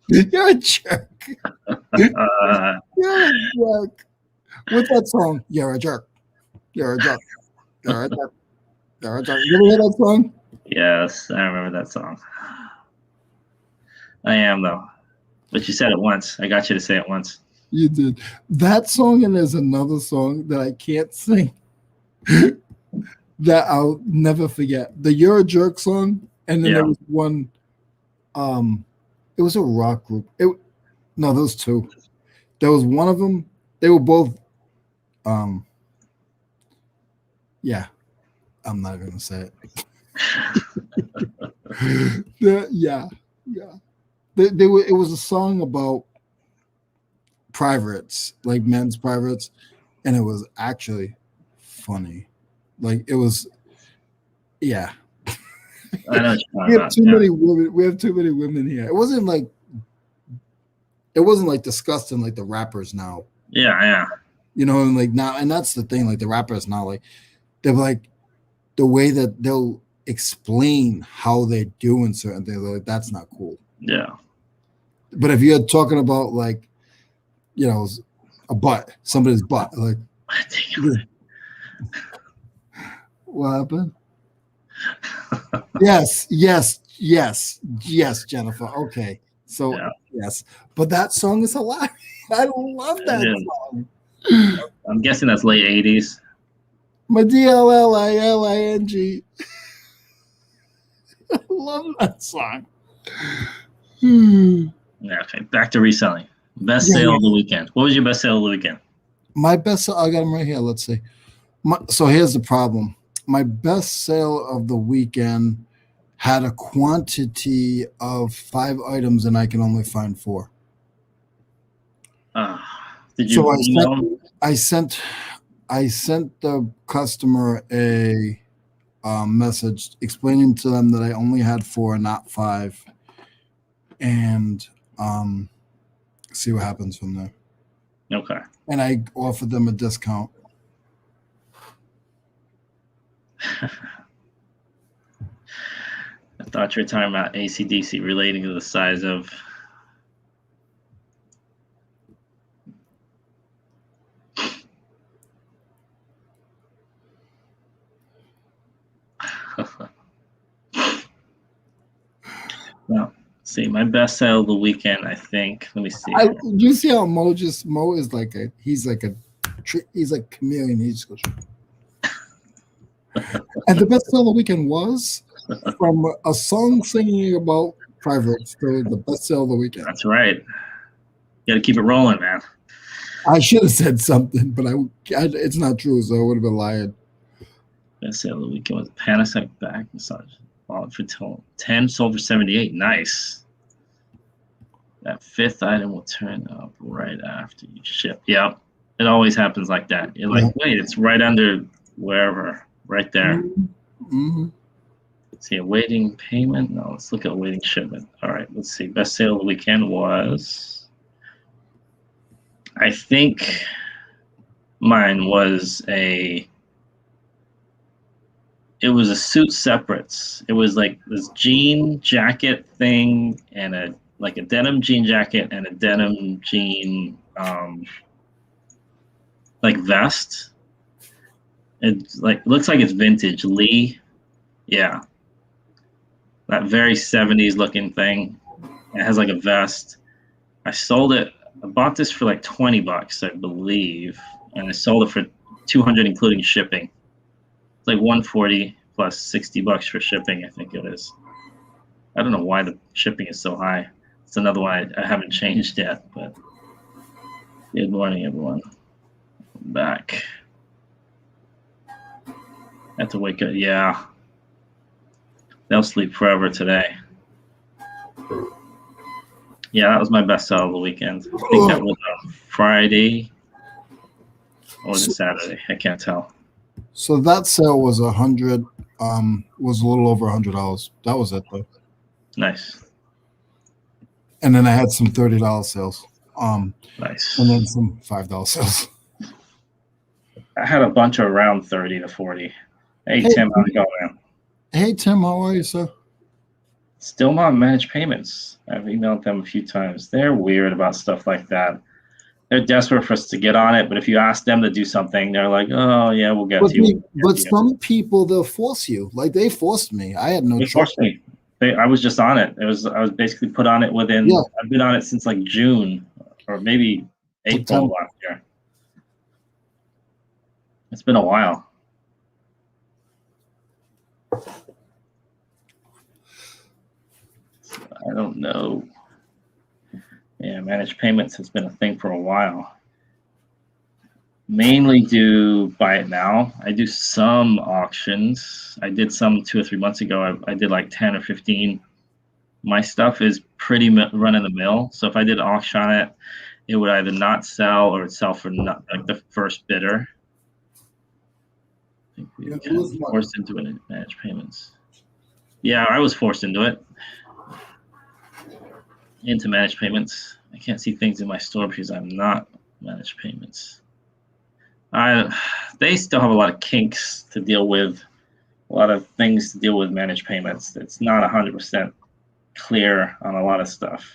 You're a jerk. You're a jerk. What's that song? You're a jerk. You're a jerk. You're a jerk. You're a jerk. You ever hear that song? Yes, I remember that song. I am though, but you said it once. I got you to say it once. You did. That song, and there's another song that I can't sing that I'll never forget. The You're a Jerk song, and then there was one. It was a rock group. No, those two. There was one of them. They were both. Yeah, I'm not gonna say it. Yeah. It was a song about privates, like men's privates, and it was actually funny. Like it was, yeah. I know We have too many women. We have too many women here. It wasn't like disgusting like the rappers now. Yeah. And like now, and that's the thing. Like the rappers now, like they're like the way that they'll explain how they're doing certain things. Like that's not cool. Yeah. But if you're talking about like, a butt, somebody's butt, like, what happened? Yes, Jennifer. Okay, so yes, but that song is hilarious. I love that song. I'm guessing that's late '80s. My DLLILING. I love that song. Yeah, okay, back to reselling. Best sale of the weekend. What was your best sale of the weekend? My best sale, I got them right here. Let's see. So here's the problem. My best sale of the weekend had a quantity of 5 items, and I can only find 4. Did you? So I sent the customer a message explaining to them that I only had 4, not 5, and see what happens from there. Okay. And I offered them a discount. I thought you were talking about AC/DC relating to the size of. Well, see, my best sale of the weekend, I think. Let me see. You see how Mo is like he's like chameleon. He just goes. And the best sale of the weekend was from a song singing about privates to the best sale of the weekend. That's right. You got to keep it rolling, man. I should have said something, but it's not true, so I would have been lying. Best sale of the weekend was Panasonic back massage. Wallet for 10, sold for 78. Nice. That 5th item will turn up right after you ship. Yep. It always happens like that. You're like, wait, it's right under wherever. Right there. Mm-hmm. See, awaiting payment. No, let's look at awaiting shipment. All right, let's see. Best sale of the weekend was, I think mine was it was a suit separates. It was like this jean jacket thing and a denim jean jacket and a denim jean like vest. It looks like it's vintage. Lee, yeah, that very 70s looking thing. It has like a vest. I sold it. I bought this for like $20, I believe. and I sold it for 200 including shipping. It's like 140 plus $60 for shipping, I think it is. I don't know why the shipping is so high. It's another one I haven't changed yet, but good morning, everyone. I'm back. I have to wake up. Yeah. They'll sleep forever today. Yeah, that was my best sell of the weekend. I think that was Friday or was it Saturday? I can't tell. So that sale was was a little over $100. That was it though. Nice. And then I had some $30 sales. Nice. And then some $5 sales. I had a bunch of around 30 to 40. Hey Tim, how's it going, man? Hey Tim, how are you, sir? Still not managed payments. I've emailed them a few times. They're weird about stuff like that. They're desperate for us to get on it, but if you ask them to do something, they're like, "Oh yeah, we'll get to you." But some people, they'll force you. Like they forced me. I had no choice. They forced me. I was just on it. I was basically put on it within. Yeah. I've been on it since like June or maybe April last year. It's been a while. I don't know. Yeah, managed payments has been a thing for a while. Mainly do buy it now. I do some auctions. I did some 2 or 3 months ago. I did like 10 or 15. My stuff is pretty run of the mill. So if I did auction on it, it would either not sell or it'd sell for not like the first bidder. I think we got forced into it, managed payments. Yeah, I was forced into it. Into managed payments. I can't see things in my store because I'm not managed payments. They still have a lot of kinks to deal with, a lot of things to deal with managed payments. It's not 100% clear on a lot of stuff.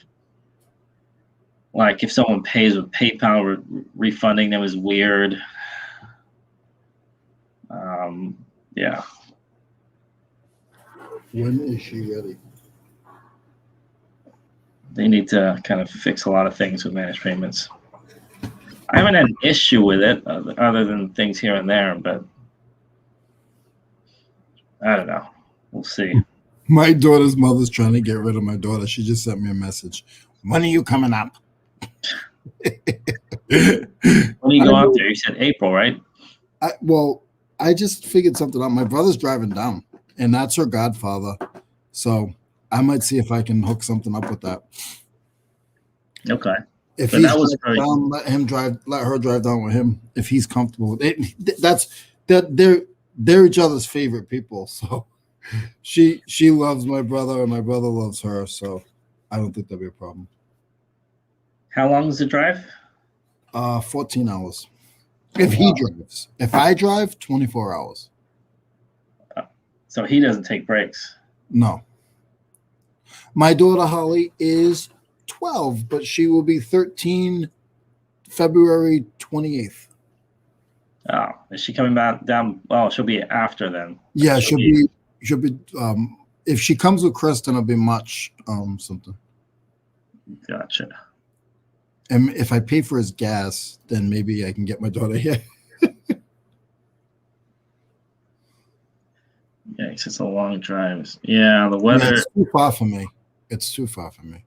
Like if someone pays with PayPal, refunding them is weird. Yeah. When is she ready? They need to kind of fix a lot of things with managed payments. I haven't had an issue with it other than things here and there, but I don't know. We'll see. My daughter's mother's trying to get rid of my daughter. She just sent me a message. When are you coming up? When are you going up there? You said April, right? I just figured something out. My brother's driving down, and that's her godfather. So I might see if I can hook something up with that. Okay. If he's down, let her drive down with him if he's comfortable with it. They're each other's favorite people. So she loves my brother and my brother loves her. So I don't think that'll be a problem. How long is the drive? 14 hours. If he drives. If I drive, 24 hours. So he doesn't take breaks? No. My daughter Holly is 12, but she will be 13 February 28th. Oh, is she coming back down? Oh, she'll be after then. Yeah, she'll be if she comes with Chris, then it'll be March something. Gotcha. And if I pay for his gas, then maybe I can get my daughter here. Yeah, it's a long drive. Yeah, the weather. Yeah, it's too far for me. It's too far for me.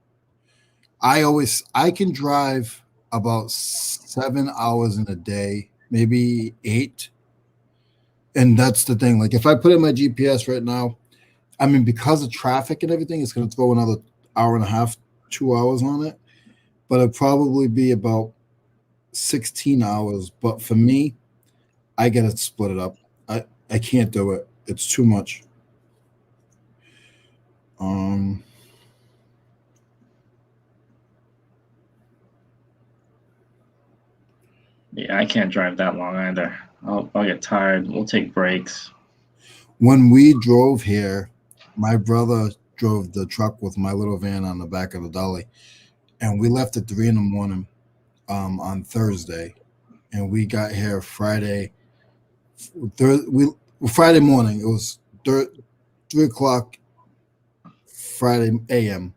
I can drive about 7 hours in a day, maybe 8. And that's the thing. Like if I put in my GPS right now, I mean, because of traffic and everything, it's going to throw another hour and a half, 2 hours on it. But it'd probably be about 16 hours. But for me, I got to split it up. I can't do it. It's too much. Yeah, I can't drive that long either. I'll get tired. We'll take breaks. When we drove here, my brother drove the truck with my little van on the back of the dolly, and we left at 3 a.m. On Thursday, and we got here Friday. Friday morning. It was 3 o'clock Friday a.m.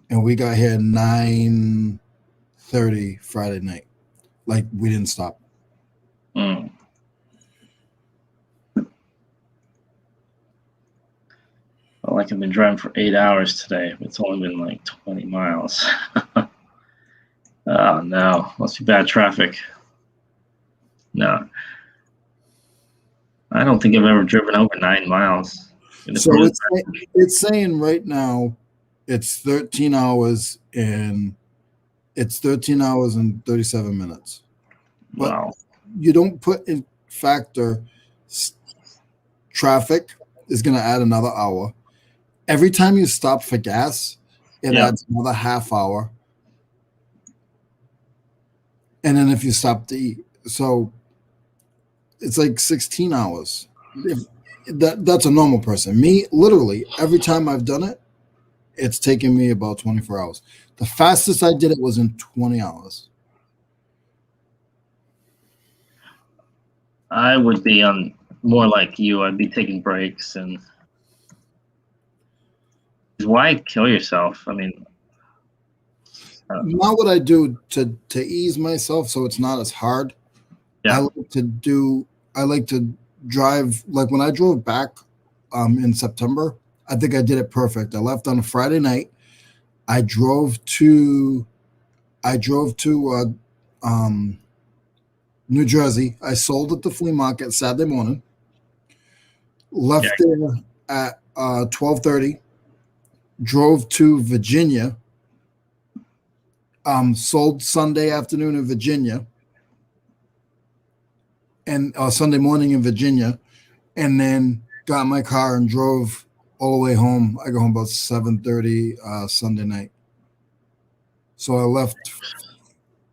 and we got here 9:30 Friday night. Like we didn't stop. Mm. Well, like I've been driving for 8 hours today. It's only been like 20 miles. Oh no, must be bad traffic. No, I don't think I've ever driven over 9 miles. So it's saying right now it's 13 hours and 37 minutes. But Wow. you don't put in factor traffic is going to add another hour. Every time you stop for gas, it adds another half hour. And then if you stop to eat, so it's like 16 hours. That's a normal person. Me, literally, every time I've done it, it's taken me about 24 hours. The fastest I did it was in 20 hours. I would be on more like you. I'd be taking breaks. And why kill yourself? I mean, not what I do to ease myself so it's not as hard. Yeah. I like to drive, like when I drove back in September, I think I did it perfect. I left on a Friday night. I drove to New Jersey. I sold at the flea market Saturday morning. Left there at 12:30. Drove to Virginia. Sold Sunday afternoon in Virginia, and Sunday morning in Virginia, and then got in my car and drove all the way home. I go home about 7:30 Sunday night. So I left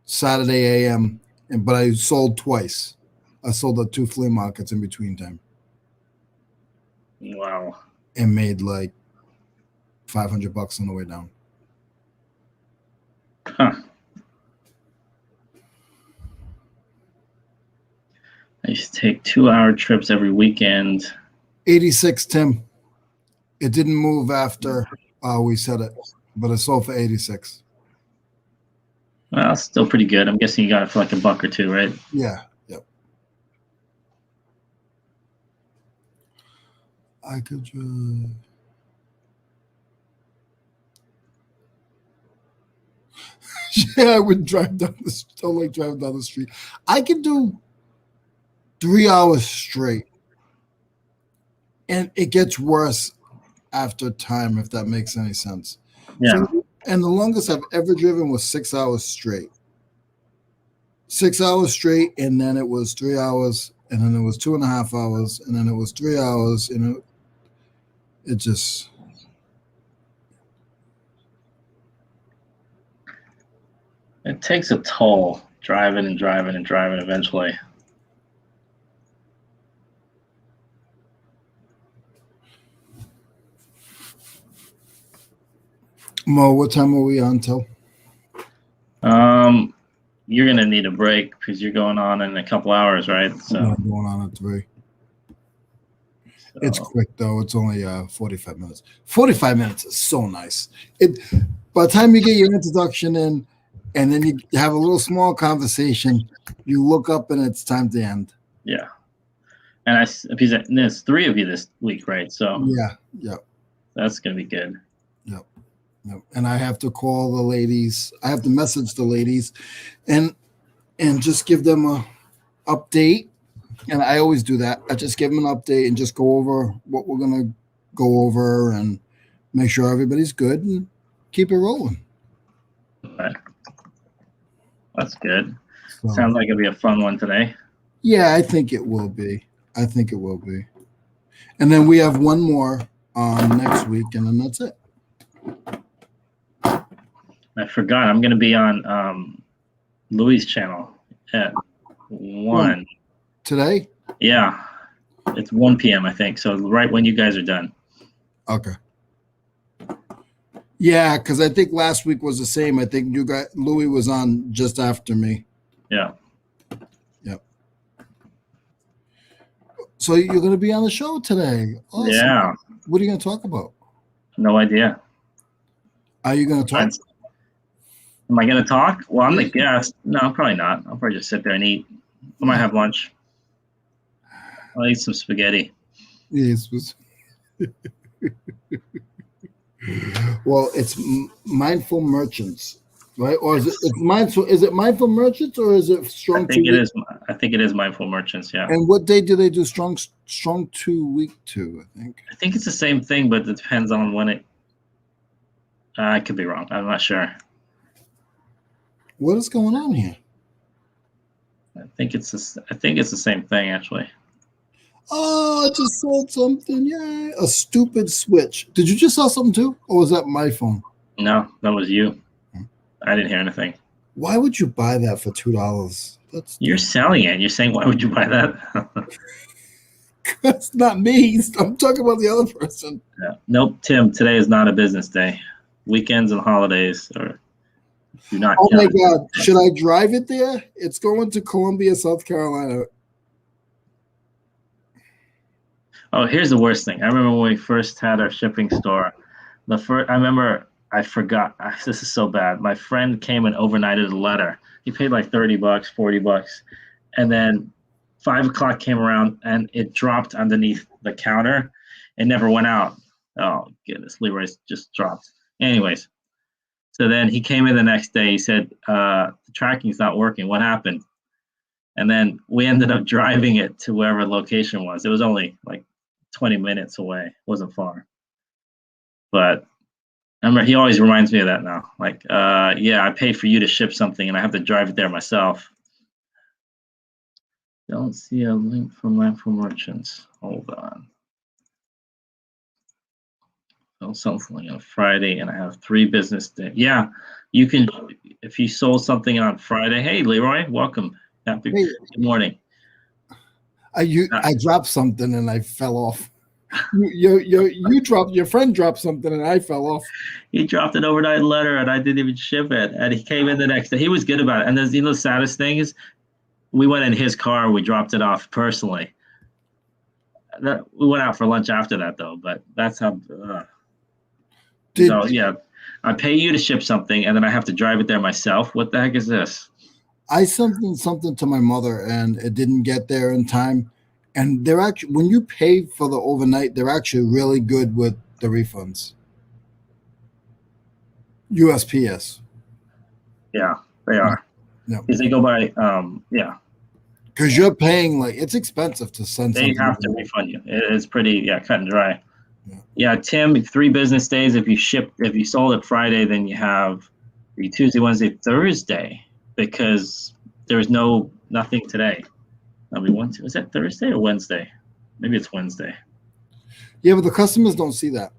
Saturday a.m. But I sold twice. I sold at 2 flea markets in between time. Wow. And made like $500 on the way down. Huh. I used to take 2-hour trips every weekend. 86, Tim. It didn't move after we said it, but it sold for 86. Well, still pretty good. I'm guessing you got it for like $1 or $2, right? Yeah. Yep. I could drive. Yeah, I would drive down the street. I like driving down the street. I could do 3 hours straight. And it gets worse after time, if that makes any sense. Yeah. And the longest I've ever driven was 6 hours straight. 6 hours straight, and then it was 3 hours, and then it was 2.5 hours, and then it was 3 hours, and it just. It takes a toll driving and driving and driving eventually. Mo, what time are we on till? You're gonna need a break because you're going on in a couple hours, right? So I'm going on at 3. So. It's quick though. It's only 45 minutes. 45 minutes is so nice. By the time you get your introduction in, and then you have a little small conversation, you look up and it's time to end. Yeah. And there's 3 of you this week, right? So yeah. That's gonna be good. Yep. And I have to call the ladies. I have to message the ladies, and just give them a update. And I always do that. I just give them an update and just go over what we're gonna go over and make sure everybody's good and keep it rolling. Okay. That's good. So, sounds like it'll be a fun one today. Yeah, I think it will be. And then we have one more next week, and then that's it. I forgot. I'm going to be on Louis' channel at 1. Today? Yeah. It's 1 p.m., I think. So right when you guys are done. Okay. Yeah, because I think last week was the same. I think Louis was on just after me. Yeah. Yep. So you're going to be on the show today. Awesome. Yeah. What are you going to talk about? No idea. Are you going to talk? Am I going to talk? Well, I'm the guest. No, probably not. I'll probably just sit there and eat. I might have lunch. I'll eat some spaghetti. Yes. Well, it's mindful merchants, right? Or is it's mindful? Is it mindful merchants or is it I strong think 2 it week? is. I think it is mindful merchants. Yeah. And what day do they do strong 2 week two? I think. I think it's the same thing, but it depends on when it. I could be wrong. I'm not sure. What is going on here? I think it's the same thing actually. Oh, I just sold something. Yay. A stupid switch. Did you just sell something too? Or was that my phone? No, that was you. I didn't hear anything. Why would you buy that for $2? You're selling it. You're saying, why would you buy that? That's not me. I'm talking about the other person. Yeah. Nope, Tim. Today is not a business day. Weekends and holidays do not. Oh my count. God. Should I drive it there? It's going to Columbia, South Carolina. Oh, here's the worst thing. I remember when we first had our shipping store. I remember I forgot. This is so bad. My friend came and overnighted a letter. He paid like $30, $40, and then 5 o'clock came around and it dropped underneath the counter. It never went out. Oh goodness, Leroy's just dropped. Anyways, so then he came in the next day. He said the tracking's not working. What happened? And then we ended up driving it to wherever the location was. It was only like 20 minutes away. It wasn't far. But I remember he always reminds me of that now. Like, yeah, I paid for you to ship something and I have to drive it there myself. Don't see a link for Mindful Merchants. Hold on. I'll sell something on Friday and I have 3 business days. Yeah, you can, if you sold something on Friday. Hey, Leroy, welcome. Good morning. I dropped something and I fell off. Your friend dropped something and I fell off. He dropped an overnight letter and I didn't even ship it. And he came in the next day. He was good about it. And the saddest thing is we went in his car, we dropped it off personally. We went out for lunch after that though, but that's how so yeah. I pay you to ship something and then I have to drive it there myself. What the heck is this? I sent something to my mother and it didn't get there in time. And they're actually, when you pay for the overnight, they're actually really good with the refunds. USPS. Yeah, they are. Yeah. Because they go by, yeah. Because you're paying, like, it's expensive to send They something. have to refund you. It's pretty, cut and dry. Yeah, Tim, 3 business days. If you sold it Friday, then you have Tuesday, Wednesday, Thursday, because there's nothing today. Was that Thursday or Wednesday? Maybe it's Wednesday. Yeah, but the customers don't see that.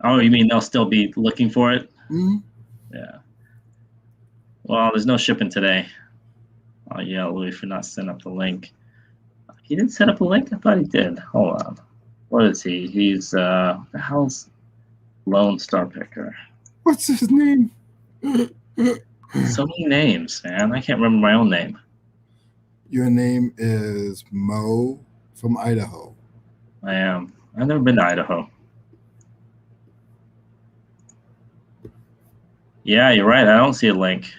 Oh, you mean they'll still be looking for it? Mm-hmm. Yeah. Well, there's no shipping today. Oh, yeah, Louis for not setting up the link. He didn't set up a link? I thought he did. Hold on. What is he? He's, the hell's Lone Star Picker? What's his name? So many names, man. I can't remember my own name. Your name is Mo from Idaho. I am. I've never been to Idaho. Yeah, you're right. I don't see a link.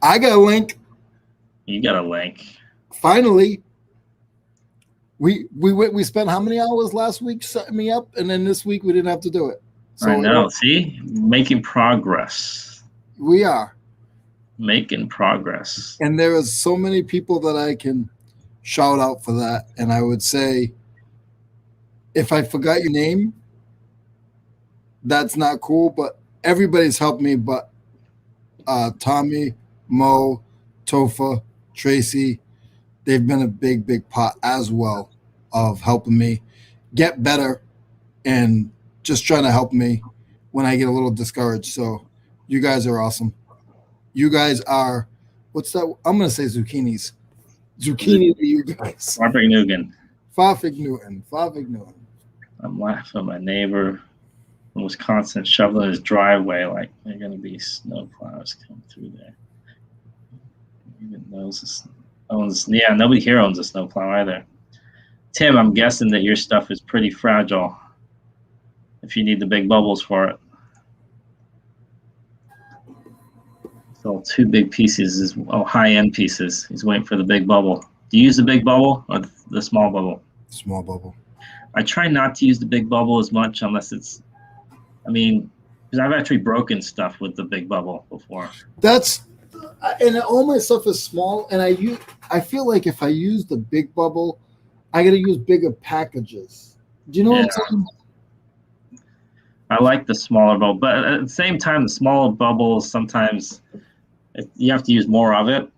I got a link. You got a link. Finally. We spent how many hours last week setting me up, and then this week we didn't have to do it. So I know. See? Making progress. We are. Making progress. And there is so many people that I can shout out for that. And I would say, if I forgot your name, that's not cool, but everybody's helped me. But Tommy, Mo, Tofa, Tracy, they've been a big part as well of helping me get better and just trying to help me when I get a little discouraged. So you guys are awesome. You guys are, what's that? I'm going to say zucchinis. Zucchini to you guys. Farfig Newton. I'm laughing at my neighbor from Wisconsin shoveling his driveway like there are going to be snow plows coming through there. Even knows this nobody here owns a snow plow either. Tim, I'm guessing that your stuff is pretty fragile if you need the big bubbles for it. So 2 big pieces high-end pieces. He's waiting for the big bubble. Do you use the big bubble or the small bubble? Small bubble. I try not to use the big bubble as much unless it's, because I've actually broken stuff with the big bubble before. And all my stuff is small, and I feel like if I use the big bubble, I got to use bigger packages. Do you know what I'm saying? I like the smaller bubble, but at the same time, the smaller bubbles sometimes you have to use more of it.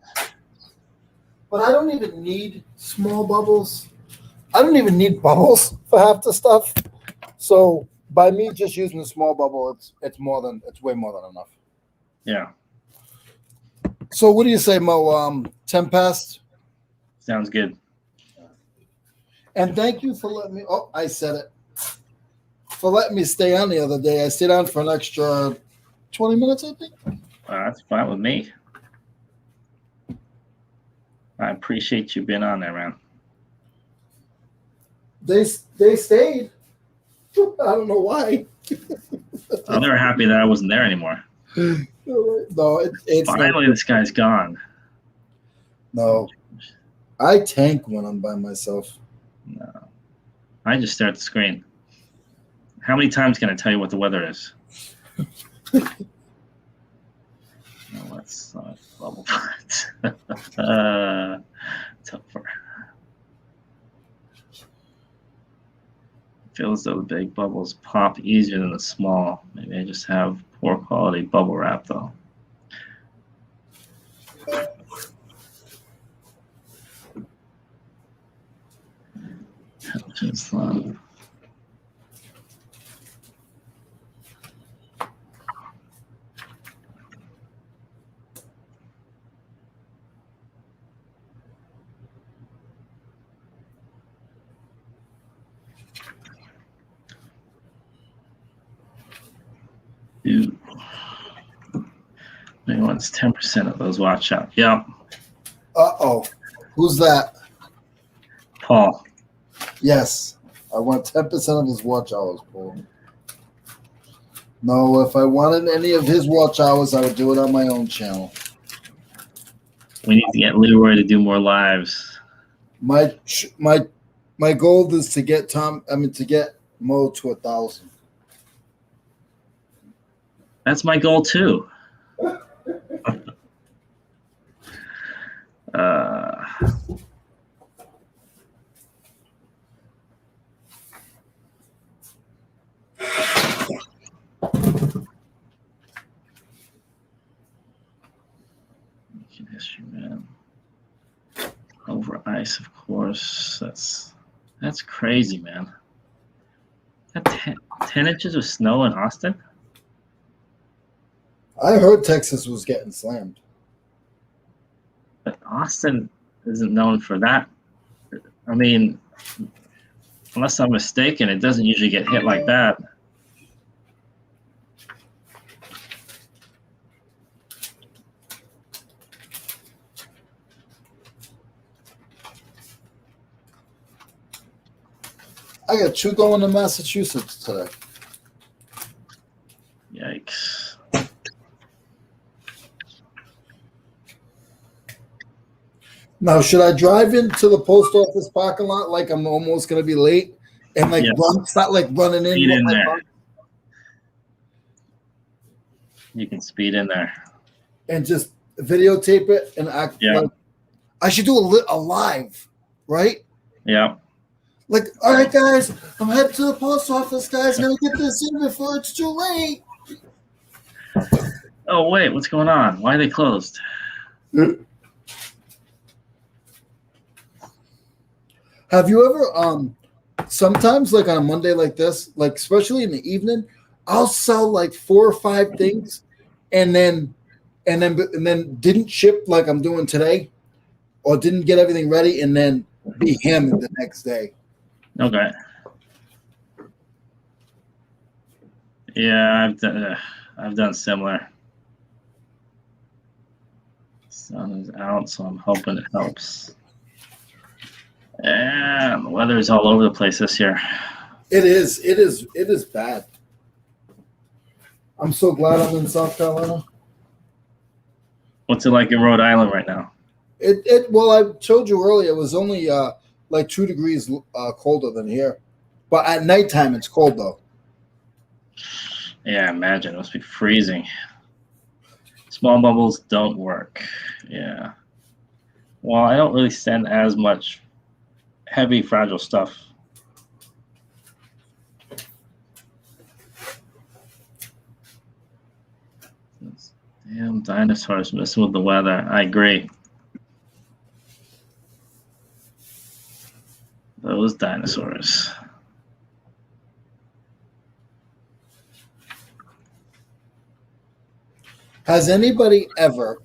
But I don't even need small bubbles. I don't even need bubbles for half the stuff. So by me just using the small bubble, it's way more than enough. Yeah. So what do you say, Mo? 10 past? Sounds good. And thank you for letting me. Oh, I said it. For letting me stay on the other day. I stayed on for an extra 20 minutes, I think. That's fine with me. I appreciate you being on there, man. They stayed. I don't know why. Oh, they were happy that I wasn't there anymore. No, it's finally this guy's gone. No, I tank when I'm by myself. No, I just stare at the screen. How many times can I tell you what the weather is? No, let's bubble pot. Tougher. Feels as though the big bubbles pop easier than the small. Maybe I just have poor quality bubble wrap though. Just, Maybe wants 10% of those. Watch out. Yep. Uh-oh. Who's that? Paul. Yes. I want 10% of his watch hours, Paul. No, if I wanted any of his watch hours, I would do it on my own channel. We need to get Leroy to do more lives. My goal is to get Mo to 1,000. That's my goal too. History, man. Over ice, of course. That's crazy, man. That 10 inches of snow in Austin? I heard Texas was getting slammed. But Austin isn't known for that. I mean, unless I'm mistaken, it doesn't usually get hit like that. I got 2 going to Massachusetts today. Yikes. Now, should I drive into the post office parking lot like I'm almost going to be late and start running in? Speed in there. You can speed in there. And just videotape it and act like I should do a live, right? Yeah. Like, all right, guys, I'm headed to the post office, guys. I'm going to get this in before it's too late. Oh, wait, what's going on? Why are they closed? Have you ever, sometimes like on a Monday like this, like especially in the evening, I'll sell like 4 or 5 things and then didn't ship like I'm doing today or didn't get everything ready and then be hammered the next day. Okay. Yeah, I've done similar. Sun is out, so I'm hoping it helps. And the weather is all over the place this year. It is bad. I'm so glad I'm in South Carolina. What's it like in Rhode Island right now? Well, I told you earlier, it was only like 2 degrees colder than here, but at nighttime it's cold though. Yeah, imagine it must be freezing. Small bubbles don't work. Yeah. Well, I don't really send as much heavy, fragile stuff. Damn dinosaurs messing with the weather. I agree. Those dinosaurs. Has anybody ever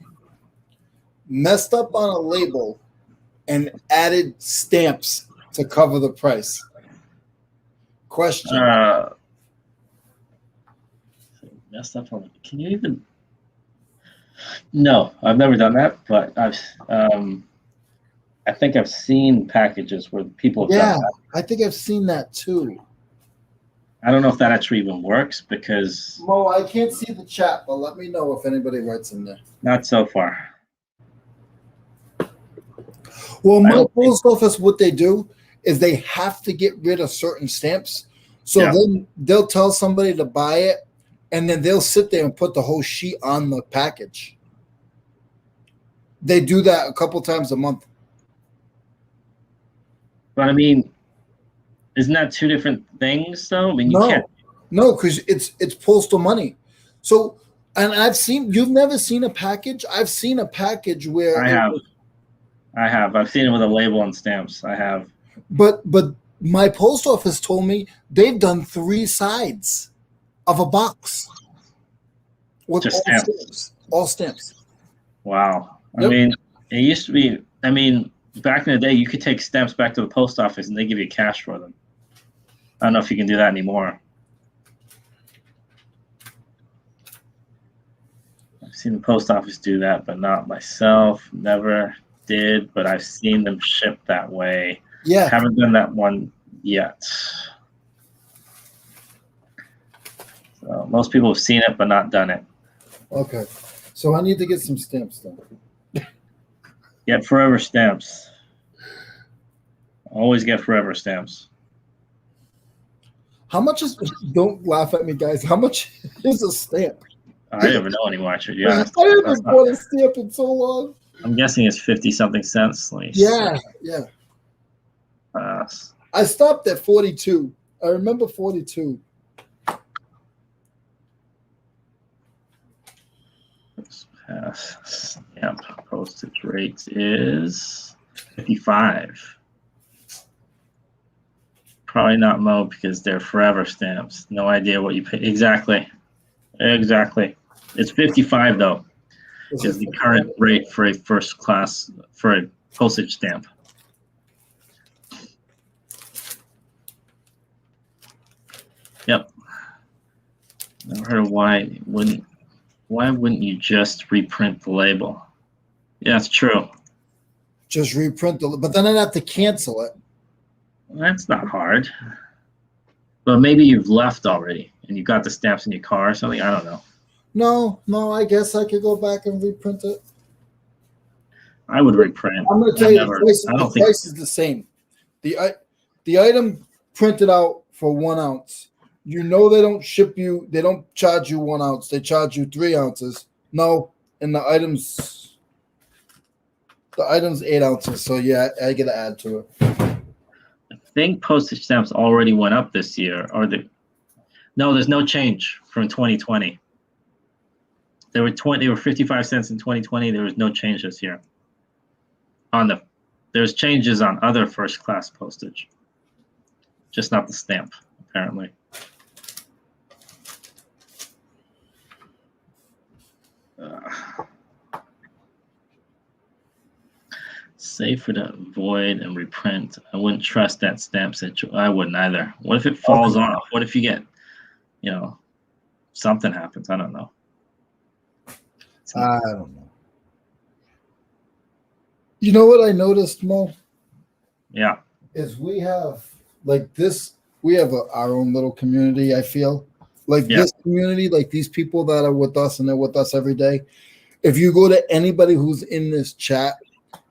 messed up on a label and added stamps to cover the price? Question. Messed up on. Can you even? No, I've never done that, but I think I've seen packages where people have done that. I think I've seen that too. I don't know if that actually even works because Mo, I can't see the chat, but let me know if anybody writes in there. not so far. Well, my post office, what they do is they have to get rid of certain stamps. So then they'll tell somebody to buy it, and then they'll sit there and put the whole sheet on the package. They do that a couple times a month. But I mean, isn't that two different things though? I mean, you can't. No, because it's postal money. So, and you've never seen a package. I've seen a package where I have. I've seen it with a label and stamps. I have. But my post office told me they've done 3 sides of a box with just stamps. All stamps. Wow. Yep. I mean, it used to be. I mean, back in the day, you could take stamps back to the post office and they give you cash for them. I don't know if you can do that anymore. I've seen the post office do that, but not myself. Never did, but I've seen them ship that way. Yeah. Haven't done that one yet. So most people have seen it, but not done it. Okay. So I need to get some stamps done. Get forever stamps. Always get forever stamps. How much is? Don't laugh at me, guys. How much is a stamp? I never know anymore. Actually, yeah. I haven't bought a stamp in so long. I'm guessing it's 50-something cents. Yeah. I stopped at 42. I remember 42. Stamp postage rate is 55. Probably not Mo because they're forever stamps. No idea what you pay. Exactly. It's 55 though. Is the current rate for a first class for a postage stamp. Yep. Never heard of why wouldn't you just reprint the label? Yeah, it's true. Just reprint but then I'd have to cancel it. That's not hard. But maybe you've left already and you got the stamps in your car or something. I don't know. No, I guess I could go back and reprint it. I would reprint. I'm going to tell you, the price is the same. The item printed out for 1 ounce. You know they don't ship you. They don't charge you 1 ounce. They charge you 3 ounces. No, and the items 8 ounces. So yeah, I got to add to it. I think postage stamps already went up this year, no, there's no change from 2020. They were 55 cents in 2020. There was no change this year. There's changes on other first class postage, just not the stamp, apparently. Safer to avoid and reprint. I wouldn't trust that stamp situation. I wouldn't either. What if it falls off? What if you get, something happens? I don't know. I don't know. You know what I noticed, Mo? Yeah. Is we have our own little community, I feel. This community, like these people that are with us and they're with us every day. If you go to anybody who's in this chat,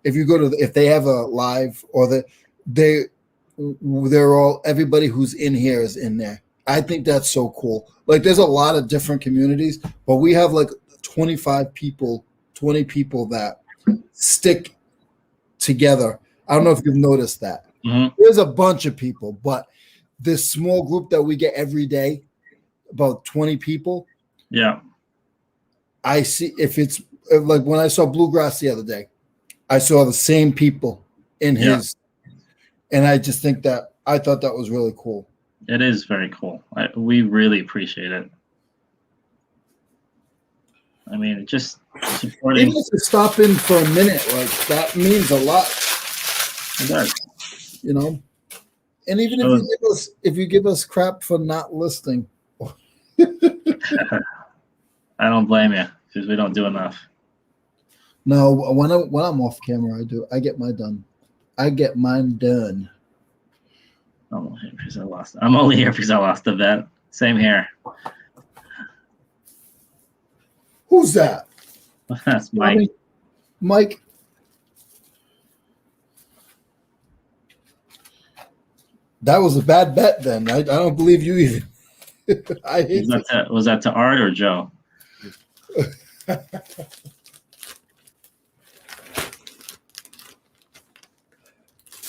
if you go to if they have a live or they're all everybody who's in here is in there. I think that's so cool. Like there's a lot of different communities, but we have like 25 people, 20 people that stick together. I don't know if you've noticed that. Mm-hmm. There's a bunch of people, but this small group that we get every day, about 20 people. Yeah. I see if it's like when I saw Bluegrass the other day, I saw the same people in his, and I just think that I thought that was really cool. It is very cool. We really appreciate it. I mean, just supporting. Even to stop in for a minute, like that means a lot. It does. You know, and even if you give us crap for not listening, I don't blame you because we don't do enough. No, when I'm off camera, I do. I get mine done. I'm only here because I lost the bet. Same here. Who's that? That's Mike. Mike. That was a bad bet then. I don't believe you even. I hate was that to Art or Joe?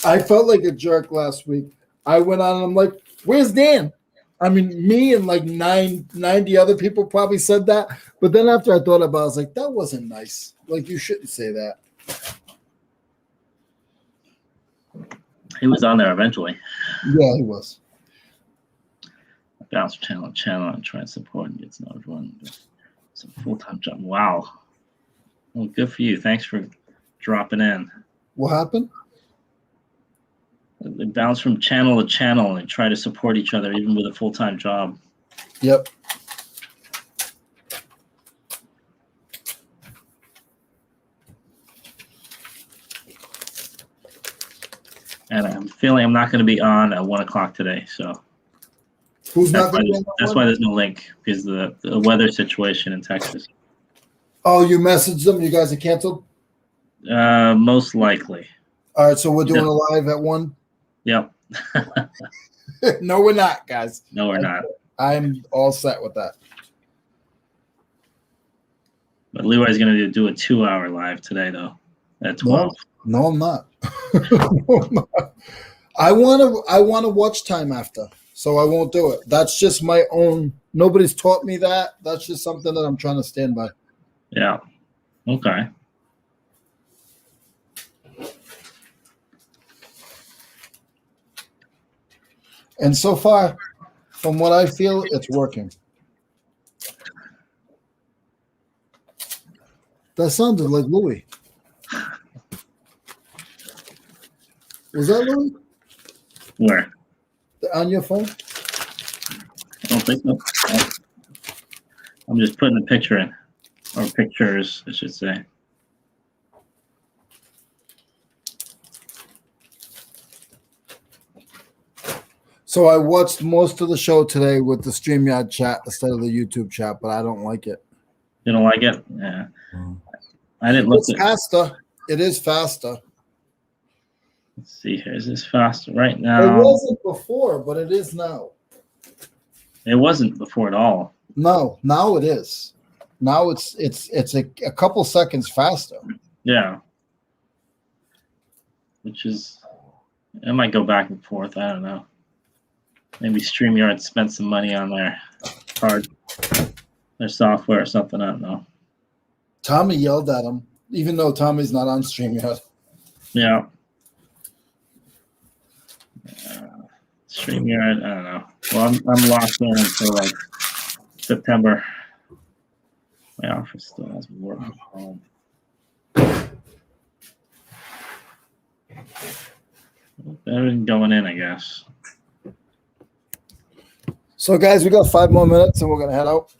I felt like a jerk last week. I went on and I'm like, where's Dan? I mean, me and like 90 other people probably said that. But then after I thought about it, I was like, that wasn't nice. Like, you shouldn't say that. He was on there eventually. Yeah, he was. Bounce channel and try and support and get to know everyone. It's a full-time job. Wow. Well, good for you. Thanks for dropping in. What happened? They bounce from channel to channel and try to support each other, even with a full-time job. Yep. And I'm feeling I'm not going to be on at 1 o'clock today, so who's not going to be on that's why there's no link, because the weather situation in Texas. Oh, you messaged them? You guys are canceled? Most likely. All right, so we're doing a live at 1? Yep. No, we're not, guys. No, we're not. I'm all set with that. But Leroy's going to do a 2-hour live today, though, at 12. No, I'm not. No, I'm not. I want to watch time after, so I won't do it. That's just my own. Nobody's taught me that. That's just something that I'm trying to stand by. Yeah. Okay. And so far, from what I feel, it's working. That sounded like Louis. Was that Louis? Where? On your phone? I don't think so. I'm just putting a picture in. Or pictures, I should say. So I watched most of the show today with the StreamYard chat instead of the YouTube chat, but I don't like it. You don't like it? Yeah. I didn't look at it. Faster. It is faster. Let's see here. Is this faster right now? It wasn't before, but it is now. It wasn't before at all. No, now it is. Now it's a couple seconds faster. Yeah. Which is, it might go back and forth. I don't know. Maybe StreamYard spent some money on their software or something. I don't know. Tommy yelled at him, even though Tommy's not on StreamYard. Yeah. StreamYard, I don't know. Well, I'm locked in until like September. My office still has me working from home. Everything going in, I guess. So, guys, we got 5 more minutes and we're going to head out.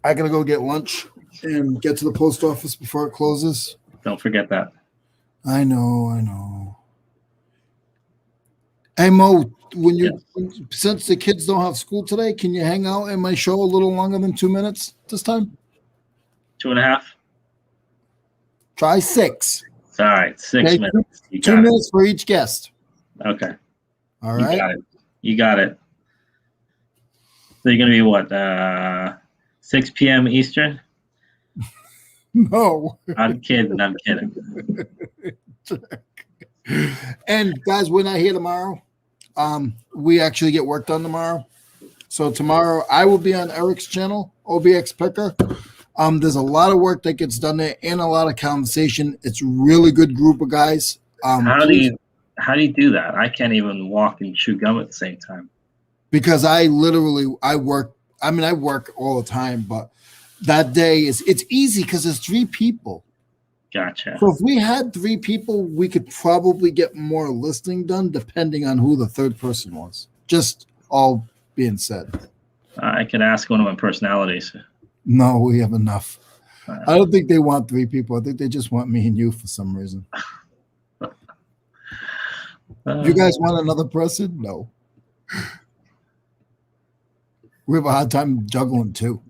I got to go get lunch and get to the post office before it closes. Don't forget that. I know. Hey, Mo, since the kids don't have school today, can you hang out in my show a little longer than 2 minutes this time? 2.5. Try 6. All right, 6 Okay, minutes. You 2 got it. minutes for each guest. Okay, All you right. got it. You got it. So you're gonna be what? 6 p.m. Eastern. No. I'm kidding. I'm kidding. And guys, we're not here tomorrow. We actually get work done tomorrow. So tomorrow I will be on Eric's channel, OBX Picker. There's a lot of work that gets done there and a lot of conversation. It's a really good group of guys. How do you do that? I can't even walk and chew gum at the same time. Because I work. I mean, I work all the time, but that day it's easy because there's 3 people. Gotcha. So if we had 3 people, we could probably get more listing done, depending on who the third person was. Just all being said. I could ask one of my personalities. No, we have enough. I don't think they want 3 people. I think they just want me and you for some reason. You guys want another person? No. We have a hard time juggling too.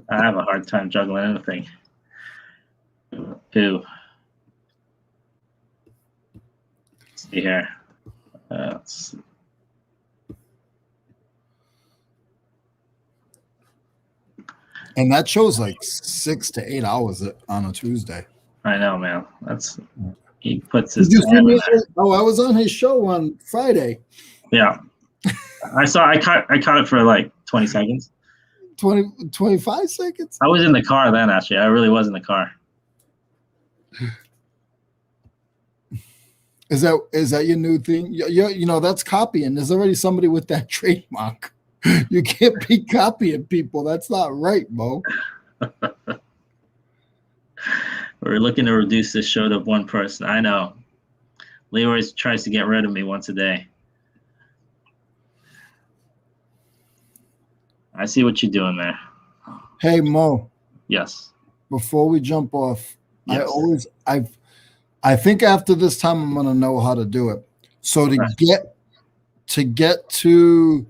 I have a hard time juggling anything. Let's see here. Let's see. And that shows like 6 to 8 hours on a Tuesday. I know, man. He puts his. Did you see me? Oh, I was on his show on Friday. Yeah, I caught it for like 20 seconds. 25 seconds. I was in the car then. Actually, I really was in the car. Is that your new thing? You know, that's copying. There's already somebody with that trademark. You can't be copying people. That's not right, Mo. We're looking to reduce this show to 1 person. I know. Leroy tries to get rid of me once a day. I see what you're doing there. Hey, Mo. Yes. Before we jump off, Yes. I think after this time I'm gonna know how to do it. So to get to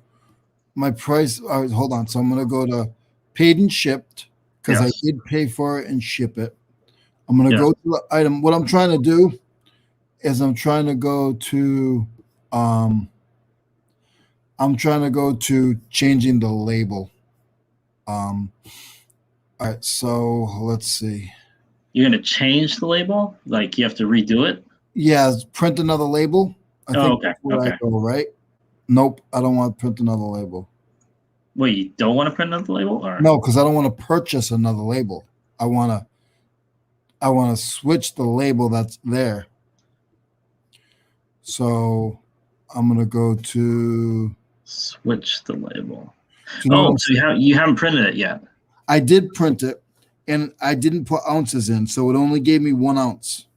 my price, hold on. So I'm gonna go to paid and shipped because I did pay for it and ship it. I'm gonna go to the item. What I'm trying to do is I'm trying to go to changing the label. All right, so let's see. You're gonna change the label? Like you have to redo it? Yeah, print another label. I think okay. that's where I go, right? Nope, I don't want to print another label. Wait, you don't want to print another label? Or? No, because I don't want to purchase another label. I want to switch the label that's there. So I'm gonna go to switch the label. So you haven't printed it yet? I did print it, and I didn't put ounces in, so it only gave me 1 ounce.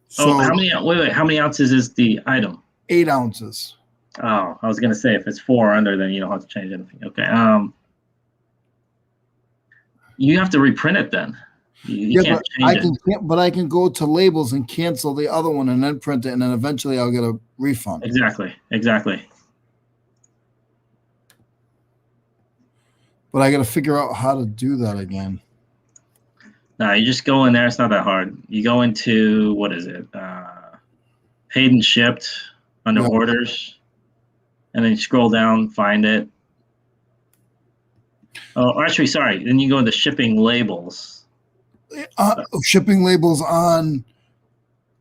So how many ounces is the item? 8 ounces. Oh, I was gonna say if it's 4 or under, then you don't have to change anything. Okay. You have to reprint it then. You can't change it. But I can go to labels and cancel the other one and then print it, and then eventually I'll get a refund. Exactly. But I got to figure out how to do that again. No, you just go in there. It's not that hard. You go into, what is it? Paid and shipped under orders. And then you scroll down, find it. Oh, actually, sorry. Then you go into shipping labels. Shipping labels on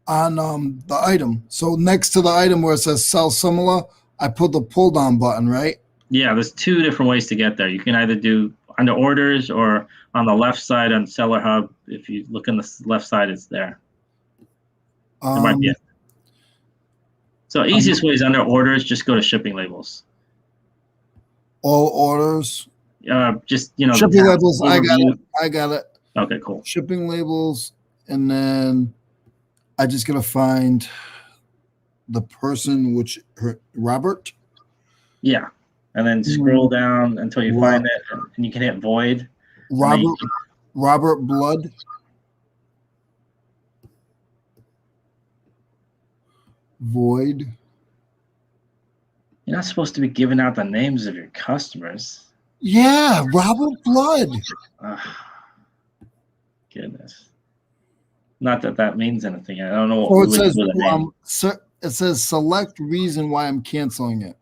the item. So next to the item where it says sell similar, I put the pull down button, right? Yeah, there's 2 different ways to get there. You can either do under orders or on the left side on Seller Hub. If you look on the left side, it's there. It might be it. So easiest way is under orders. Just go to shipping labels. All orders. Just shipping labels. I got it. Okay, cool. Shipping labels, and then I just gotta find the person, Robert. Yeah, and then scroll down until you find it, and you can hit void. Robert Blood. Void. You're not supposed to be giving out the names of your customers. Yeah, Robert Blood. Goodness. Not that that means anything. I don't know what So we it would says, do with a name. it says select reason why I'm canceling it.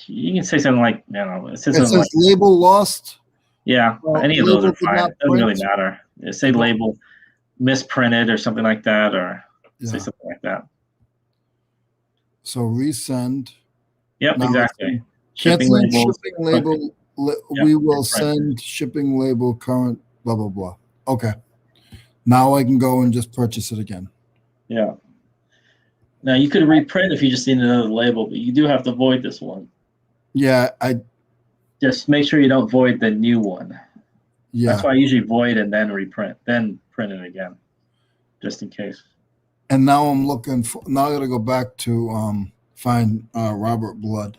You can say something like, you know, it says It something says like, label lost. yeah, any of those Label are did fine. not It doesn't really print. matter. Say label misprinted or something like that, or say Yeah. something like that. So resend. Yep, Now it's exactly. Shipping canceling labels. shipping label. Yep, We will reprint. send shipping label current blah blah blah. Okay. Now I can go and just purchase it again. Yeah. Now you could reprint if you just need another label, but you do have to void this one. Yeah, Just make sure you don't void the new one. yeah. That's why I usually void and then reprint, then print it again, just in case. And now I'm looking for. Now I got to go back to find Robert Blood.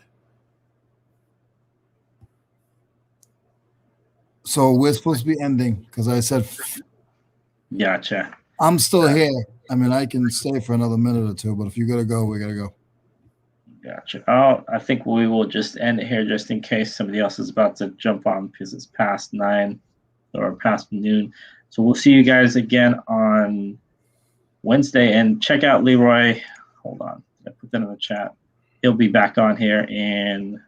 So we're supposed to be ending because I said Gotcha. I'm still here. I mean, I can stay for another minute or two, but if you got to go, we got to go. Gotcha. Oh, I think we will just end it here just in case somebody else is about to jump on because it's past 9 or past noon. So we'll see you guys again on Wednesday, and check out Leroy. Hold on, I put that in the chat. He'll be back on here in.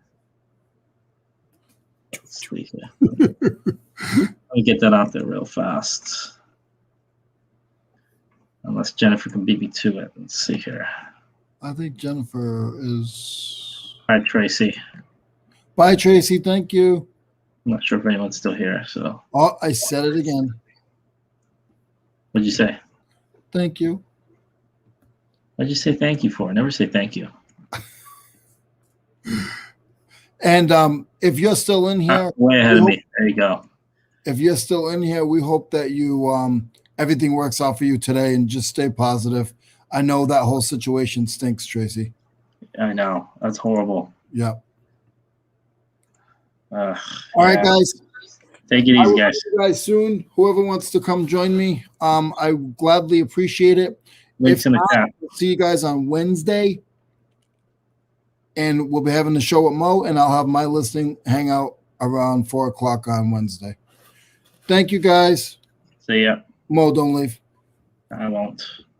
Let's see here. Let me get that out there real fast. Unless Jennifer can beat me to it. Let's see here. I think Jennifer is. Hi, Tracy. Bye, Tracy. Thank you. I'm not sure if anyone's still here. So. Oh, I said it again. What'd you say? Thank you. What'd you say thank you for? Never say thank you. And if you're still in here, way ahead of me. There you go. If you're still in here, we hope that you everything works out for you today, and just stay positive. I know that whole situation stinks, Tracy. I know, that's horrible. Yeah. All right, guys. Take it easy, guys. See you guys soon. Whoever wants to come join me, I gladly appreciate it. Links in the chat. We'll see you guys on Wednesday, and we'll be having the show with Mo, and I'll have my listing hangout around 4:00 on Wednesday. Thank you, guys. See ya. Mo, don't leave. I won't.